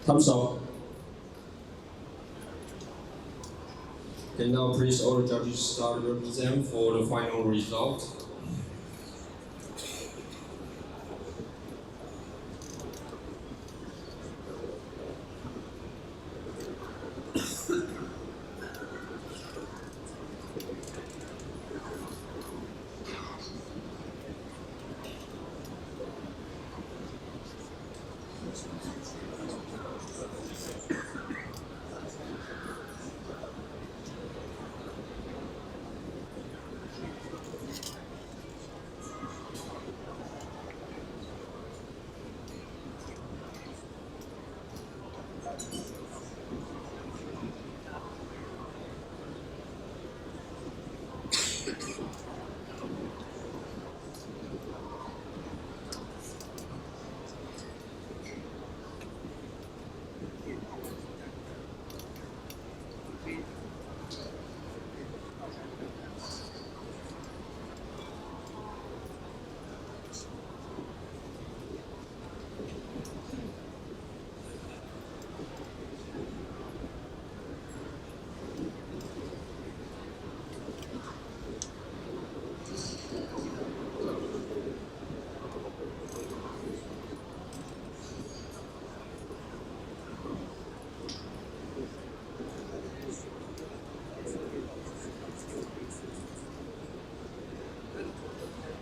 Thumbs up. Okay, now please all the judges start your exam for the final result.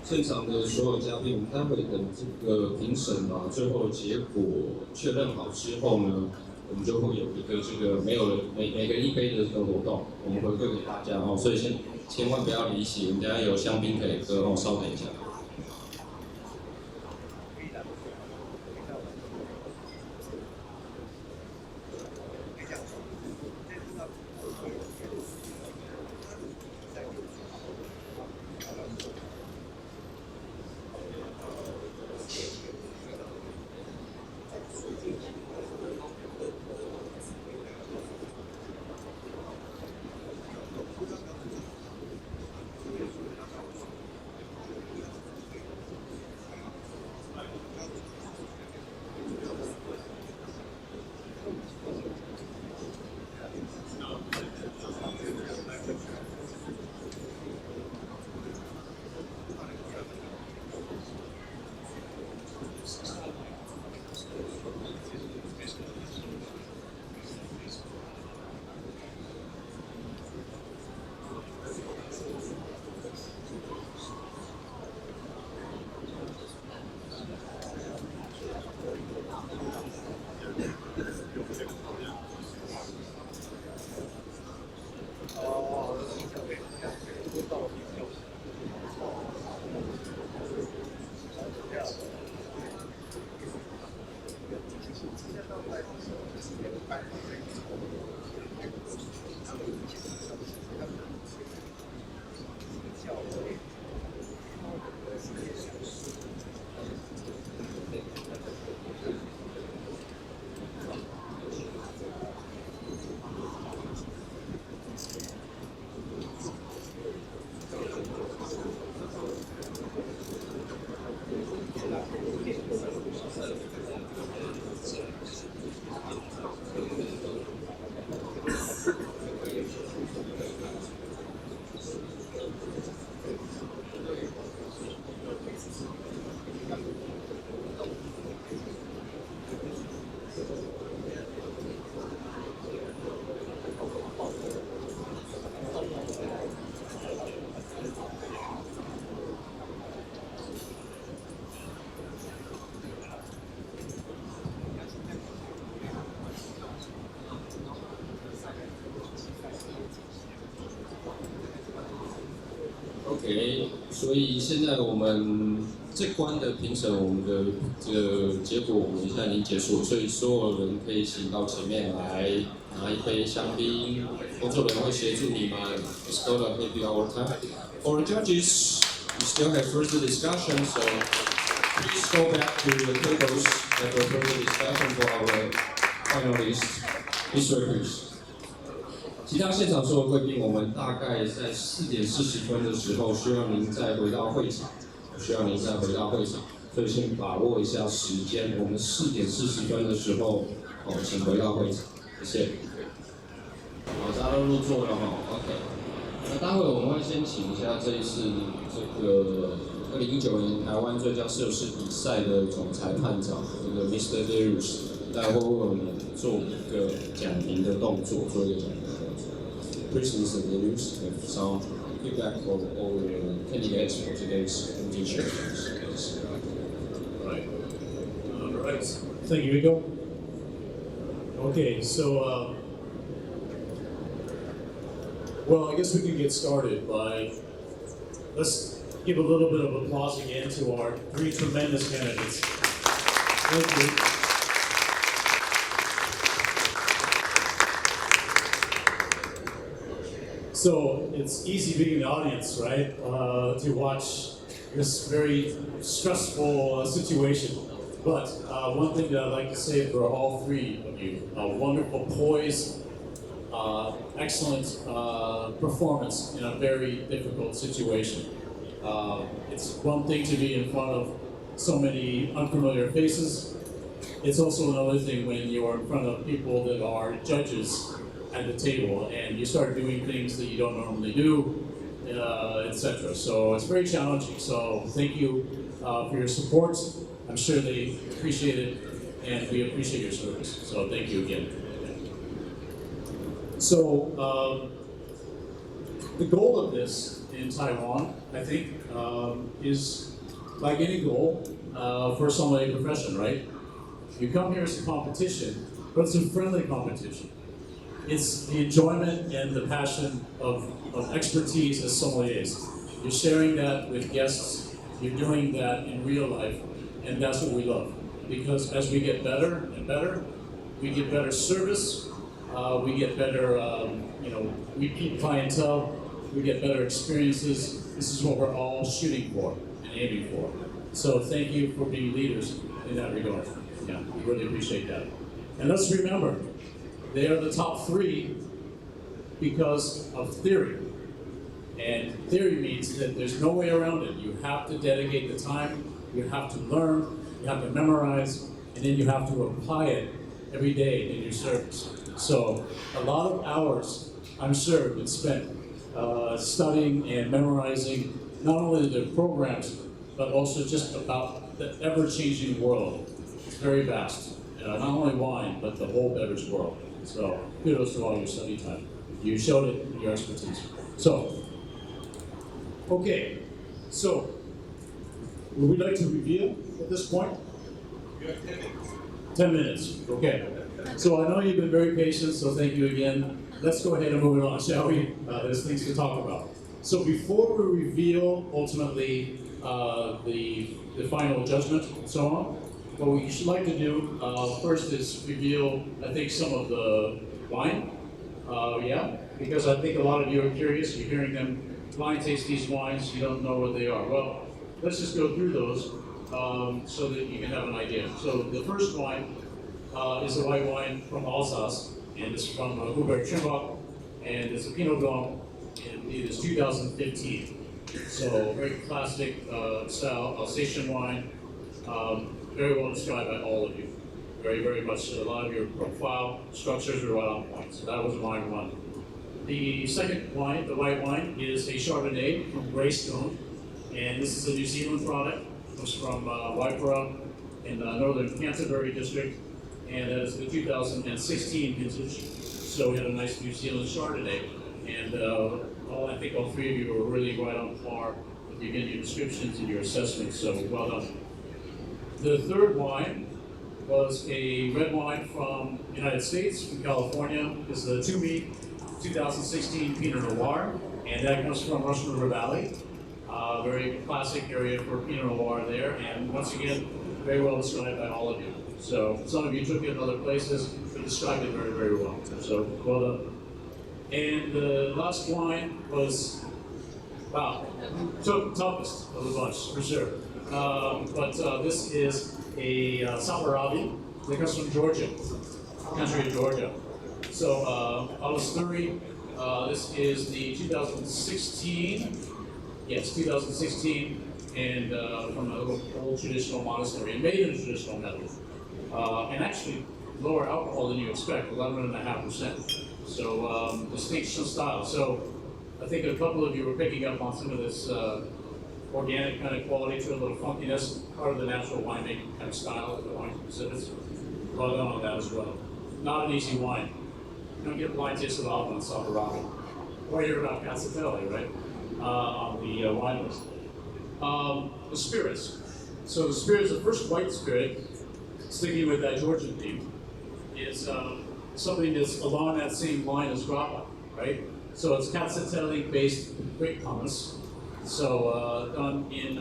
现场的所有嘉宾，我们待会等这个评审把最后结果确认好之后呢，我们就会有一个这个每个人一杯的这个活动，我们回馈给大家哦，所以千万不要离席，我们等下有香槟可以喝哦，稍等一下。OK， 所以现在我们这关的评审，我们的这个结果我们现在已经结束，所以所有人可以请到前面来拿一杯香槟，工作人员会协助你们。It's gonna be our time. For the judges, we still have further discussion, so please go back to the tables and for further discussion for our finalists. Please. 其他现场所有贵宾，我们大概在4点40分的时候，需要您再回到会场。所以请把握一下时间，我们4点40分的时候，请回到会场，谢谢。好，大家都入座了哈 ，OK。那待会我们会先请一下这一次这个2019年台湾最佳侍酒师比赛的总裁判长这个 Mr. Darius， 待会为我们做一个讲评的动作，做一个讲评的动作。Please, Mr. Darius, have some feedback for all the candidates for today's competition. Right. Right. Thank you, Rico. Okay, so, well, I guess we can get started by, let's give a little bit of applause again to our 3 tremendous candidates. Thank you. So it's easy being an audience, right? To watch this very stressful situation. But one thing that I'd like to say for all 3 of you, wonderful poise, excellent performance in a very difficult situation. It's one thing to be in front of so many unfamiliar faces. It's also another thing when you're in front of people that are judges at the table and you start doing things that you don't normally do, etc. So it's very challenging. So thank you for your support. I'm sure they appreciate it and we appreciate your service. So thank you again. So the goal of this in Taiwan, I think, is like any goal for a sommelier profession, right? You come here as a competition, but it's a friendly competition. It's the enjoyment and the passion of expertise as sommeliers. You're sharing that with guests, you're doing that in real life, and that's what we love. Because as we get better and better, we get better service, we get better, repeat clientele, we get better experiences. This is what we're all shooting for and aiming for. So thank you for being leaders in that regard. Yeah, we really appreciate that. And let's remember, they are the top 3 because of theory. And theory means that there's no way around it. You have to dedicate the time, you have to learn, you have to memorize, and then you have to apply it every day in your service. So a lot of hours, I'm sure, have been spent studying and memorizing not only the programs, but also just about the ever-changing world. It's very vast. Not only wine, but the whole beverage world. So kudos to all your study time. You showed it in your expertise. So, okay. So, would we like to reveal at this point? You have 10 minutes. 10 minutes, okay. So I know you've been very patient, so thank you again. Let's go ahead and move it on, shall we? There's things to talk about. So before we reveal, ultimately, the final judgment and so on, what we should like to do first is reveal, I think, some of the wine. Because I think a lot of you are curious. You're hearing them blind taste these wines. You don't know what they are. Well, let's just go through those so that you can have an idea. So the first wine is a white wine from Alsace, and it's from Hubert Trimbach, and it's a Pinot Blanc, and it is 2015. So very classic style Alsatian wine. Very well described by all of you. Very, very much, a lot of your profile structures are right on point. So that was wine 1. The second wine, the white wine, is a Chardonnay from Greystone. And this is a New Zealand product. It comes from Waipara in the northern Canterbury district. And that is the 2016 vintage. So we had a nice New Zealand Chardonnay. And I think all 3 of you were really right on par with your descriptions and your assessments. So well done. The third wine was a red wine from the United States, from California. This is the Toomey 2016 Pinot Noir, and that comes from Russian River Valley. Very classic area for Pinot Noir there, and once again, very well described by all of you. So some of you took it in other places, but described it very, very well. So well done. And the last wine was, wow, toughest of the bunch, for sure. But this is a Saperavi that comes from Georgia, country of Georgia. So Alasturi, this is the 2016, yes, 2016 and from a little old traditional monastery, and made in traditional metal, and actually lower alcohol than you expect, 11.5%. So distinction style. So I think a couple of you were picking up on some of this organic kind of quality to a little funkiness, part of the natural winemaking kind of style of the wine exhibits. Well done on that as well. Not an easy wine. You don't get wine tasted often on Savarani. Or hear about Cassatelli, right? On the wine list. The spirits. So the spirits, the first white spirit, sticking with that Georgian theme, is something that's along that same line as grappa, right? So it's Cassatelli-based grape pomace. So done in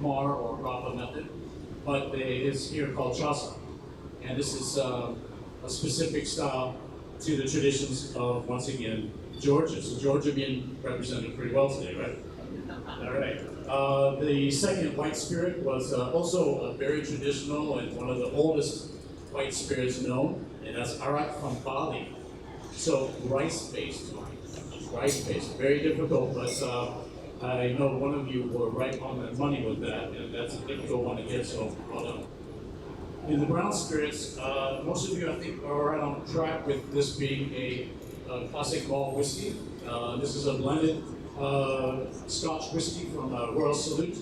Mar or grappa method, but it is here called chasa, and this is a specific style to the traditions of, once again, Georgia. So Georgia being represented pretty well today, right? All right. The second white spirit was also a very traditional and one of the oldest white spirits known, and that's arak from Bali. So rice-based, very difficult, but I know one of you were right on the money with that, and that's a difficult one to get, so well done. In the brown spirits, most of you, I think, are right on track with this being a classic malt whiskey. This is a blended Scotch whiskey from Royal Salute,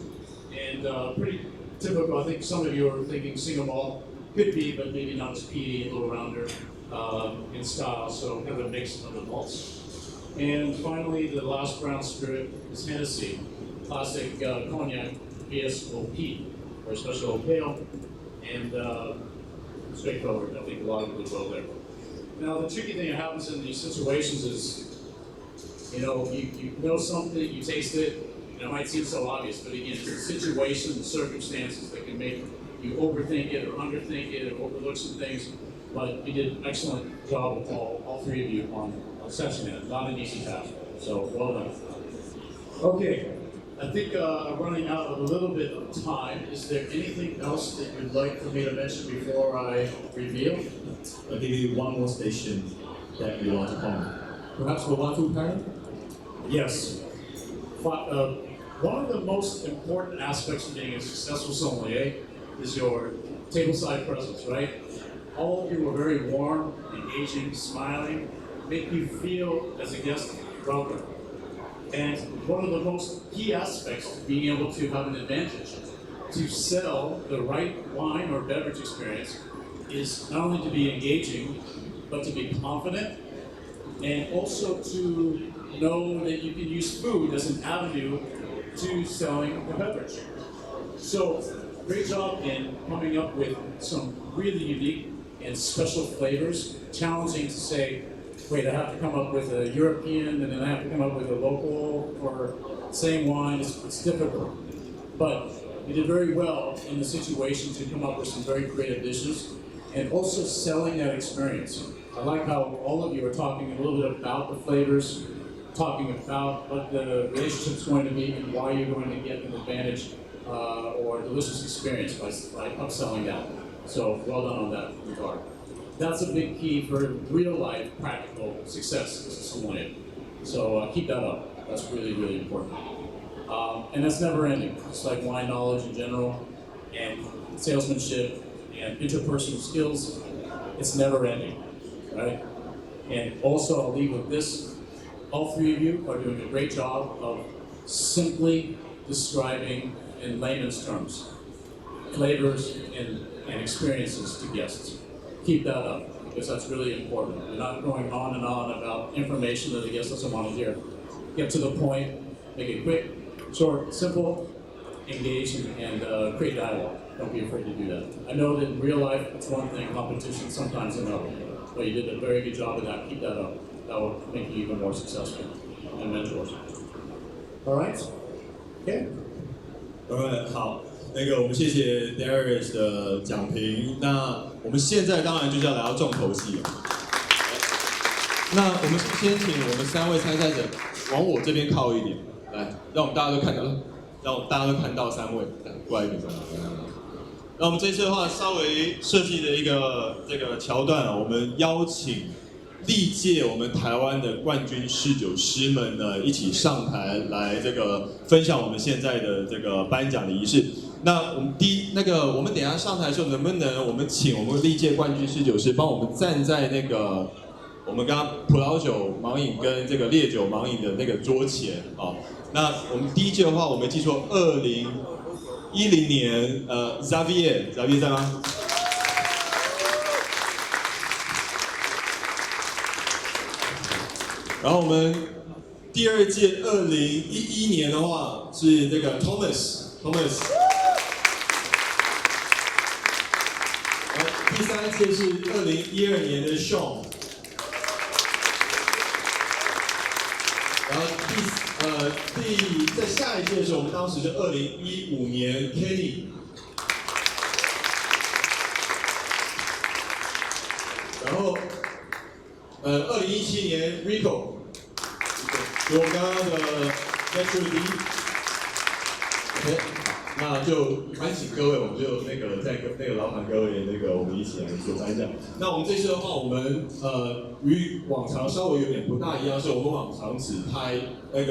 and pretty typical. I think some of you are thinking single malt, could be, but maybe not as peaty, a little rounder in style, so kind of a mix of the malts. And finally, the last brown spirit is Hennessy, classic cognac VSOP, or special pale, and straightforward. I think a lot of people go there. Now, the tricky thing that happens in these situations is, you know something, you taste it, and it might seem so obvious, but again, it's the situation, the circumstances that can make you overthink it or underthink it or overlook some things. But you did an excellent job with all three of you on assessing it. Not an easy task, so well done. Okay, I think I'm running out of a little bit of time. Is there anything else that you'd like for me to mention before I reveal? I'll give you one more station that you want to comment. Perhaps for one food pairing? Yes. One of the most important aspects of being a successful sommelier is your tableside presence, right? All of you were very warm, engaging, smiling, make you feel as a guest welcome. And one of the most key aspects of being able to have an advantage to sell the right wine or beverage experience is not only to be engaging, but to be confident, and also to know that you can use food as an avenue to selling the beverage. So, great job in coming up with some really unique and special flavors. Challenging to say, wait, I have to come up with a European and then I have to come up with a local or same wine. It's difficult. But you did very well in the situation to come up with some very creative dishes and also selling that experience. I like how all of you are talking a little bit about the flavors, talking about what the relationship's going to be and why you're going to get an advantage or a delicious experience by upselling that. So well done on that regard. That's a big key for real life practical success as a sommelier. So keep that up. That's really, really important. And that's never ending. It's like wine knowledge in general and salesmanship and interpersonal skills. It's never ending, right? And also I'll leave with this. All three of you are doing a great job of simply describing in layman's terms flavors and experiences to guests. Keep that up, because that's really important. You're not going on and on about information that the guest doesn't want to hear. Get to the point, make it quick, short, simple, engage, and create dialogue. Don't be afraid to do that. I know that in real life, it's one thing, competition sometimes another, but you did a very good job of that. Keep that up. That will make you even more successful and mentors. All right? Okay. Alright, 好，我们谢谢 Darius 的讲评。那我们现在当然就是要来到重头戏了。那我们先请我们3位参赛者往我这边靠一点，来，让我们大家都看到，让大家都看到3位，来过来一点。那我们这次的话，稍微设计的一个这个桥段啊，我们邀请历届我们台湾的冠军侍酒师们呢一起上台来这个分享我们现在的这个颁奖的仪式。那我们我们等一下上台的时候，能不能我们请我们历届冠军侍酒师帮我们站在那个我们刚刚葡萄酒盲饮跟这个烈酒盲饮的那个桌前啊？那我们第一届的话，我没记错，2010年Xavier 在吗？然后我们第二届2011年的话是这个 Thomas。然后第三届是2012年的 Sean。然后在下一届的时候，我们当时是2015年 Kenny。然后2017年 Rico， 就我们刚刚的 Natural D。OK， 那就欢请各位，我们就再劳烦各位我们一起来做颁奖。那我们这次的话，我们与往常稍微有点不大一样，是我们往常只排1、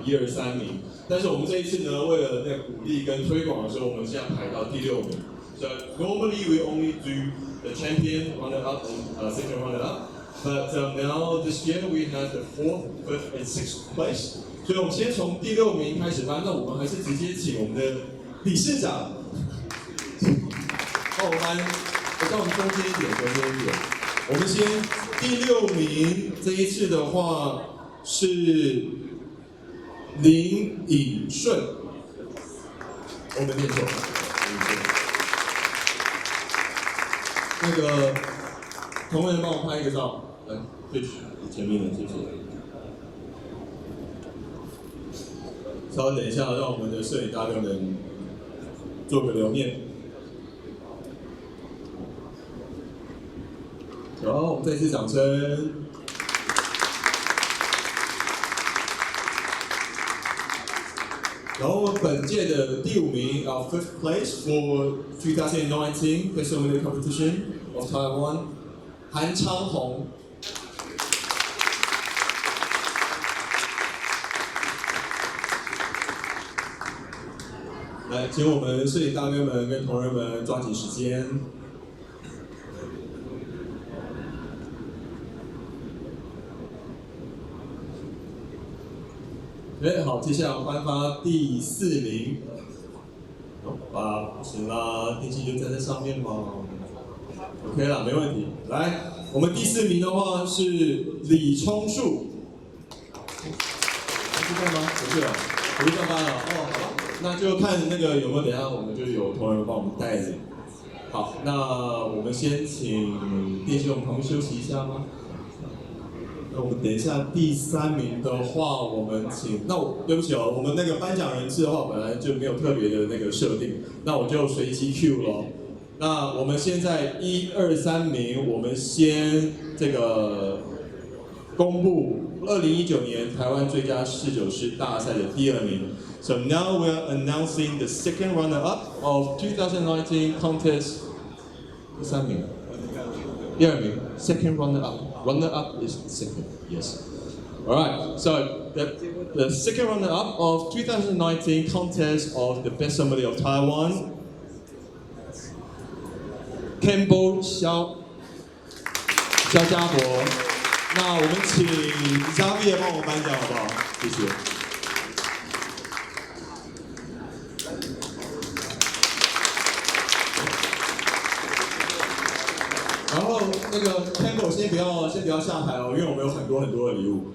2、3名，但是我们这一次呢，为了鼓励跟推广的时候，我们现在排到第6名。So normally we only do the champion runner up and second runner up, but now this year we have the 4th, 5th, and 6th place. 所以我们先从第6名开始颁，那我们还是直接请我们的理事长帮我颁，到我们中间一点。我们先第6名，这一次的话是林颖顺，我没念错。同仁帮我拍一个照，来，对，前面的谢谢。稍微等一下，让我们的摄影大哥们做个留念。然后我们再次掌声。然后我们本届的第5名，5th place for 2019 Best Sommelier Competition of Taiwan， 韩昌宏。来，请我们摄影大哥们跟同仁们抓紧时间。好，接下来颁发第4名。不行啦，电器就站在上面嘛。OK 啦，没问题。来，我们第4名的话是李聪树。是在吗？不是了，不是上班了。好吧，那就看有没有，等一下我们就有同仁帮我们带领。好，那我们先请电器我们旁边休息一下吗？那我们等一下第3名的话，我们请，对不起哦，我们颁奖人次的话，本来就没有特别的设定，那我就随机 Q 咯。那我们现在1、2、3名，我们先公布2019年台湾最佳侍酒师大赛的第2名。So now we are announcing the second runner-up of 2019 contest。3名，第2名 ，second runner-up。Runner-up is second, yes. All right. So the second runner-up of 2019 contest of the Best Sommelier of Taiwan, Campbell 肖家博。那我们请 Xavier 帮我颁奖好不好？谢谢。然后Campbell 先不要下台哦，因为我们有很多的礼物。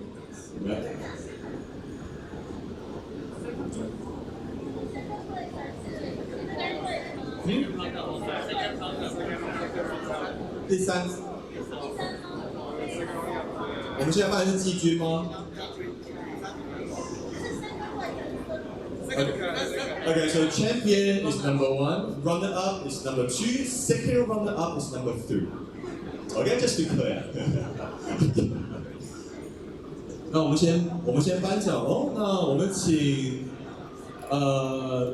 第3，我们现在办的是季军吗？Okay, so champion is number 1, runner-up is number 2, second runner-up is number 3. Okay, just be clear. 那我们先颁奖哦。那我们请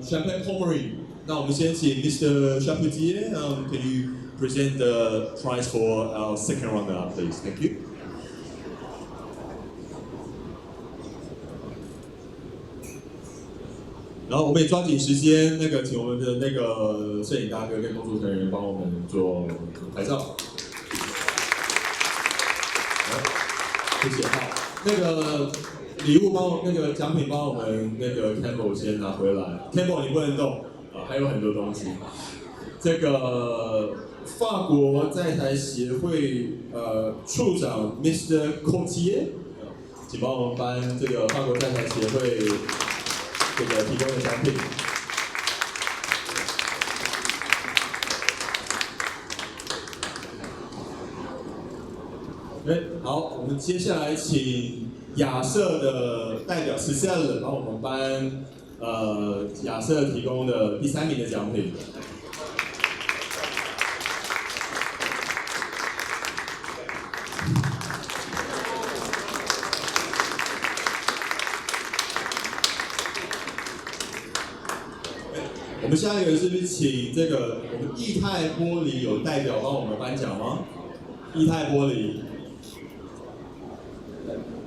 Champagne Pommery。那我们先请 Mr. Chapoutier, can you present the prize for our second runner-up, please? Thank you. 然后我们也抓紧时间，请我们的摄影大哥跟工作人员帮我们做拍照。好，谢谢。好，礼物奖品帮我们Campbell 先拿回来。Campbell 你不能动啊，还有很多东西。法国在台协会处长 Mr. Courtier， 请帮我们颁法国在台协会提供的奖品。好，我们接下来请亚瑟的代表 Sommelier 帮我们颁亚瑟提供的第3名的奖品。我们下一个是不是请我们液态玻璃有代表帮我们颁奖吗？液态玻璃，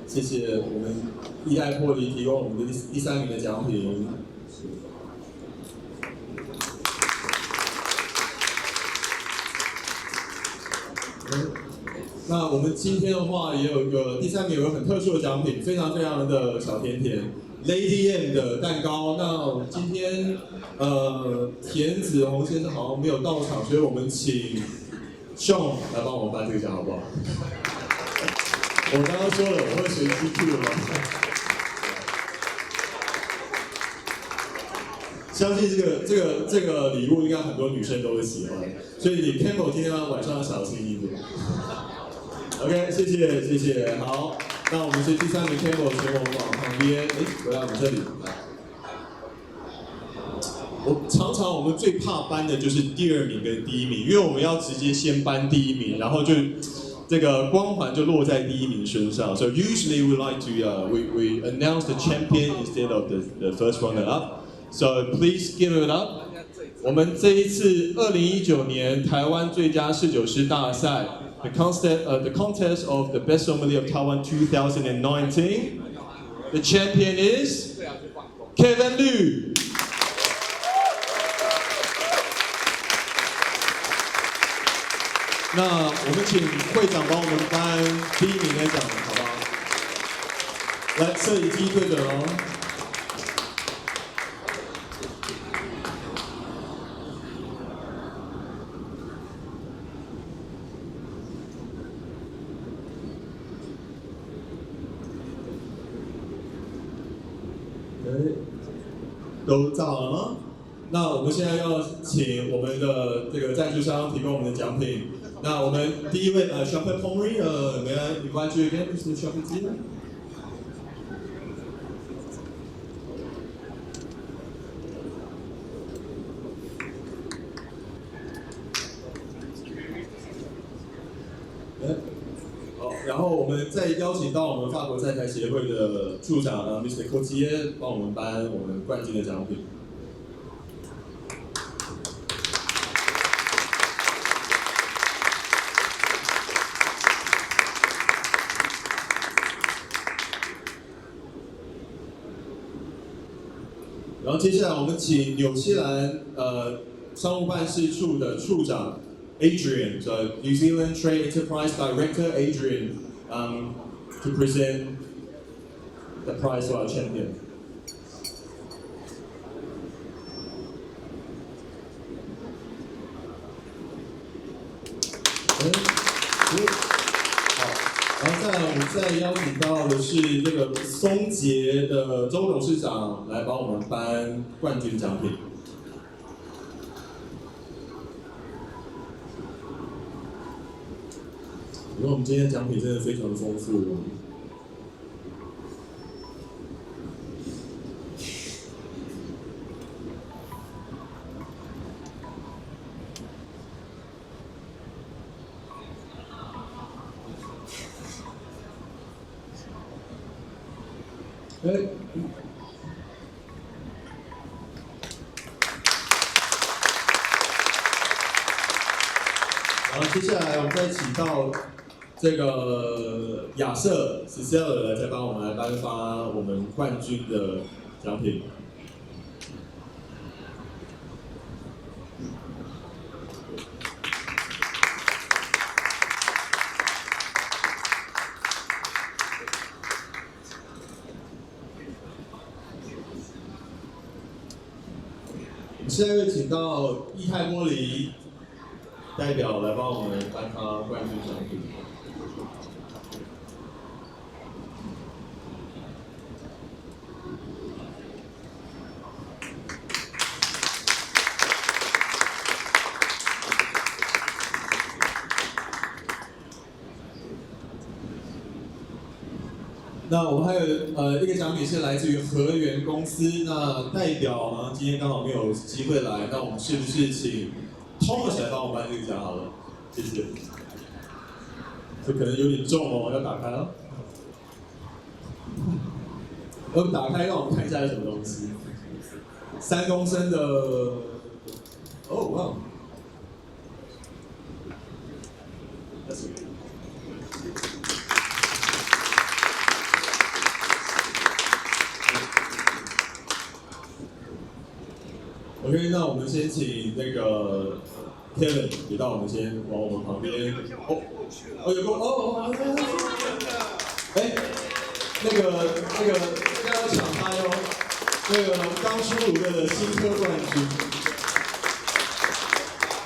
谢谢我们液态玻璃提供我们的第3名的奖品。那我们今天的话也有第3名有个很特殊的奖品，非常非常的小甜甜。Lady M 的蛋糕，那今天田子红先生好像没有到场，所以我们请 Sean 来帮我们颁这个奖好不好？我刚刚说了我会随机 Q 嘛，相信这个礼物应该很多女生都会喜欢，所以你 Campbell 今天晚上要小心一点。OK， 谢谢，好。那我们是第3名 Campbell 请我们往旁边，回来我们这里。常常我们最怕颁的就是第2名跟第1名，因为我们要直接先颁第1名，然后就光环就落在第1名身上。So usually we like to we announce the champion instead of the first runner up. So please give it up. 我们这一次2019年台湾最佳侍酒师大赛。The contest of the Best Sommelier of Taiwan 2019. The champion is Kevin Liu. 那我们请会长帮我们颁第1名的奖，好不好？来，摄影机对准哦。都照好了吗？那我们现在要请我们的赞助商提供我们的奖品。那我们第一位Champagne Pommery may I invite you again, Mr. Champagne?好，然后我们再邀请到我们法国在台协会的处长Mr. Courtier 帮我们颁我们冠军的奖品。然后接下来我们请纽西兰商务办事处的处长 Adrian, so New Zealand Trade Enterprise Director Adrian, to present the prize to our champion.好，然后再来我们再邀请到的是这个松杰的周董事长来帮我们颁冠军奖品。因为我们今天奖品真的非常的丰富。然后接下来我们再请到这个亚瑟 Sommelier 再帮我们来颁发我们冠军的奖品。现在会请到液态玻璃代表来帮我们颁发冠军奖品。那我们还有一个奖品是来自于和源公司，那代表呢今天刚好没有机会来，那我们是不是请 Thomas 来帮我颁这个奖好了？谢谢。这可能有点重哦，要打开了。我们打开让我们看一下是什么东西。3公升的，哦哇。OK， 那我们先请那个 Kevin 也到我们先往我们旁边。有个哎，那个要抢拍哦，那个刚出炉的新科冠军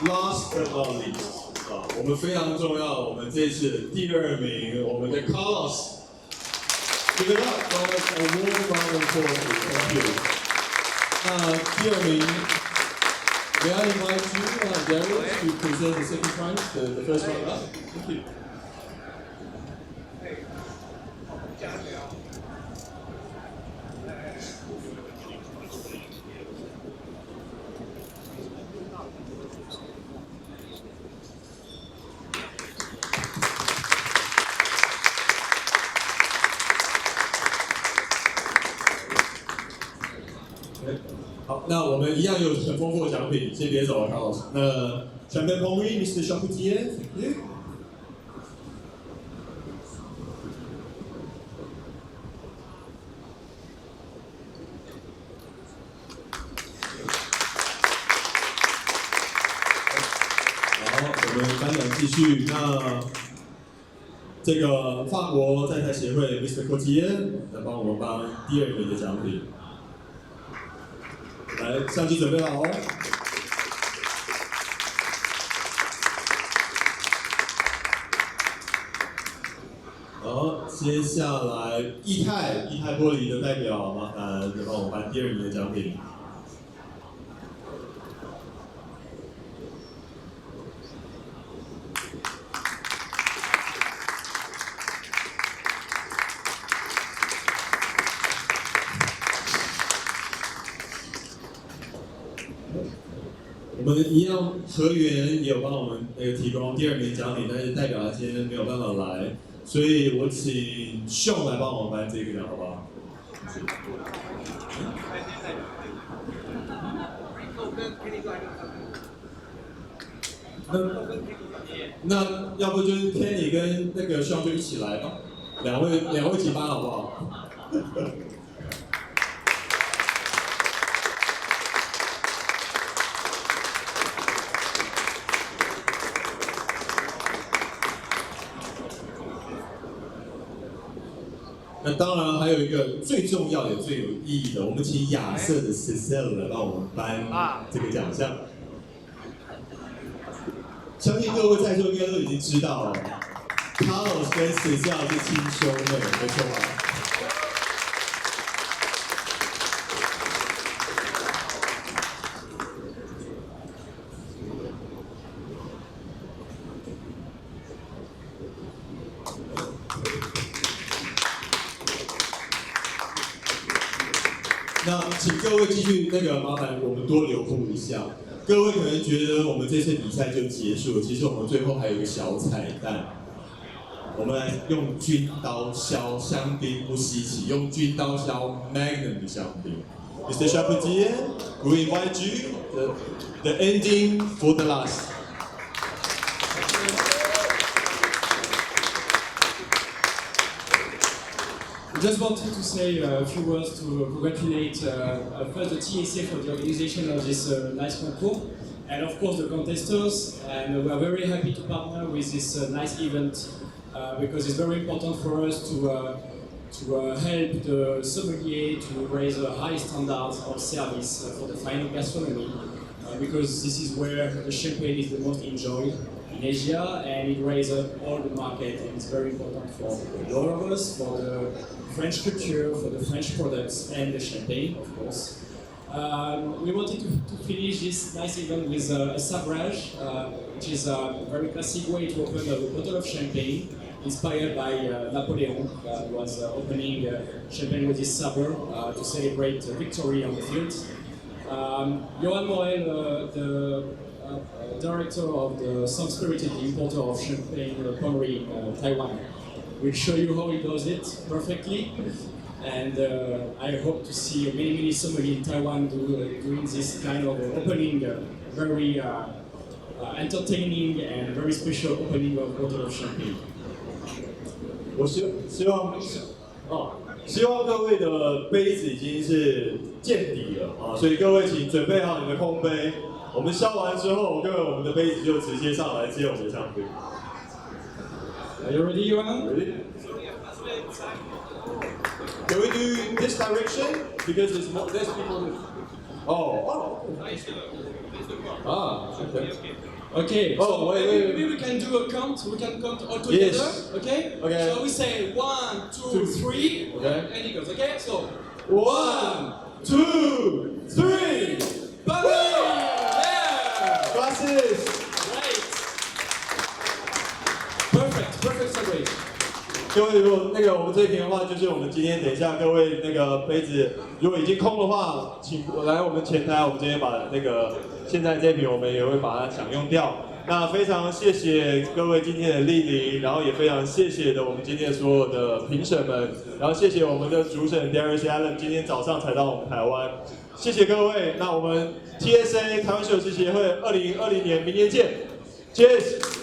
，Last but not least 啊，我们非常重要，我们这次第2名，我们的 Carlos。Give it up, Carlos, a warm round of applause, thank you. 那第2名 ，May I invite you, Darius, to present the second prize, the first one up? Thank you. Okay. 好，那我们一样有很丰富的奖品，先别走啊，康老师。那 Champagne Pommery, Mr. Chapoutier, thank you. 好，我们颁奖继续。那这个法国在台协会 Mr. Cotier 来帮我们颁第2名的奖品。来，相机准备好哦。好，接下来液态玻璃的代表，麻烦再帮我颁第2名的奖品。我们一样，和源也有帮我们提供第2名奖品，但是代表他今天没有办法来，所以我请秀来帮我们颁这个奖，好不好？那要不就是 Kenny 跟那个秀就一起来吧，两位一起颁好不好？那当然还有一个最重要也最有意义的，我们请亚瑟的 Cecil 来帮我们颁这个奖项。相信各位在座应该都已经知道了 ，Carlos 跟 Cecil 是亲兄妹，没错吧？那请各位继续麻烦我们多留步一下。各位可能觉得我们这次比赛就结束了，其实我们最后还有一个小彩蛋。我们来用军刀削香槟不稀奇，用军刀削 Magnum 的香槟。Mr. Chapoutier, we invite you the ending for the last. I just wanted to say a few words to congratulate first the TSA for the organization of this nice concours, and of course the contestants. And we are very happy to partner with this nice event because it's very important for us to help the sommelier to raise a high standards of service for the fine gastronomy. because this is where the champagne is the most enjoyed in Asia, and it raises up all the market, and it's very important for all of us, for the French culture, for the French products, and the champagne, of course. We wanted to finish this nice event with a sabrage, which is a very classic way to open a bottle of champagne, inspired by Napoleon, who was opening champagne with his sabre to celebrate victory on the field. Johan Morel, the director of the Sun Spirited, the importer of champagne Pommery in Taiwan, will show you how he does it perfectly. And I hope to see many sommeliers in Taiwan doing this kind of opening, very entertaining and very special opening of bottle of champagne. 我希望各位的杯子已经是见底了啊，所以各位请准备好你的空杯。我们消完之后，各位我们的杯子就直接上来接我们的香槟。Are you ready, Johan? Ready? Can we do this direction? Because there's people who... Oh. Okay. Okay. Oh, So wait. maybe we can do a count. We can count all together. Yes. Okay. Okay. So we say 1, 2, 3. Okay. And he goes. Okay. So 1, 2, 3. Bye. Yeah. Glasses. Great. Perfect celebration. 各位，如果我们这一瓶的话，就是我们今天等一下各位杯子如果已经空的话，请来我们前台，我们今天把现在这瓶我们也会把它享用掉。那非常谢谢各位今天的莅临，然后也非常谢谢我们今天所有的评审们，然后谢谢我们的主审 Darius Allen 今天早上才到我们台湾，谢谢各位。那我们 TSA 台湾侍酒师协会2020年明年见 ，Cheers。